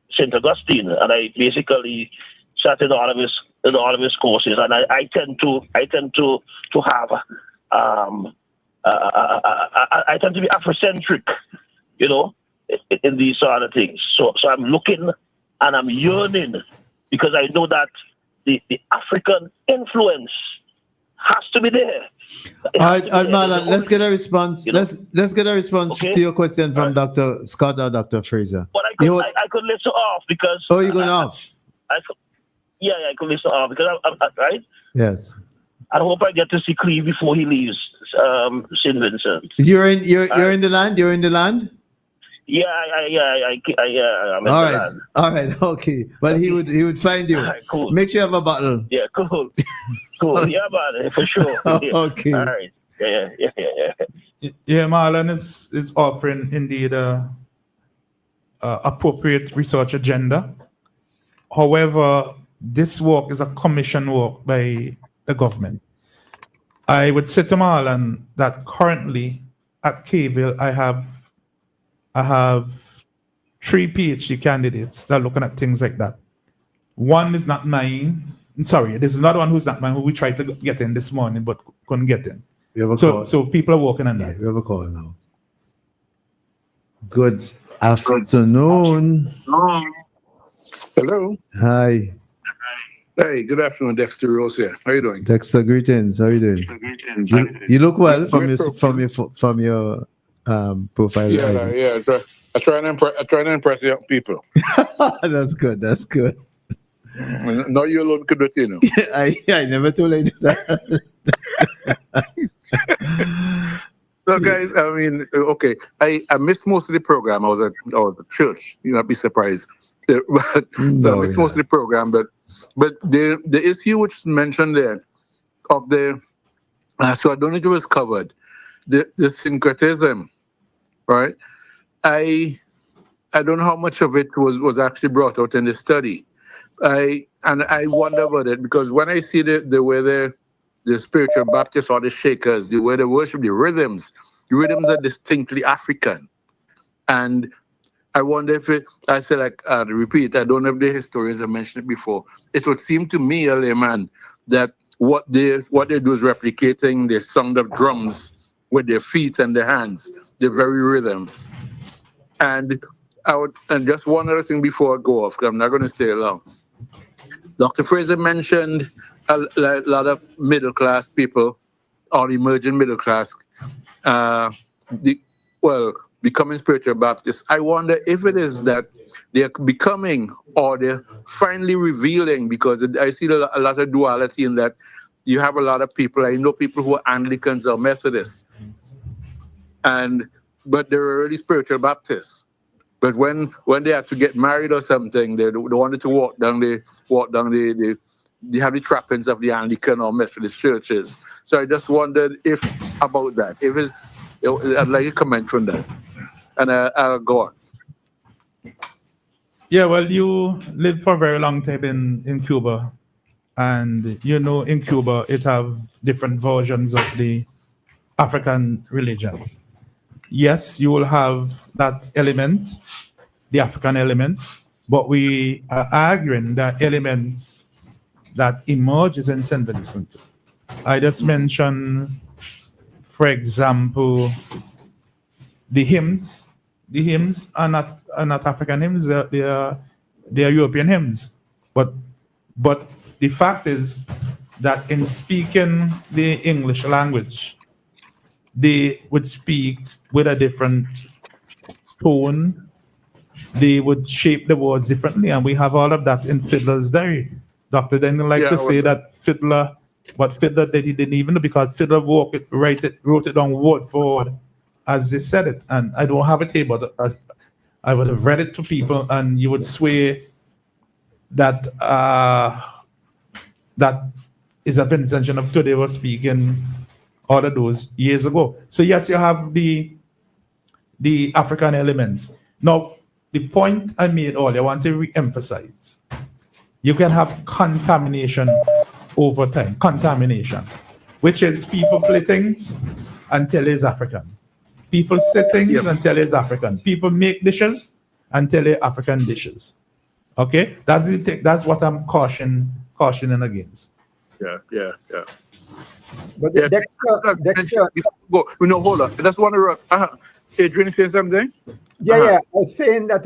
St. Augustine, and I basically sat in all of his courses, and I tend to have I tend to be Afrocentric, in these sort of things. So I'm looking and I'm yearning, because I know that the African influence has to be there. All right, Marlon, let's get a response. Let's get a response to your question from Dr. Scott or Dr. Fraser. But I could listen off because. Oh, you're going off? I could listen off because I'm right. Yes. I hope I get to see Cleve before he leaves St. Vincent. You're in the land. You're in the land. Yeah, I'm in the land. All right, okay. Well, he would find you. Right, cool. Make sure you have a bottle. Yeah, cool. Yeah, man, for sure. Yeah. Okay. All right. Yeah. Yeah, Marlon is offering indeed appropriate research agenda. However, this work is a commission work by the government. I would say to Marlon that currently at KVille I have 3 PhD candidates that are looking at things like that. One is not mine. Sorry, there's another one who's not mine who we tried to get in this morning but couldn't get in. We have a call. So people are working on that. We have a call now. Good afternoon. Hello. Hi. Hey, good afternoon, Dexter Rose here. How you doing? Dexter, greetings. How are you doing? You look well from your profile. Yeah. I try and impress young people. That's good. No, you alone could do it, I never told you that. So, guys, I mean, okay, I missed most of the program. I was at church. You'll not be surprised. I missed most of the program, but the issue which is mentioned there of the so I don't know if it was covered, the syncretism, right? I don't know how much of it was actually brought out in the study, I wonder about it because when I see the way the spiritual Baptists or the Shakers, the way they worship, the rhythms are distinctly African, and I wonder if I say like I repeat, I don't know if the historians have mentioned it before. It would seem to me, a layman, that what they do is replicating the sound of drums with their feet and their hands, the very rhythms. And just one other thing before I go off, because I'm not going to stay long. Dr. Fraser mentioned a lot of middle class people or emerging middle class, becoming spiritual Baptists. I wonder if it is that they're becoming or they're finally revealing, because I see a lot of duality in that. You have a lot of people, I know people who are Anglicans or Methodists, but they're already spiritual Baptists. But when they have to get married or something, they wanted to walk down they have the trappings of the Anglican or Methodist churches. So I just wondered about that. I'd like a comment from that. And I'll go on. Yeah, well, you lived for a very long time in Cuba. And, in Cuba, it have different versions of the African religions. Yes, you will have that element, the African element, but we are arguing that elements that emerges in St. Vincent. I just mentioned, for example, the hymns. The hymns are not African hymns; they are European hymns. But the fact is that in speaking the English language, they would speak with a different tone. They would shape the words differently, and we have all of that in Fiddler's Diary. Dr. Daniel liked to say that Fiddler that he didn't even know, because Fiddler wrote it down word for word as they said it. And I don't have it here, but I would have read it to people, and you would swear that that is a Vincentian of today was speaking all of those years ago. So yes, you have the African elements. Now, the point I made earlier, I want to re-emphasize. You can have contamination over time, which is people play things and tell it's African. People say things and tell it's African. People make dishes and tell it's African dishes. Okay? That's what I'm cautioning against. Yeah. But Yeah. Dexter, Hold on. I just want to. Adrian, say something? yeah. I was saying that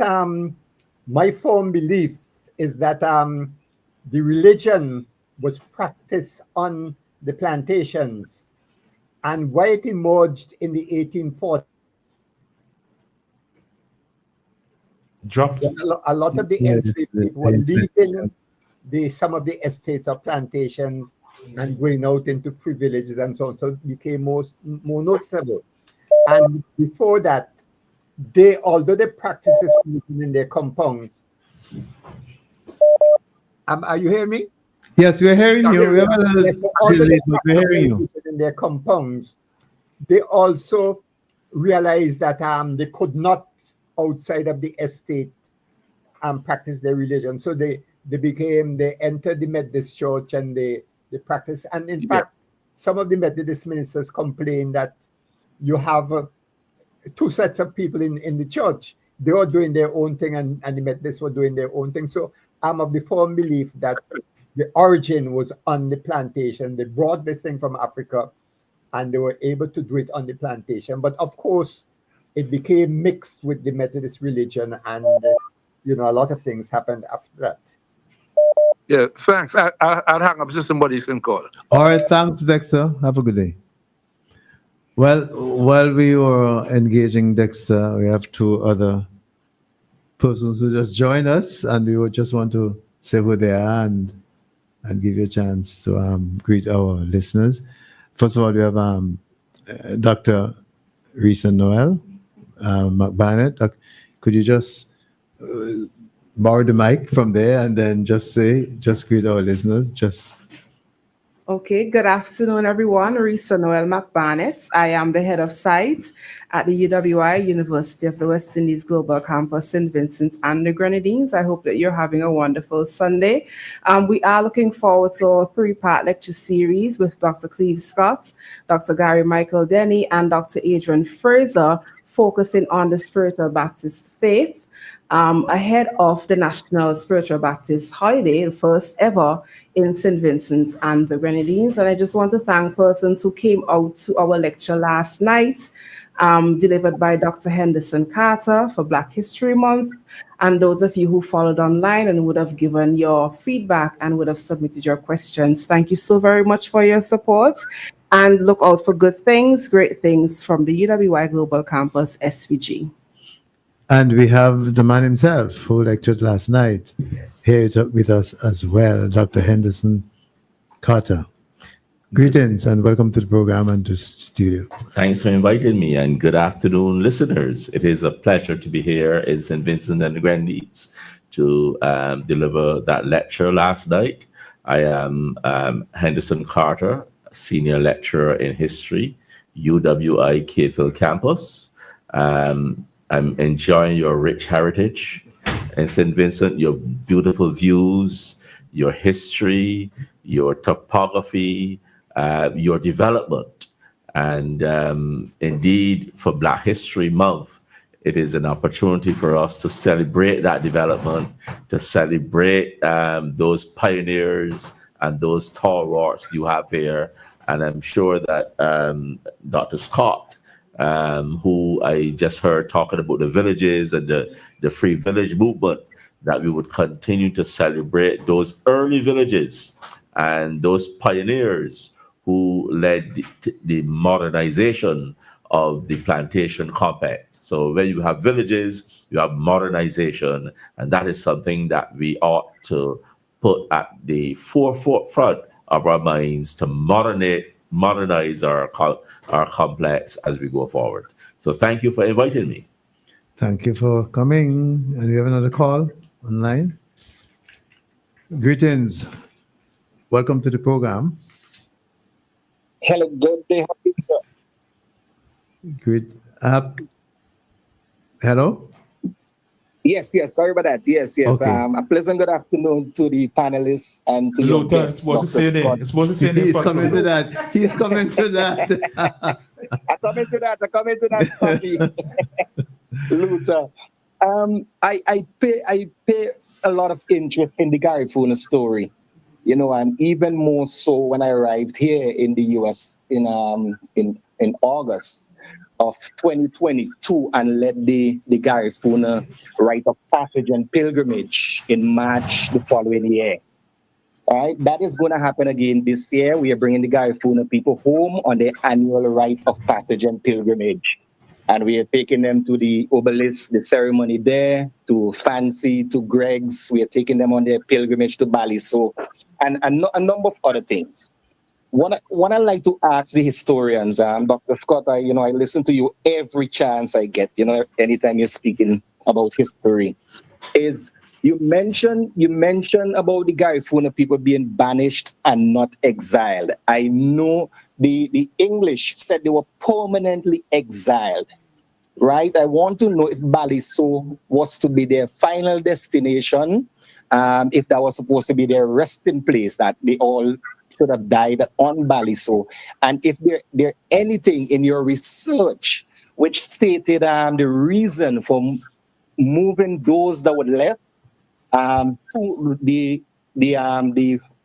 my firm belief is that the religion was practiced on the plantations, and why it emerged in the 1840s. Dropped. A lot of the enslaved people were leaving some of the estates or plantations and going out into privileges and so on. So it became more noticeable. And before that, although they practiced this in their compounds. Are you hearing me? Yes, we're hearing you. We have a little delay, but we're hearing you. In their compounds, they also realized that they could not, outside of the estate, practice their religion. So they entered the Methodist church and they practice. And in fact, some of the Methodist ministers complained that you have two sets of people in the church. They were doing their own thing, and the Methodists were doing their own thing. So I'm of the firm belief that the origin was on the plantation. They brought this thing from Africa, and they were able to do it on the plantation. But of course, it became mixed with the Methodist religion, and a lot of things happened after that. Yeah, thanks. I'll hang up so somebody can call. All right, thanks, Dexter. Have a good day. Well, while we were engaging Dexter, we have two other persons who just joined us, and we would just want to say who they are and give you a chance to greet our listeners. First of all, we have Dr. Risa Noel McBannett. Could you just borrow the mic from there and then just greet our listeners? Okay, good afternoon, everyone. Risa Noel McBarnett. I am the head of site at the UWI, University of the West Indies Global Campus, St. Vincent and the Grenadines. I hope that you're having a wonderful Sunday. We are looking forward to a three-part lecture series with Dr. Cleve Scott, Dr. Gary Michael Denny, and Dr. Adrian Fraser, focusing on the Spiritual Baptist faith. Ahead of the National Spiritual Baptist Holiday, the first ever in St. Vincent and the Grenadines. And I just want to thank persons who came out to our lecture last night, delivered by Dr. Henderson Carter for Black History Month, and those of you who followed online and would have given your feedback and would have submitted your questions. Thank you so very much for your support, and look out for good things, great things from the UWI Global Campus, SVG. And we have the man himself who lectured last night here with us as well, Dr. Henderson Carter. Greetings and welcome to the program and to the studio. Thanks for inviting me, and good afternoon, listeners. It is a pleasure to be here in St. Vincent and the Grenadines to deliver that lecture last night. I am Henderson Carter, Senior Lecturer in History, UWI Capefield Campus. I'm enjoying your rich heritage in St. Vincent, your beautiful views, your history, your topography, your development. And indeed, for Black History Month, it is an opportunity for us to celebrate that development, to celebrate those pioneers and those stalwarts you have here. And I'm sure that Dr. Scott, who I just heard talking about the villages and the Free Village movement, that we would continue to celebrate those early villages and those pioneers who led the modernization of the plantation complex. So when you have villages, you have modernization, and that is something that we ought to put at the forefront of our minds to modernize our complex as we go forward. So thank you for inviting me. Thank you for coming. And we have another call online. Greetings. Welcome to the program. Hello, good day, sir. Great. Hello? Yes, sorry about that. Yes. Okay. A pleasant good afternoon to the panelists and to your guests. Supposed to say there. It's supposed to say there. He's coming to that. He's coming to that. I come into that, Papi. Luther. I pay a lot of interest in the Garifuna story, and even more so when I arrived here in the US in August of 2022 and led the Garifuna Rite of Passage and Pilgrimage in March the following year. All right, that is going to happen again this year. We are bringing the Garifuna people home on their annual Rite of Passage and Pilgrimage. And we are taking them to the obelisk, the ceremony there, to Fancy, to Greg's. We are taking them on their pilgrimage to Baliso, and a number of other things. What I like to ask the historians, Dr. Scott, I listen to you every chance I get, anytime you're speaking about history, is you mention about the Garifuna people being banished and not exiled. I know the English said they were permanently exiled, right? I want to know if Baliso was to be their final destination, if that was supposed to be their resting place, that they all should have died on Baliso, and if there anything in your research which stated the reason for moving those that were left to the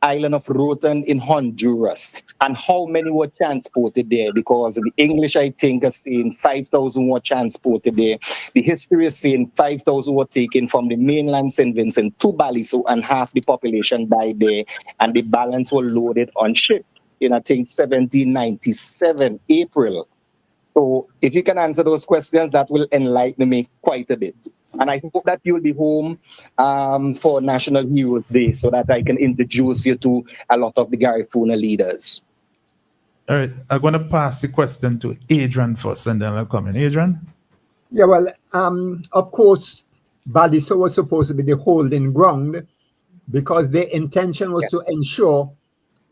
island of Roatan in Honduras, and how many were transported there, because the English, I think, are saying 5,000 were transported there. The history is saying 5,000 were taken from the mainland St. Vincent to Baliso, and half the population died there, and the balance were loaded on ships in, I think, 1797, April. So if you can answer those questions, that will enlighten me quite a bit. And I hope that you'll be home for National Heroes Day so that I can introduce you to a lot of the Garifuna leaders. All right, I'm going to pass the question to Adrian first, and then I'll come in. Adrian? Yeah, well, of course, Baliso was supposed to be the holding ground because their intention was to ensure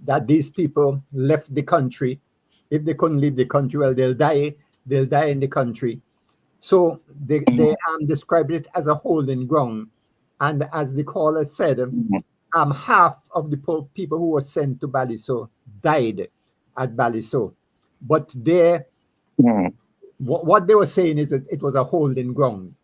that these people left the country. If they couldn't leave the country, well, they'll die in the country. So they described it as a holding ground. And as the caller said, half of the people who were sent to Baliso died at Baliso. But what they were saying is that it was a holding ground.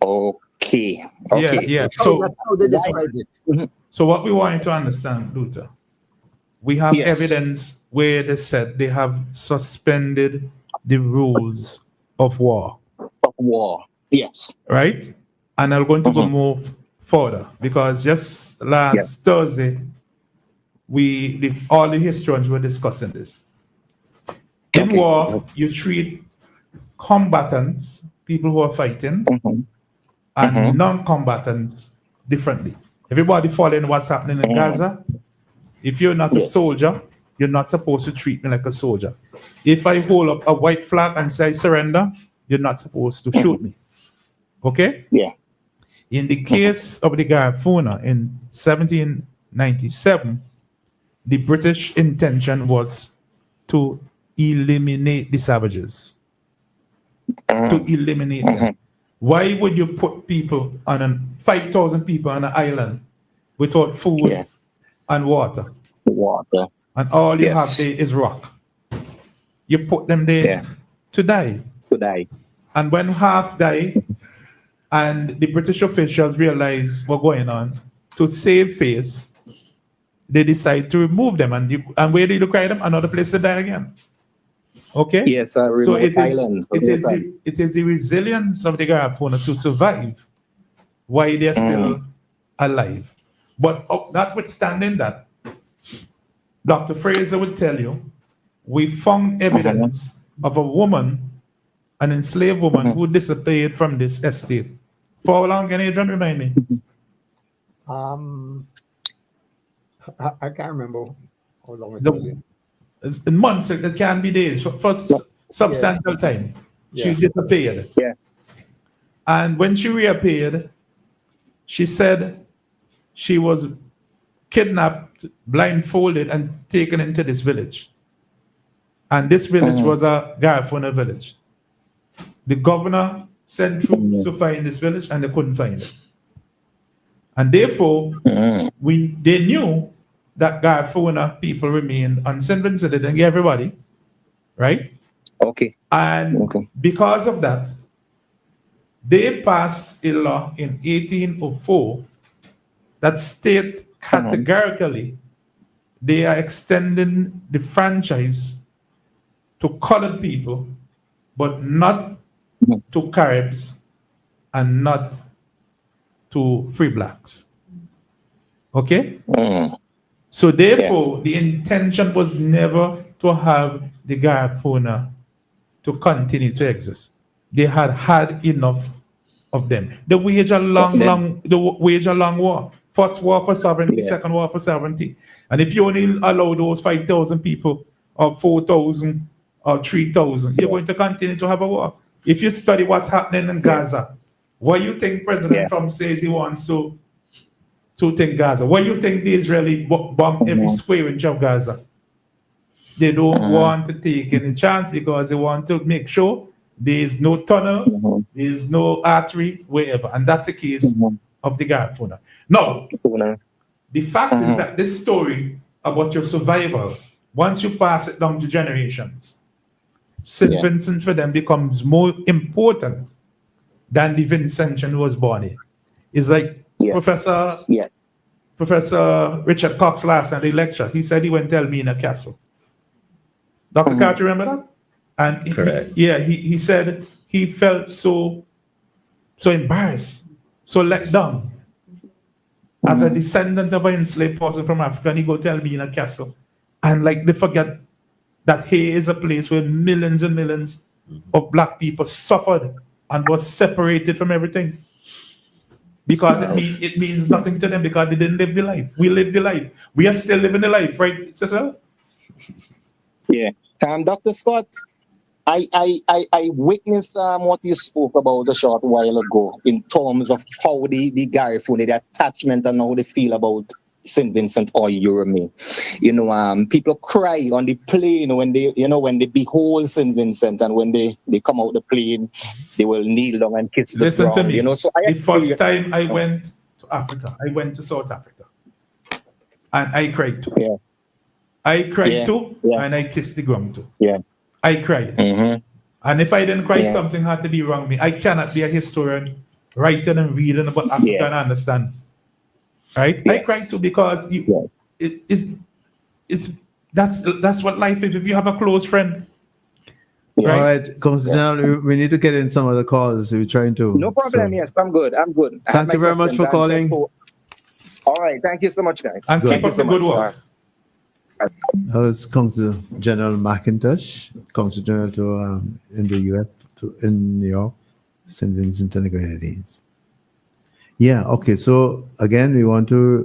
Okay. Yeah. So that's how they described it. So what we want you to understand, Luther, we have evidence where they said they have suspended the rules of war. Yes. Right? And I'm going to go more further because just last Thursday, all the historians were discussing this. In war, you treat combatants, people who are fighting, and non-combatants differently. Everybody following what's happening in Gaza. If you're not a soldier, you're not supposed to treat me like a soldier. If I hold up a white flag and say surrender, you're not supposed to shoot me. Okay? Yeah. In the case of the Garifuna in 1797, the British intention was to eliminate the savages. To eliminate them. Why would you put people on 5,000 people on an island without food and water? And all you have there is rock. You put them there to die. And when half die, and the British officials realize what's going on, to save face, they decide to remove them. And where did you carry them? Another place to die again. Okay? Yes, so it is the resilience of the Garifuna to survive why they're still alive. But notwithstanding that, Dr. Fraser would tell you, we found evidence of a woman, an enslaved woman, who disappeared from this estate. For how long, can Adrian remind me? I can't remember how long it was. In months, it can be days, for substantial time. She disappeared. And when she reappeared, she said she was kidnapped, blindfolded, and taken into this village. And this village was a Garifuna village. The governor sent troops to find this village, and they couldn't find it. And therefore, they knew that Garifuna people remained on St. Vincent. They didn't get everybody, right? Okay. And because of that, they passed a law in 1804 that state categorically they are extending the franchise to colored people, but not to Caribs and not to free blacks. Okay? So therefore, the intention was never to have the Garifuna to continue to exist. They had enough of them. They waged a long war. First war for sovereignty, second war for sovereignty. And if you only allow those 5,000 people or 4,000 or 3,000, you're going to continue to have a war. If you study what's happening in Gaza, what do you think President Trump says he wants to take Gaza? What do you think the Israeli bomb every square inch of Gaza? They don't want to take any chance because they want to make sure there is no tunnel, there is no artery, wherever. And that's the case of the Garifuna. Now, the fact is that this story about your survival, once you pass it down to generations, St. Vincent for them becomes more important than the Vincentian who was born here. It's like Professor Richard Cox last night, the lecture, he said he went to Elmina Castle. Dr. Carter, remember that? And Correct. He said he felt so embarrassed, so let down. As a descendant of an enslaved person from Africa, and he go to Elmina Castle. And like they forget that here is a place where millions and millions of black people suffered and was separated from everything. Because it means nothing to them because they didn't live the life. We lived the life. We are still living the life, right, Cecil? Yeah. Dr. Scott, I witnessed what you spoke about a short while ago in terms of how the Garifuna, the attachment and how they feel about St. Vincent or Urumea. People cry on the plane when they behold St. Vincent, and when they come out the plane, they will kneel down and kiss the Listen ground. to me. So The first time I went to Africa, I went to South Africa, and I cried too. Yeah. I cried too, Yeah. and I kissed the ground too. Yeah. I cried. Mhm. And if I didn't cry, Yeah. something had to be wrong with me. I cannot be a historian writing and reading about Africa and understand. Right? I cried too because that's what life is. If you have a close friend. All right, Councillor General, we need to get in some other calls. We're trying to. No problem. Yes, I'm good. I have Thank you my very much questions for answered. calling. All right. Thank you so much, guys. And Good. keep up the good work. That was Councillor General McIntosh, Councillor General to in the U.S. in New York, St. Vincent and the Grenadines. Yeah. Okay. So again, we want to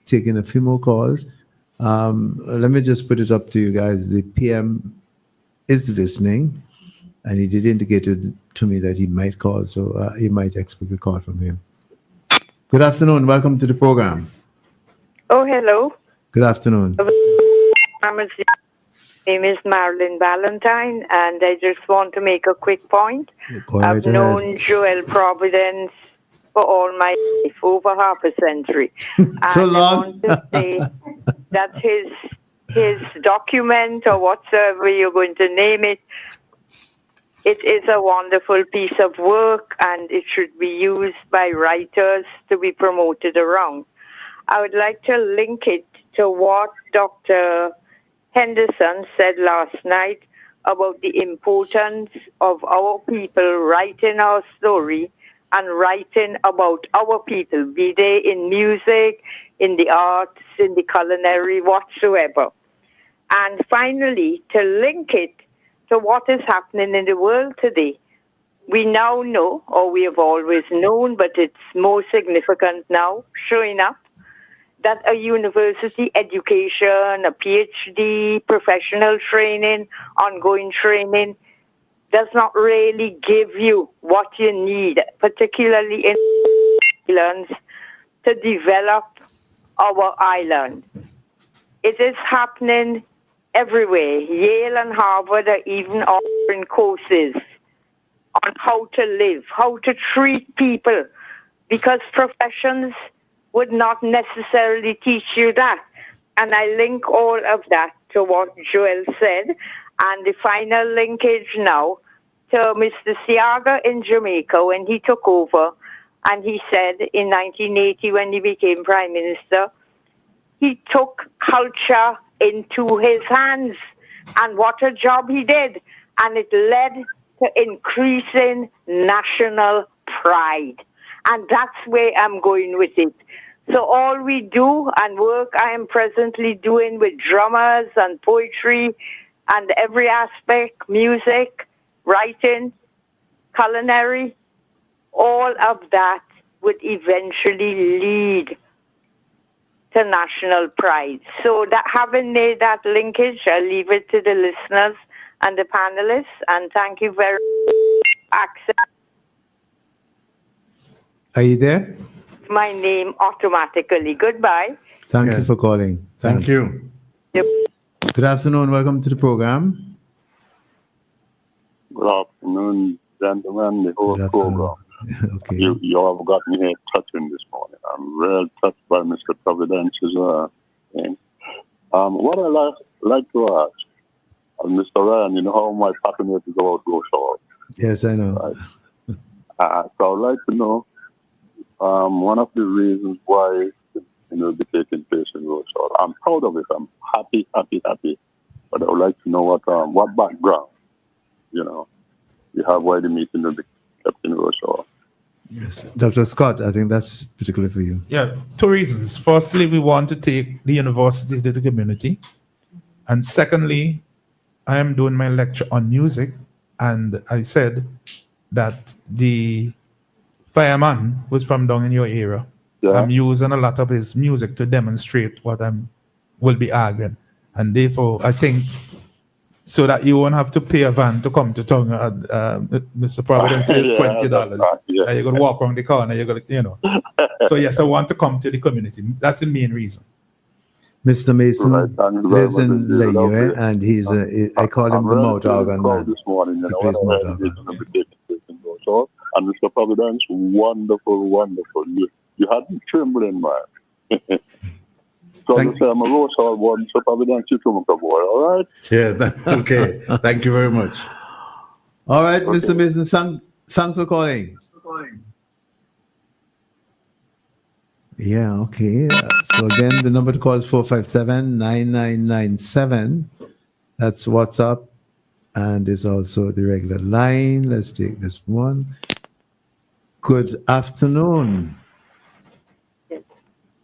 take in a few more calls. Let me just put it up to you guys. The PM is listening, and he did indicate to me that he might call, so he might expect a call from him. Good afternoon. Welcome to the program. Oh, hello. Good afternoon. My name is Marilyn Valentine, and I just want to make a quick point. Go right I've known Joel Providence for all my life, over half a century. So and long. I want to say that his document, or whatsoever you're going to name it, it is a wonderful piece of work, and it should be used by writers to be promoted around. I would like to link it to what Dr. Henderson said last night about the importance of our people writing our story and writing about our people, be they in music, in the arts, in the culinary, whatsoever. And finally, to link it to what is happening in the world today. We now know, or we have always known, but it's more significant now, showing up, that a university education, a PhD, professional training, ongoing training, does not really give you what you need, particularly in islands, to develop our island. It is happening everywhere. Yale and Harvard are even offering courses on how to live, how to treat people, because professions would not necessarily teach you that. And I link all of that to what Joel said, and the final linkage now to Mr. Seaga in Jamaica when he took over, and he said in 1980 when he became Prime Minister, he took culture into his hands, and what a job he did. And it led to increasing national pride. And that's where I'm going with it. So all we do and work I am presently doing with drummers and poetry and every aspect, music, writing, culinary, all of that would eventually lead to national pride. So that having made that linkage, I'll leave it to the listeners and the panelists, and thank you very much. Are you there? My name automatically. Goodbye. Thank you for calling. Thank you. Good afternoon. Welcome to the program. Good afternoon, gentlemen. The whole program. Okay. You have got me here touching this morning. I'm real touched by Mr. Providence's thing. What I like to ask, Mr. Ryan, you know how my patronage is about go short. Yes, I know. Right? So I'd like to know one of the reasons why be taking place in Rochelle. I'm proud of it. I'm happy. But I would like to know what background, you have why the meeting will be kept in Rochelle. Yes. Dr. Scott, I think that's particularly for you. Yeah, two reasons. Firstly, we want to take the university to the community. And secondly, I am doing my lecture on music. And I said that the fireman was from down in your area. Yeah. I'm using a lot of his music to demonstrate what will be arguing. And therefore, I think so that you won't have to pay a van to come to town. Mr. Providence says Yeah, $20. yeah. And you're gonna walk around the corner. You're gonna, So yes, I want to come to the community. That's the main reason. Mr. Mason Right, thank you very lives much in indeed. Layo, Lovely. and I call him I'm the really mouth feeling organ proud man. this morning, He when plays I mouth heard organ. this and we take it in Rochelle. And Mr. Providence, wonderful, wonderful. You had me trembling, man. So I say I'm a Rochelle one, Mr. Providence, you come boy, all right? Yeah, okay. Thank you very much. All right, Mr. Mason, thanks for calling. Yeah, okay. So again, the number to call is 457-9997. That's WhatsApp. And there's also the regular line. Let's take this one. Good afternoon.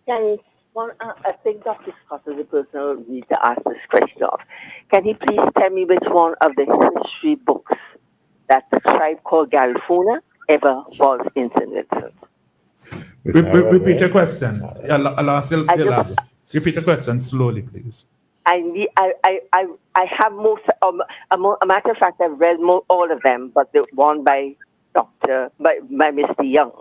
Can I think Dr. Scott is the person who needs to ask this question of. Can he please tell me which one of the history books that the tribe called Garifuna ever was in St. Vincent? Repeat your question. I'll ask you. Repeat the question slowly, please. I have most. A matter of fact, I've read all of them, but the one by Mr. Young.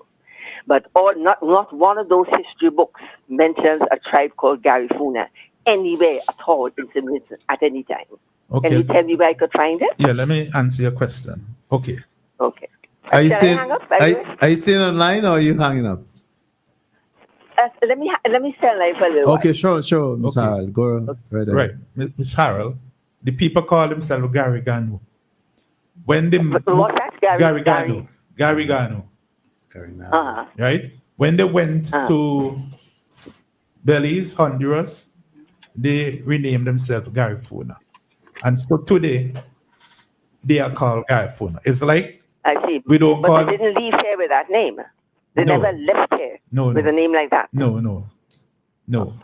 But not one of those history books mentions a tribe called Garifuna anywhere at all in St. Vincent at any time. Okay. Can you tell me where I could find it? Yeah, let me answer your question. Okay. Okay. Are you Shall I still hang up, by the way? are you still online or are you hanging up? Let me stay online for a little Okay, sure, Ms. Harold. Go right ahead. Right, Miss Harold. The people call themselves Gary Gano. When they What's that? Gary Gano. Uh-huh. Right? When they went to Belize, Honduras, they renamed themselves Garifuna. And so today, they are called Garifuna. It's like I see. we don't But call they didn't leave here with that name. They No. never left here No, with no. a name like that. No.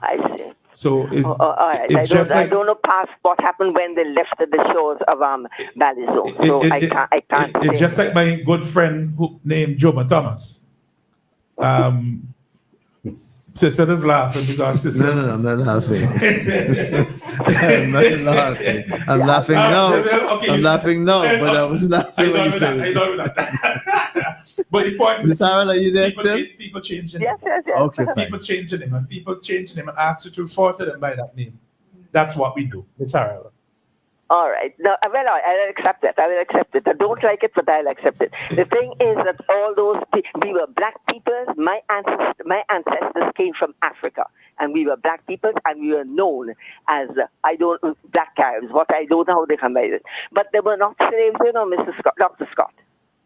I see. So all right. it's just I like don't know past what happened when they left the shores of Balizone. So I can't it's say. just like my good friend who named Joe Thomas. Sister is laughing because sister. No, I'm not laughing. I'm not laughing. I'm laughing now. Okay. I'm laughing now, but I was laughing when you said I it. know that. But the point Miss Harold, are you there still? people changing Yes. Okay, fine. people changing him and people changing him and ask you to refer to them by that name. That's what we do, Miss Harold. All right. No, well, I'll accept it. I will accept it. I don't like it, but I'll accept it. The thing is that all those we were black people. My ancestors came from Africa, and we were black people, and we were known as black Caribs. What I don't know how they come by it, but they were not slaves, Mr. Scott, Dr. Scott.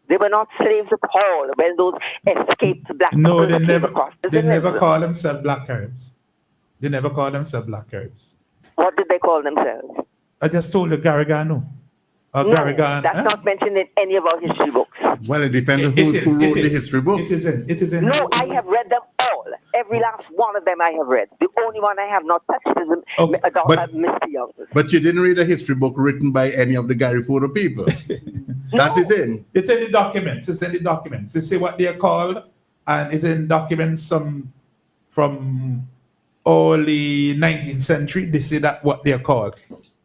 They were not slaves at all when those escaped black No, people they came never. across the They never peninsula. call themselves black Caribs. They never call themselves black Caribs. What did they call themselves? I just told you Garigano. No, Garrigan. that's not mentioned in any of our history books. Well, it depends on who wrote the history book. It is in. No, I have read them all. Every last one of them I have read. The only one I have not touched is Mr. Young. But you didn't read a history book written by any of the Garifuna people. That is in. It's in the documents. It's in the documents. They say what they are called, and it's in documents from early 19th century. They say that what they are called.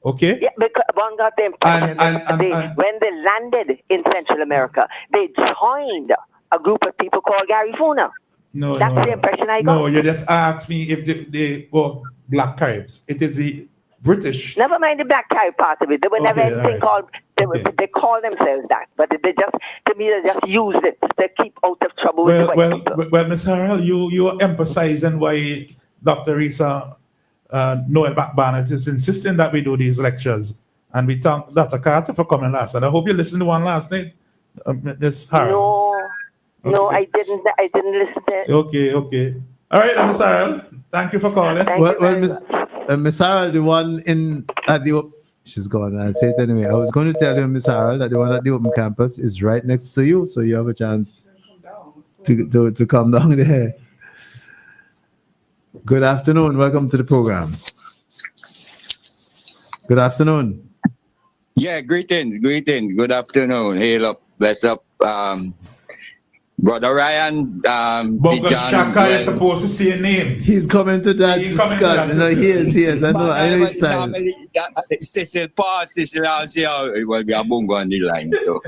Okay. Yeah, because one got the impression that when they landed in Central America, they joined a group of people called Garifuna. No, That's the impression I got. No, you just asked me if they were black Caribs. It is the British. Never mind the black Carib part of it. They were never Okay, anything alright. called. They call themselves that, but they just to me they just use it to keep out of trouble with the white people. Well, Ms. Harrell, you are emphasizing why Dr. Risa Noel McBarnett is insisting that we do these lectures. And we thank Dr. Carter for coming last night. I hope you listened to one last night, Ms. Harrell. No, I didn't listen to it. Okay. All right, Ms. Harrell, thank you for calling. Miss Harold, the one at the she's gone. I'll say it anyway. I was going to tell you, Miss Harold, that the one at the open campus is right next to you, so you have a chance to come down there. Good afternoon. Welcome to the program. Good afternoon. Yeah, greetings. Good afternoon. Hail up, bless up. Brother Ryan, Bongo Bijan, Shaka is supposed to say a name. He's coming to that, He coming to Scott. that, No, Cecil. he is. I know his style. normally, Cecil Paul, Cecil also, well, we are Bongo on the line. So.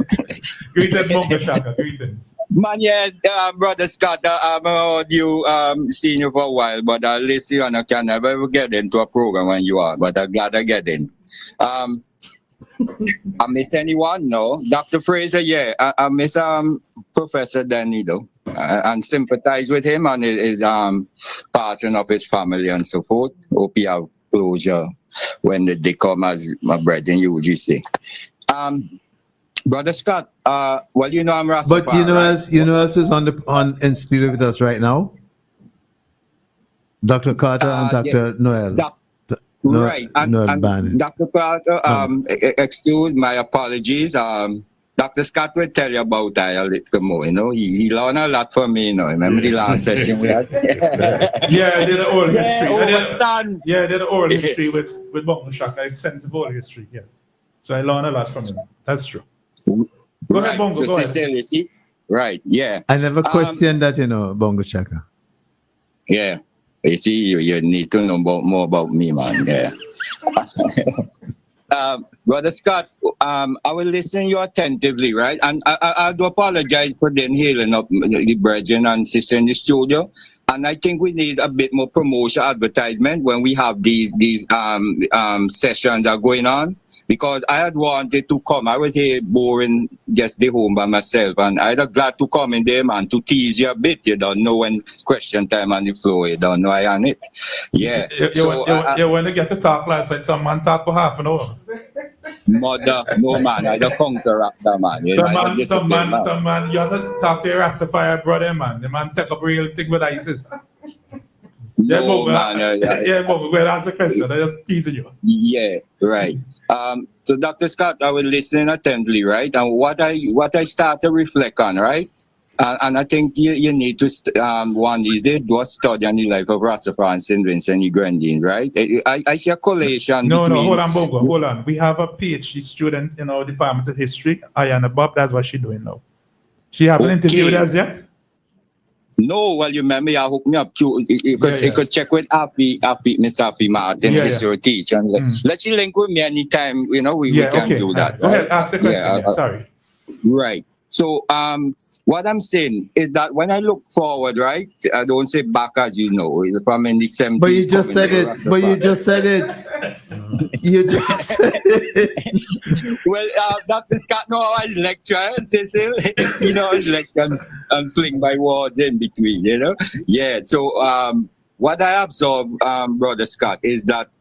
Greetings, Bongo Shaka. Greetings. Man, yeah, Brother Scott, I've heard you, seen you for a while, but listen, I can never get into a program when you are, but I'm glad I get in. I miss anyone? No. Dr. Fraser, yeah. I miss Professor Danny, though, and sympathize with him and his passing of his family and so forth. Hope you have closure when they come as my brother in UGC. Brother Scott, well, you know I'm Rastafari. But you know us who's on in studio with us right now? Dr. Carter and Dr. Noel. Right, Noel and Bannett. Dr. Carter, excuse my apologies. Dr. Scott will tell you about that a little more. You know, he learned a lot from me. You know, remember the last session we had? Yeah, I did an oral history. Yeah, I did an oral history with Bongo Shaka, extensive oral history, yes. So I learned a lot from him. That's true. Go ahead, Bongo, So go ahead. Cecil, you see? Right, yeah. I never questioned that, Bongo Shaka. Yeah. You see, you need to know more about me, man. Yeah. Brother Scott, I will listen you attentively, right? And I do apologize for then healing up the brethren and sister in the studio. And I think we need a bit more promotion advertisement when we have these sessions that are going on. Because I had wanted to come. I was here boring, just the home by myself. And I was glad to come in there, man, to tease you a bit. You don't know when question time on the floor. You don't know I on it. Yeah. You when they get to talk last night, some man talk for half an hour. Mother, no man, I don't counteract that, man. You know, Some man, you have to talk to your Rastafari brother, man. The man take up real thing with ISIS. Yeah, No, man. Bongo, go ahead, answer the question. I just teasing you. Yeah, right. So Dr. Scott, I will listen attentively, right? And what I start to reflect on, right? And I think you need to one these days do a study on the life of Rastafari and St. Vincent and Grenadines, right? I see a collation. No, between... hold on, Bongo, hold on. We have a PhD student in our Department of History, Ayana Bob. That's what she's doing now. She haven't interviewed us yet? No, well, you remember, you hooked me up to, you could check with Miss Happy Martin, your teacher. And let you link with me anytime, we can do that. Go ahead, ask the question. Sorry. Right. So, what I'm saying is that when I look forward, right, I don't say back as you know, from in the 70s. But you just said it. You just said it. Well, Dr. Scott know how I lecture, Cecil. His lecture and fling my words in between, Yeah, so what I observe, Brother Scott, is that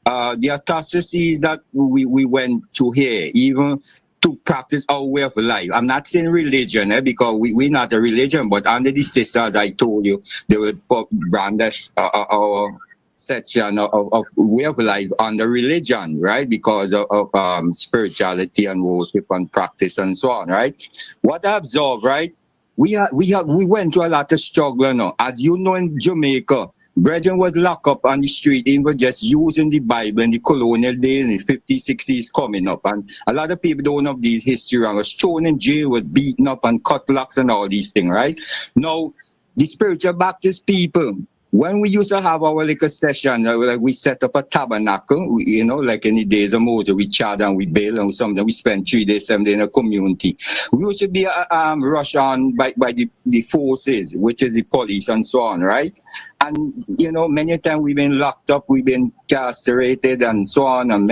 the atrocities that we went to here, even to practice our way of life. I'm not saying religion, because we're not a religion, but under the sisters, I told you, they would brandish our section of way of life under religion, right? Because of spirituality and worship and practice and so on, right? What I observed, right? We went through a lot of struggle now. As you know, in Jamaica, brethren was locked up on the street, even just using the Bible in the colonial days, in the 50s, 60s coming up. And a lot of people don't know these history and was thrown in jail, was beaten up and cut locks and all these things, right? Now, the spiritual Baptist people, when we used to have our little session, like we set up a tabernacle, like in the days of Moses, we charge and we bail and something. We spend 3 days, 7 days in a community. We used to be rushed on by the forces, which is the police and so on, right? And, many times we've been locked up, we've been castrated and so on, and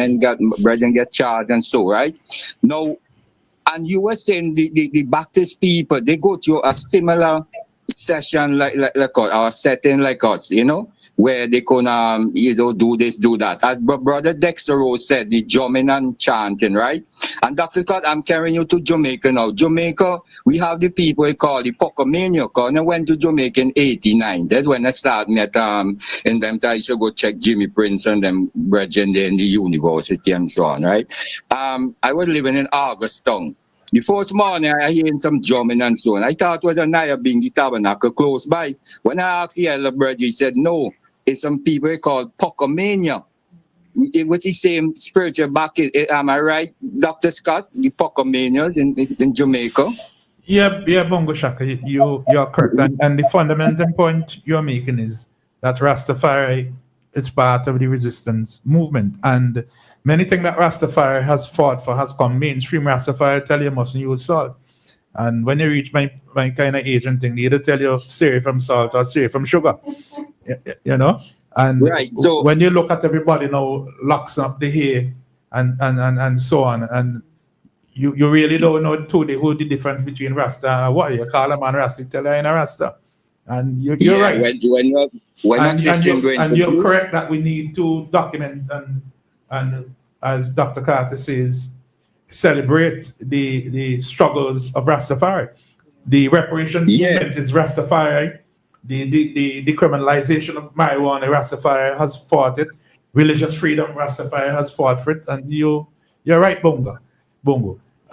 brethren get charged and so, right? Now, and you were saying the Baptist people, they go through a similar session like or setting like us, where they can do this, do that. As Brother Dexter Rose said, the drumming and chanting, right? And Dr. Scott, I'm carrying you to Jamaica now. Jamaica, we have the people we call the Pocomania. And I went to Jamaica in 89. That's when I started met in them time. I should go check Jimmy Prince and them brethren there in the university and so on, right? I was living in Augustown. The first morning, I hear some drumming and so on. I thought it was a Naya being the tabernacle close by. When I asked the elder brother, he said, no, it's some people called Pocomania. With the same spiritual back, am I right, Dr. Scott? The Pocomanias in Jamaica? Yeah, Bongo Shaka, you're correct. And the fundamental point you're making is that Rastafari is part of the resistance movement. And many things that Rastafari has fought for has come mainstream. Rastafari tell you mustn't use salt. And when you reach my kind of age and thing, they either tell you stay from salt or stay from sugar. You know? And Right, so- when you look at everybody now locks up the hair and so on, and you really don't know who the difference between Rasta and what you call a man Rasta, tell you in a Rasta. And you're Yeah, right. when and, assisting going and to you're do- correct that we need to document and as Dr. Carter says, celebrate the struggles of Rastafari. The reparations movement is Rastafari. The decriminalization of marijuana, Rastafari has fought it. Religious freedom, Rastafari has fought for it. And you're right, Bongo.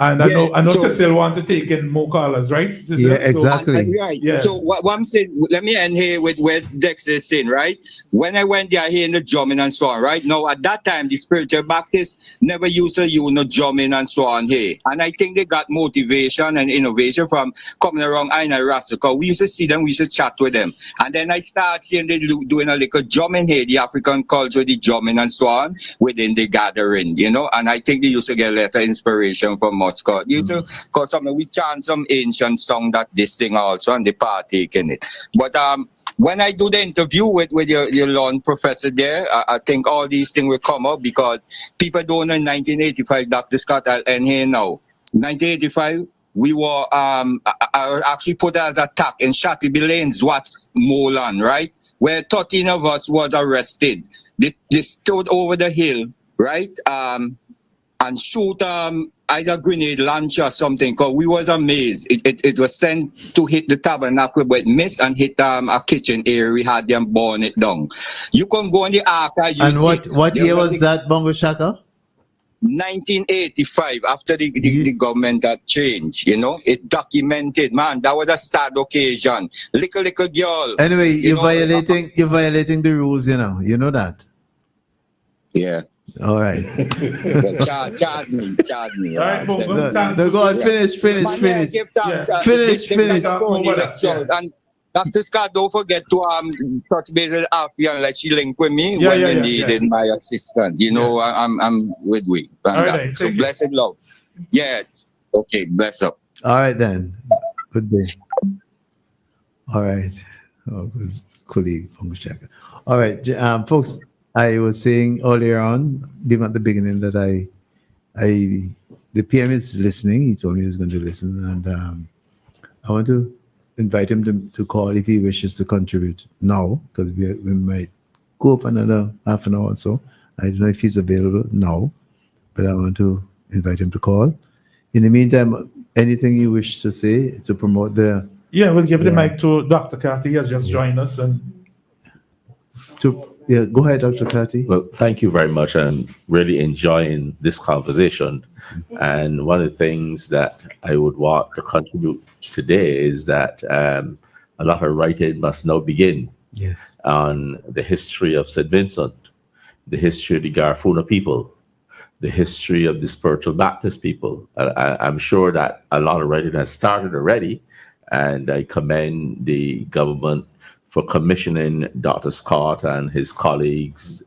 And I know so- Cecil want to take in more callers, right? Cecil? Yeah, exactly. Right. Yes. So what I'm saying, let me end here with what Dexter is saying, right? When I went there here in the drumming and so on, right? Now at that time the spiritual Baptists never used to use no drumming and so on here. And I think they got motivation and innovation from coming around Aina Rasta. Because we used to see them, we used to chat with them. And then I started seeing they doing a little drumming here, the African culture, the drumming and so on within the gathering, you know. And I think they used to get a lot of inspiration from us. Cause we chant some ancient song that this thing also and they partake in it. But when I do the interview with your lawn professor there, I think all these things will come up because people don't know in 1985, Dr. Scott, I'll end here now. 1985, we were I actually put as a attack in Shatiby Lanes, Watts, Molan, right? Where 13 of us was arrested. They stood over the hill, right? And shoot either grenade launcher or something, because we was amazed. It was sent to hit the tabernacle, but it missed and hit a kitchen area. We had them burn it down. You can go on the archive. And what year was that, Bongo Shaka? 1985, after the government had changed, you know, it documented, man, that was a sad occasion. Little girl. Anyway, you're know, violating the rules, you know that. Yeah. All right. Charge me. All right, No, go on, finish. Man, give thanks, Finish. And Dr. Scott, don't forget to touch base with Afia, like she linked with me when you needed my assistance. You know, I'm with we. right, So thank you. blessed love. Yeah. Okay, bless up. All right then. Good day. All right. Oh, good colleague, Bongo Shaka. All right, folks. I was saying earlier on, even at the beginning, that the PM is listening. He told me he was going to listen, and I want to invite him to call if he wishes to contribute now, because we might go up another half an hour or so. I don't know if he's available now, but I want to invite him to call. In the meantime, anything you wish to say to promote the... Yeah, we'll give the mic to Dr. Carter. He has just joined us. Go ahead, Dr. Carty. Well, thank you very much. I'm really enjoying this conversation. And one of the things that I would want to contribute today is that a lot of writing must now begin on the history of St. Vincent, the history of the Garifuna people, the history of the spiritual Baptist people. I'm sure that a lot of writing has started already, and I commend the government for commissioning Dr. Scott and his colleagues,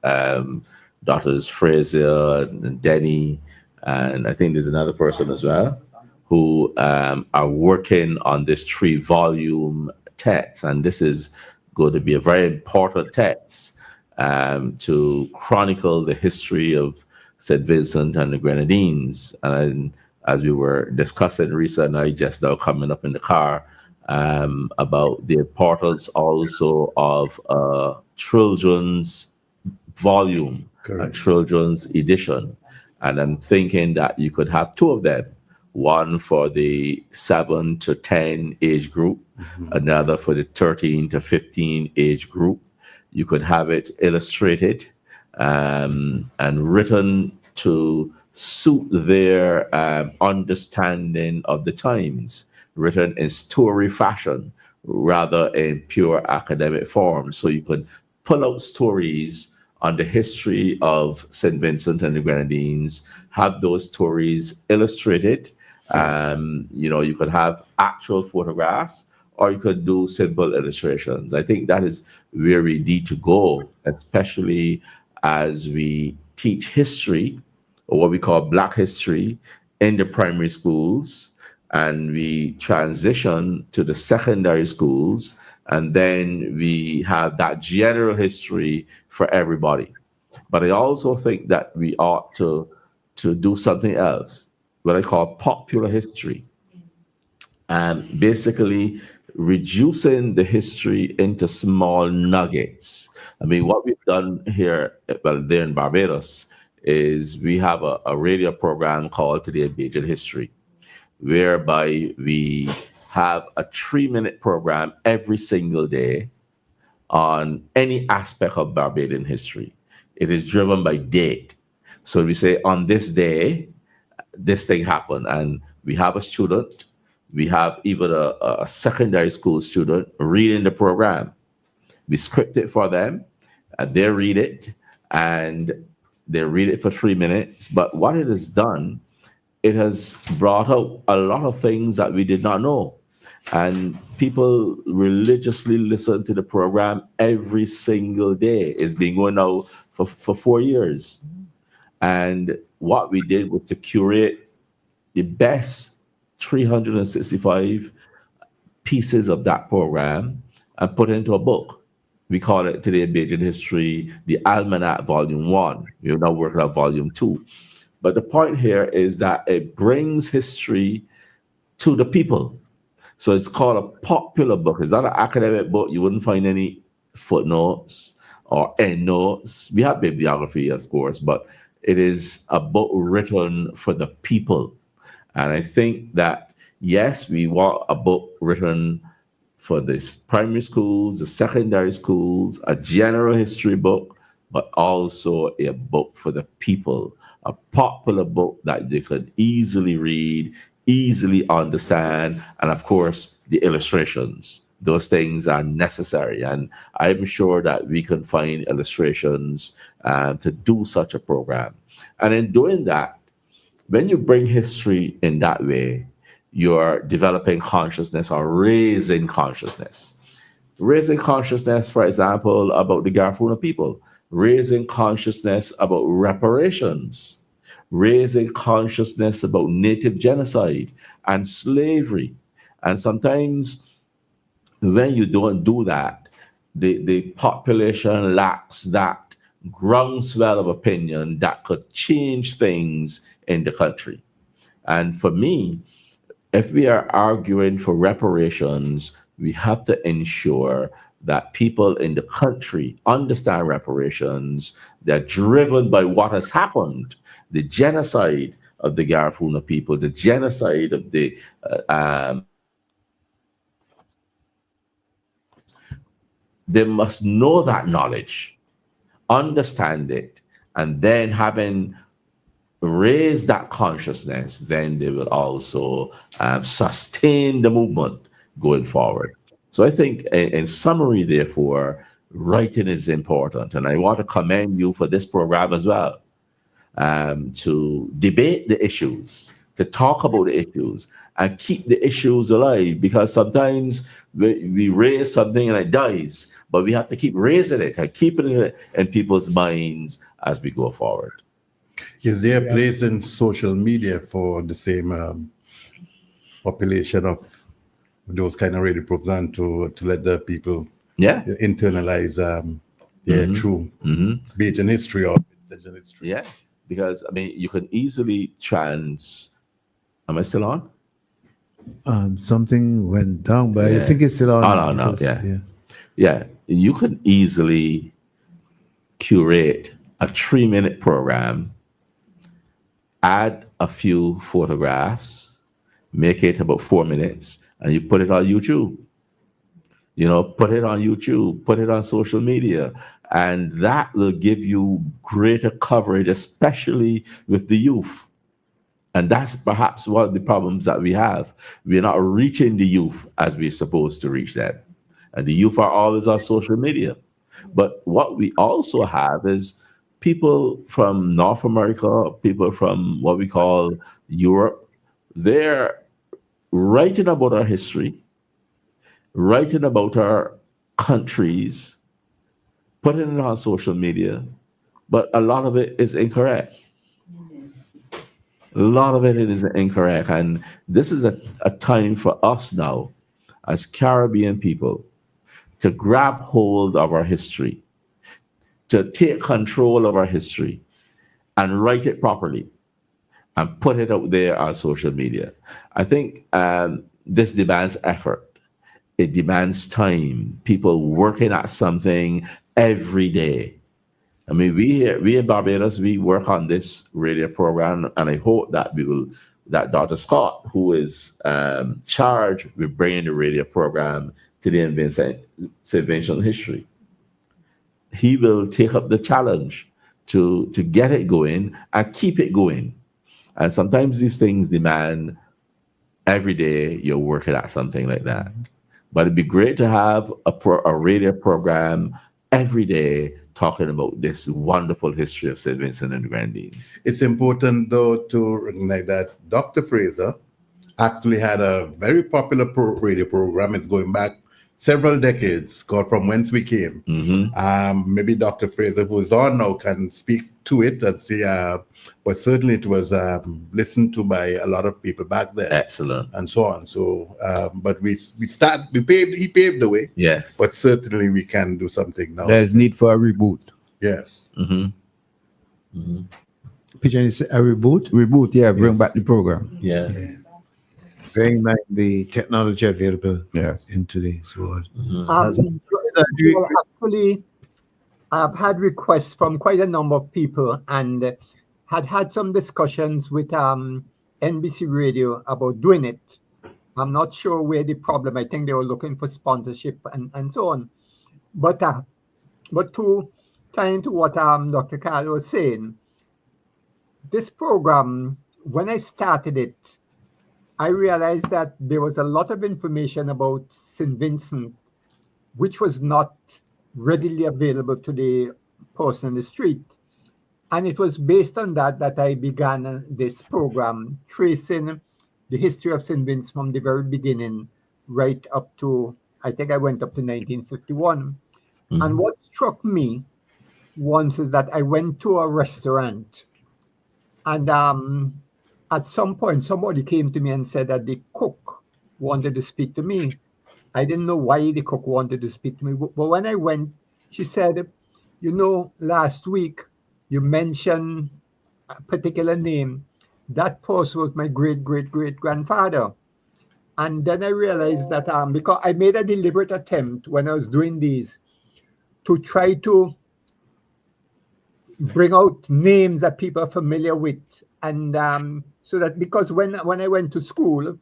Drs. Fraser and Denny, and I think there's another person as well, who are working on this 3-volume text. And this is going to be a very important text to chronicle the history of St. Vincent and the Grenadines. And as we were discussing, Risa and I just now coming up in the car, about the importance also of a children's volume, a children's edition. And I'm thinking that you could have 2 of them, one for the 7 to 10 age group, another for the 13 to 15 age group. You could have it illustrated and written to suit their understanding of the times, written in story fashion rather in pure academic form. So you could pull out stories on the history of St. Vincent and the Grenadines, have those stories illustrated, You could have actual photographs, or you could do simple illustrations. I think that is where we need to go, especially as we teach history, or what we call Black history, in the primary schools, and we transition to the secondary schools, and then we have that general history for everybody. But I also think that we ought to do something else, what I call popular history, and basically reducing the history into small nuggets. I mean, what we've done here, there in Barbados, is we have a radio program called Today in Bajan History, whereby we have a 3-minute program every single day on any aspect of Barbadian history. It is driven by date. So we say, on this day, this thing happened, and we have a student, we have even a secondary school student reading the program. We script it for them, and they read it, and they read it for 3 minutes. But what it has done, it has brought out a lot of things that we did not know. And people religiously listen to the program every single day. It's been going out for 4 years. And what we did was to curate the best 365 pieces of that program and put it into a book. We call it Today in Bajan History, the Almanac Volume 1. We're now working on Volume 2. But the point here is that it brings history to the people. So it's called a popular book. It's not an academic book. You wouldn't find any footnotes or endnotes. We have bibliography, of course, but it is a book written for the people. And I think that, yes, we want a book written for the primary schools, the secondary schools, a general history book, but also a book for the people, a popular book that they could easily read, easily understand, and of course, the illustrations. Those things are necessary. And I'm sure that we can find illustrations to do such a program. And in doing that, when you bring history in that way, you're developing consciousness or raising consciousness. Raising consciousness, for example, about the Garifuna people, raising consciousness about reparations, raising consciousness about native genocide and slavery. And sometimes when you don't do that, the population lacks that groundswell of opinion that could change things in the country. And for me, if we are arguing for reparations, we have to ensure that people in the country understand reparations. They're driven by what has happened, the genocide of the Garifuna people, the genocide of the they must know that knowledge, understand it, and then having raised that consciousness, then they will also sustain the movement going forward. So I think in summary, therefore, writing is important. And I want to commend you for this program as well, to debate the issues, to talk about the issues, and keep the issues alive, because sometimes we raise something and it dies, but we have to keep raising it and keep it in people's minds as we go forward. Is there a place in social media for the same population of those kind of radio programs to let the people internalize true Bajan history or Bajan history? Yeah, because I mean, you can easily Am I still on? Something went down, but I think it's still on. Oh, no, yeah. You can easily curate a 3-minute program, add a few photographs, make it about 4 minutes, and you put it on YouTube. Put it on YouTube, put it on social media, and that will give you greater coverage, especially with the youth. And that's perhaps one of the problems that we have. We're not reaching the youth as we're supposed to reach them. And the youth are always on social media. But what we also have is people from North America, people from what we call Europe, they're writing about our history, writing about our countries, putting it on social media, but a lot of it is incorrect. A lot of it is incorrect. And this is a time for us now, as Caribbean people, to grab hold of our history, to take control of our history and write it properly and put it out there on social media. I think this demands effort. It demands time. People working at something every day. I mean, we in Barbados, we work on this radio program, and I hope that that Dr. Scott, who is charged with bringing the radio program to the intervention history, he will take up the challenge to get it going and keep it going. And sometimes these things demand every day you're working at something like that. But it'd be great to have a radio program every day talking about this wonderful history of St. Vincent and the Grenadines. It's important, though, to recognize that Dr. Fraser actually had a very popular radio program. It's going back several decades, called From Whence We Came. Maybe Dr. Fraser, who is on now, can speak to it and see, but certainly it was listened to by a lot of people back then. Excellent. And so on. So, but he paved the way. Yes. But certainly we can do something now. There's need for a reboot. Yes. Peter, you say a reboot? Reboot, yeah, bring back the program. Yeah. Bearing in mind the technology available in today's world. Well, actually, I've had requests from quite a number of people and had some discussions with NBC Radio about doing it. I'm not sure where the problem. I think they were looking for sponsorship and so on. But to tie into what Dr. Carl was saying, this program, when I started it, I realized that there was a lot of information about St. Vincent, which was not readily available to the person in the street. And it was based on that I began this program, tracing the history of St. Vincent from the very beginning, right up to, I think I went up to 1951. And what struck me once is that I went to a restaurant, and at some point, somebody came to me and said that the cook wanted to speak to me. I didn't know why the cook wanted to speak to me. But when I went, she said, last week you mentioned a particular name. That person was my great-great-great-grandfather. And then I realized that because I made a deliberate attempt when I was doing these to try to bring out names that people are familiar with. And so that, because when I went to school,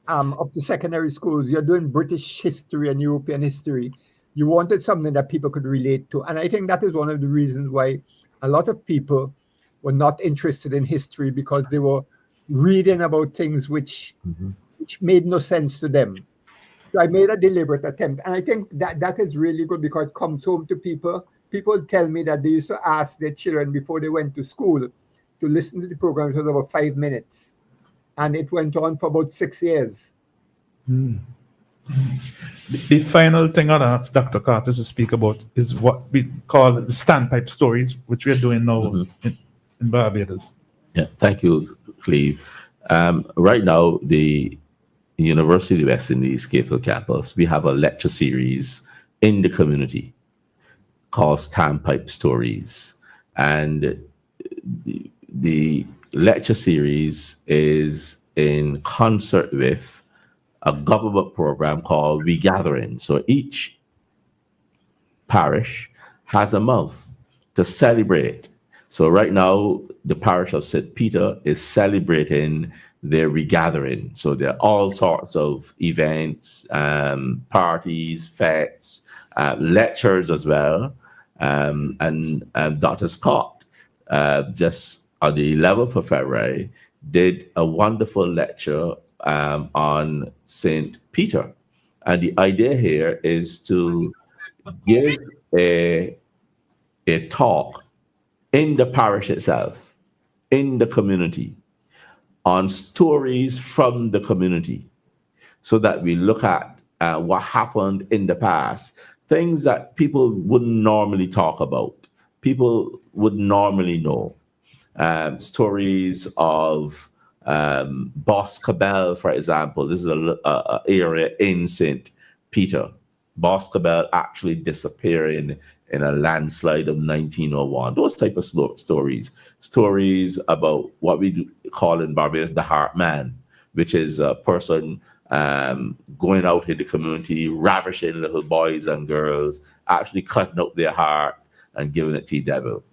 up to secondary schools, you're doing British history and European history. You wanted something that people could relate to. And I think that is one of the reasons why a lot of people were not interested in history, because they were reading about things which made no sense to them. So I made a deliberate attempt. And I think that is really good, because it comes home to people. People tell me that they used to ask their children before they went to school to listen to the program. It was about 5 minutes. And it went on for about 6 years. The final thing I'd ask Dr. Carter to speak about is what we call the standpipe stories, which we're doing now in Barbados. Yeah, thank you, Cleve. Right now, the University of West Indies Cape Hill campus, we have a lecture series in the community called Standpipe Stories. And the lecture series is in concert with a government program called Regathering. So each parish has a month to celebrate. So right now, the parish of St. Peter is celebrating their regathering. So there are all sorts of events, parties, fetes, lectures as well. And Dr. Scott, just on the 11th of February, did a wonderful lecture on St. Peter. And the idea here is to give a talk in the parish itself, in the community, on stories from the community, so that we look at what happened in the past, things that people wouldn't normally talk about, people would normally know. Stories of Boss Cabell, for example. This is an area in St. Peter. Boss Cabell actually disappearing in a landslide of 1901. Those type of stories. Stories about what we call in Barbados the heart man, which is a person going out in the community, ravishing little boys and girls, actually cutting out their heart and giving it to the devil.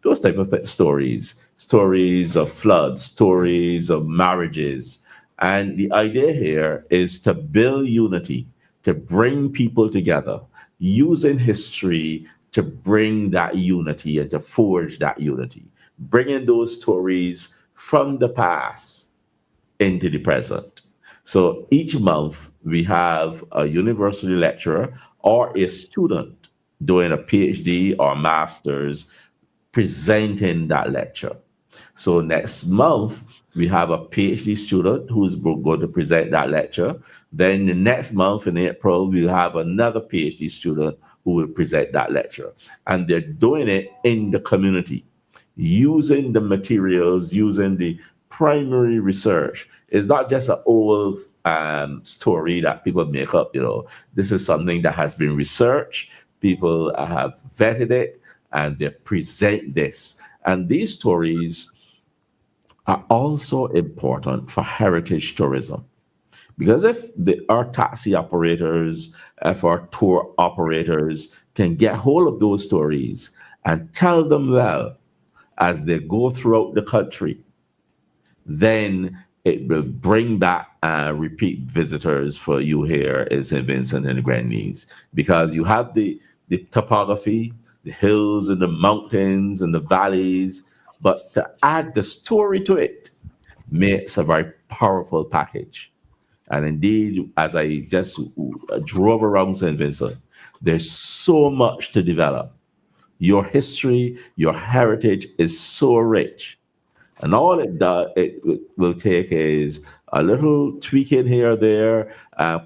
Those type of stories. Stories of floods, stories of marriages. And the idea here is to build unity, to bring people together, using history to bring that unity and to forge that unity, bringing those stories from the past into the present. So each month we have a university lecturer or a student doing a PhD or master's presenting that lecture. So next month we have a PhD student who's going to present that lecture. Then the next month in April, we'll have another PhD student who will present that lecture. And they're doing it in the community, using the materials, using the primary research. It's not just an old story that people make up, This is something that has been researched. People have vetted it and they present this. And these stories are also important for heritage tourism. Because if our taxi operators, if our tour operators can get hold of those stories and tell them well as they go throughout the country, then it will bring back repeat visitors for you here in St. Vincent and the Grenadines. Because you have the topography, the hills and the mountains and the valleys, but to add the story to it makes a very powerful package. And indeed, as I just drove around St. Vincent, there's so much to develop. Your history, your heritage is so rich. And all it will take is a little tweaking here or there,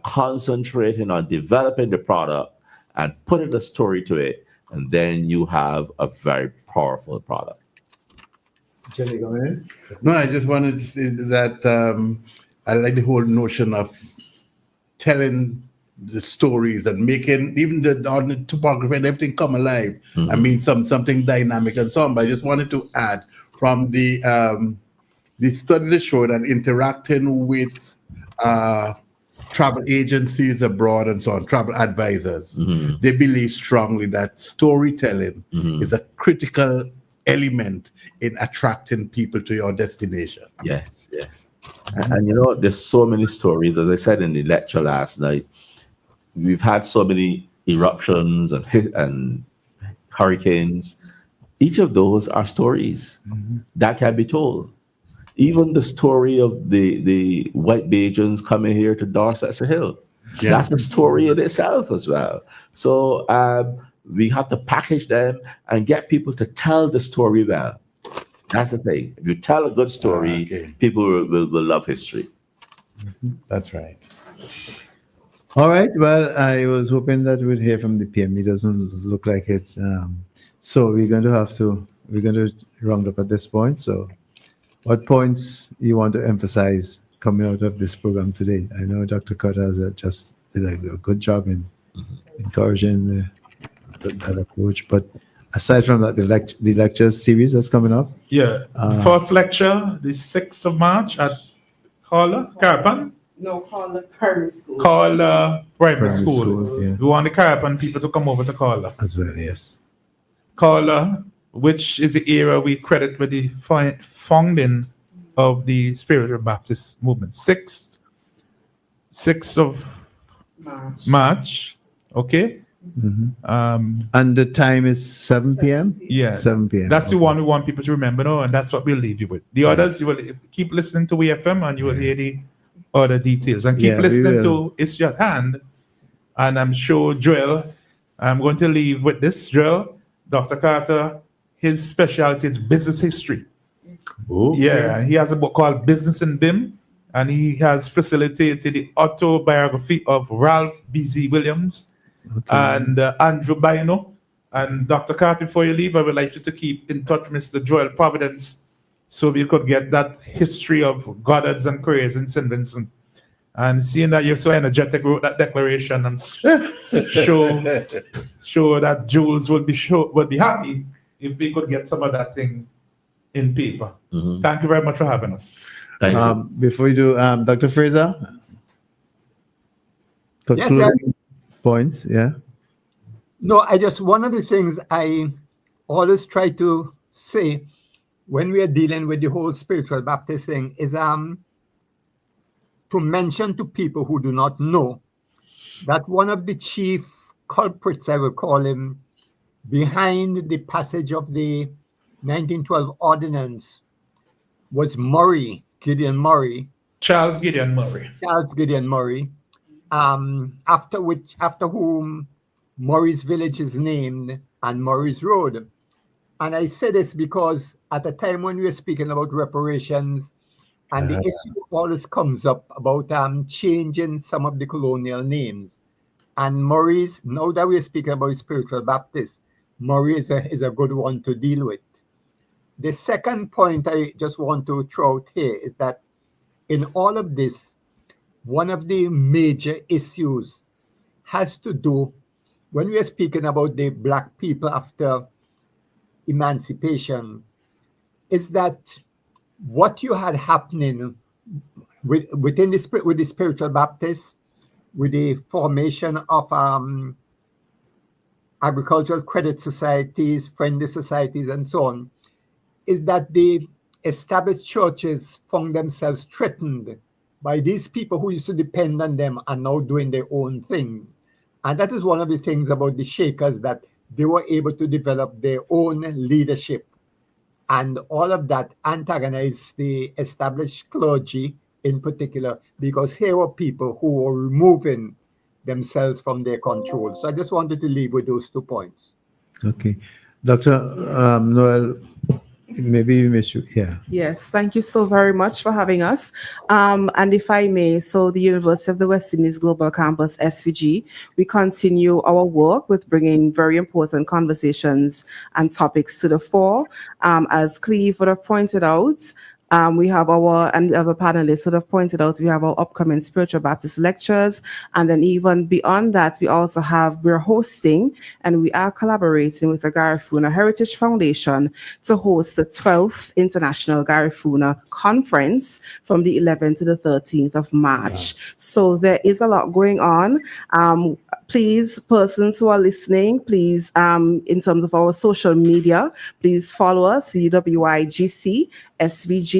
concentrating on developing the product and putting a story to it. And then you have a very powerful product. Jenny, go ahead. No, I just wanted to say that I like the whole notion of telling the stories and making even the topography and everything come alive. Mm-hmm. I mean, something dynamic and so on. But I just wanted to add from the study that showed that interacting with travel agencies abroad and so on, travel advisors, they believe strongly that storytelling is a critical element in attracting people to your destination. Yes. And there's so many stories. As I said in the lecture last night, we've had so many eruptions and hurricanes. Each of those are stories that can be told. Even the story of the white Bajans coming here to Dorset's Hill. Yeah. That's a story in itself as well. So we have to package them and get people to tell the story well. That's the thing. If you tell a good story, people will love history. That's right. All right. Well, I was hoping that we'd hear from the PM. It doesn't look like it. So we're going to round up at this point. So what points you want to emphasize coming out of this program today? I know Dr. Carter has just did a good job in encouraging that approach, but aside from that, the lecture series that's coming up. Yeah, first lecture, the 6th of March at Carapan. No, Carla Primary School. Carla Primary School. Yeah. We want the Carapan people to come over to Carla. As well, yes. Carla, which is the era we credit with the founding of the Spiritual Baptist movement. 6th of March. Okay. And the time is 7 p.m. Yeah, 7 p.m. That's the one we want people to remember, and that's what we'll leave you with. The others, you will keep listening to WFM, and you will hear the other details, and keep listening to It's Your Hand. And I'm sure Joel, I'm going to leave with this. Joel, Dr. Carter, his specialty is business history. Yeah, he has a book called Business in BIM, and he has facilitated the autobiography of Ralph B.Z. Williams and Andrew Bino. And Dr. Carter, before you leave, I would like you to keep in touch with Mr. Joel Providence so we could get that history of Goddards and Crays in St. Vincent. And seeing that you're so energetic, wrote that declaration, I'm sure that Jules would be happy if we could get some of that thing in paper. Thank you very much for having us. Thank you. Before you do, Dr. Fraser, concluding points, yeah. No, one of the things I always try to say when we are dealing with the whole spiritual Baptist thing is to mention to people who do not know that one of the chief culprits, I will call him, behind the passage of the 1912 ordinance was Gideon Murray. Charles Gideon Murray. After whom Murray's village is named and Murray's Road. And I say this because at the time when we were speaking about reparations, and the issue always comes up about changing some of the colonial names. And Murray's, now that we're speaking about spiritual Baptist, Murray is a good one to deal with. The second point I just want to throw out here is that in all of this, one of the major issues has to do, when we are speaking about the Black people after emancipation, is that what you had happening with the spiritual Baptists, with the formation of agricultural credit societies, friendly societies, and so on, is that the established churches found themselves threatened by these people who used to depend on them and now doing their own thing. And that is one of the things about the Shakers, that they were able to develop their own leadership. And all of that antagonized the established clergy in particular, because here were people who were removing themselves from their control. So I just wanted to leave with those 2 points. Okay. Dr. Noel, maybe you may shoot. Yeah. Yes, thank you so very much for having us. And if I may, so the University of the West Indies Global Campus, SVG, we continue our work with bringing very important conversations and topics to the fore. As Cleve would have pointed out, we have and the other panelists would have pointed out, we have our upcoming Spiritual Baptist lectures. And then even beyond that, we're hosting and we are collaborating with the Garifuna Heritage Foundation to host the 12th International Garifuna Conference from the 11th to the 13th of March. So there is a lot going on. Please, persons who are listening, please, in terms of our social media, please follow us, UWIGC, SVG,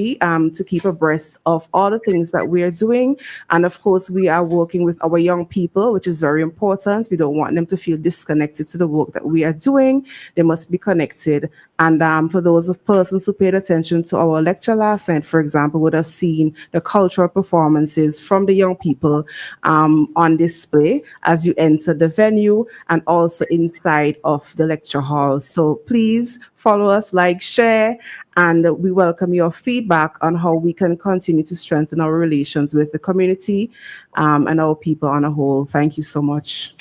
to keep abreast of all the things that we are doing. And of course, we are working with our young people, which is very important. We don't want them to feel disconnected to the work that we are doing. They must be connected. And for those persons who paid attention to our lecture last night, for example, would have seen the cultural performances from the young people on display as you enter the venue and also inside of the lecture hall. So please follow us, like, share, and we welcome your feedback on how we can continue to strengthen our relations with the community and our people on a whole. Thank you so much.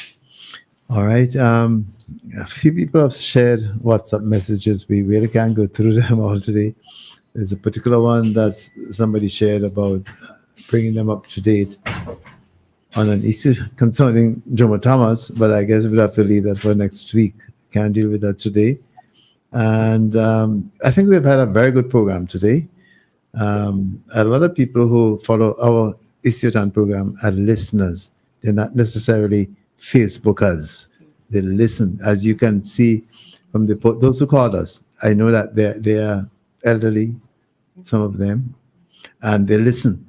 All right. A few people have shared WhatsApp messages. We really can't go through them all today. There's a particular one that somebody shared about bringing them up to date on an issue concerning Jomo Thomas, but I guess we'll have to leave that for next week. Can't deal with that today. And I think we've had a very good program today. A lot of people who follow our Isiotan program are listeners. They're not necessarily Facebookers. They listen. As you can see from those who called us, I know that they are elderly, some of them, and they listen.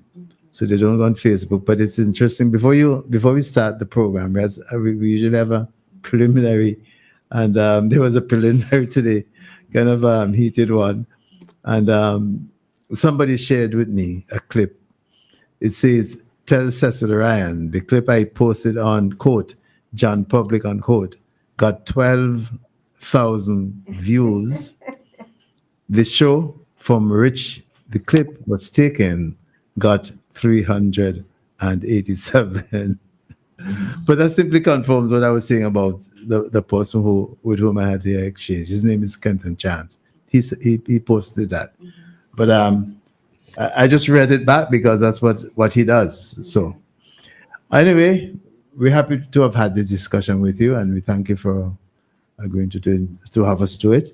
So they don't go on Facebook. But it's interesting. Before we start the program, we usually have a preliminary, and there was a preliminary today, kind of heated one. And somebody shared with me a clip. It says, "Tell Cecil Ryan," the clip I posted on quote, John Public on quote, got 12,000 views. The show from which the clip was taken got 387. But that simply confirms what I was saying about the person with whom I had the exchange. His name is Kenton Chance. He posted that. But I just read it back because that's what he does. So anyway, we're happy to have had this discussion with you, and we thank you for agreeing to have us do it.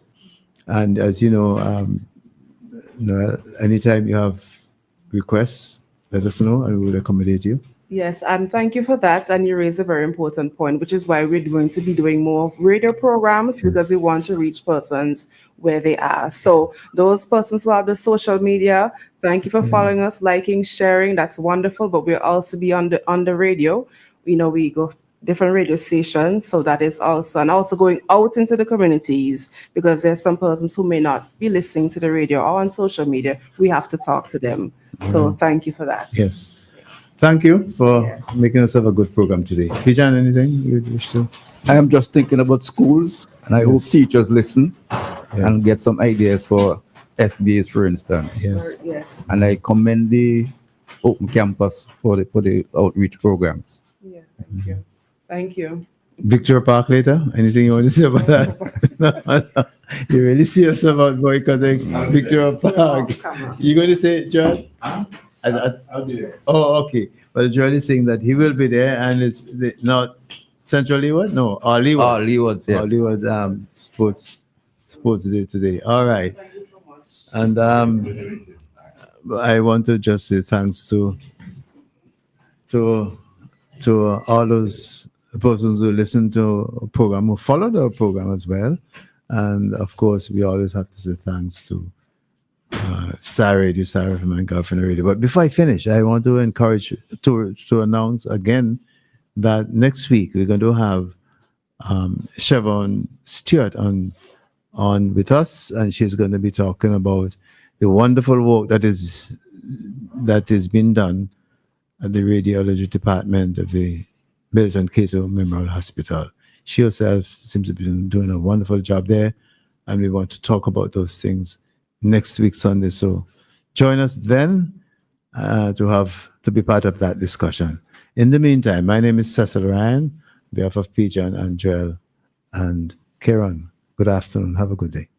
And as you know, Noel, anytime you have requests, let us know and we will accommodate you. Yes, and thank you for that. And you raise a very important point, which is why we're going to be doing more radio programs, because we want to reach persons where they are. So those persons who have the social media, thank you for following us, liking, sharing. That's wonderful. But we'll also be on the radio. You know, we go different radio stations. So that is also going out into the communities, because there's some persons who may not be listening to the radio or on social media. We have to talk to them. So thank you for that. Yes. Thank you for making us have a good program today. Pijan, anything you wish to? I am just thinking about schools, and I hope teachers listen and get some ideas for SBAs, for instance. Yes. And I commend the Open Campus for the outreach programs. Yeah, thank you. Thank you. Victoria Park later? Anything you want to say about that? No. You're really serious about boycotting Victoria Park. You going to say, John? I'll be there. Oh, okay. Well, Joel is saying that he will be there, and it's not Central Leeward? No, Leeward. Leeward, yes. Leeward sports day today. All right. Thank you so much. And I want to just say thanks to all those persons who listen to a program, who followed our program as well. And of course, we always have to say thanks to Star Radio, Star FM, and Girlfriend Radio. But before I finish, I want to encourage to announce again that next week we're going to have Siobhan Stewart on with us, and she's going to be talking about the wonderful work that is being done at the radiology department of the Milton Cato Memorial Hospital. She herself seems to be doing a wonderful job there, and we want to talk about those things next week, Sunday. So join us then to be part of that discussion. In the meantime, my name is Cecil Ryan, on behalf of Pijan and Joel and Kieran. Good afternoon. Have a good day.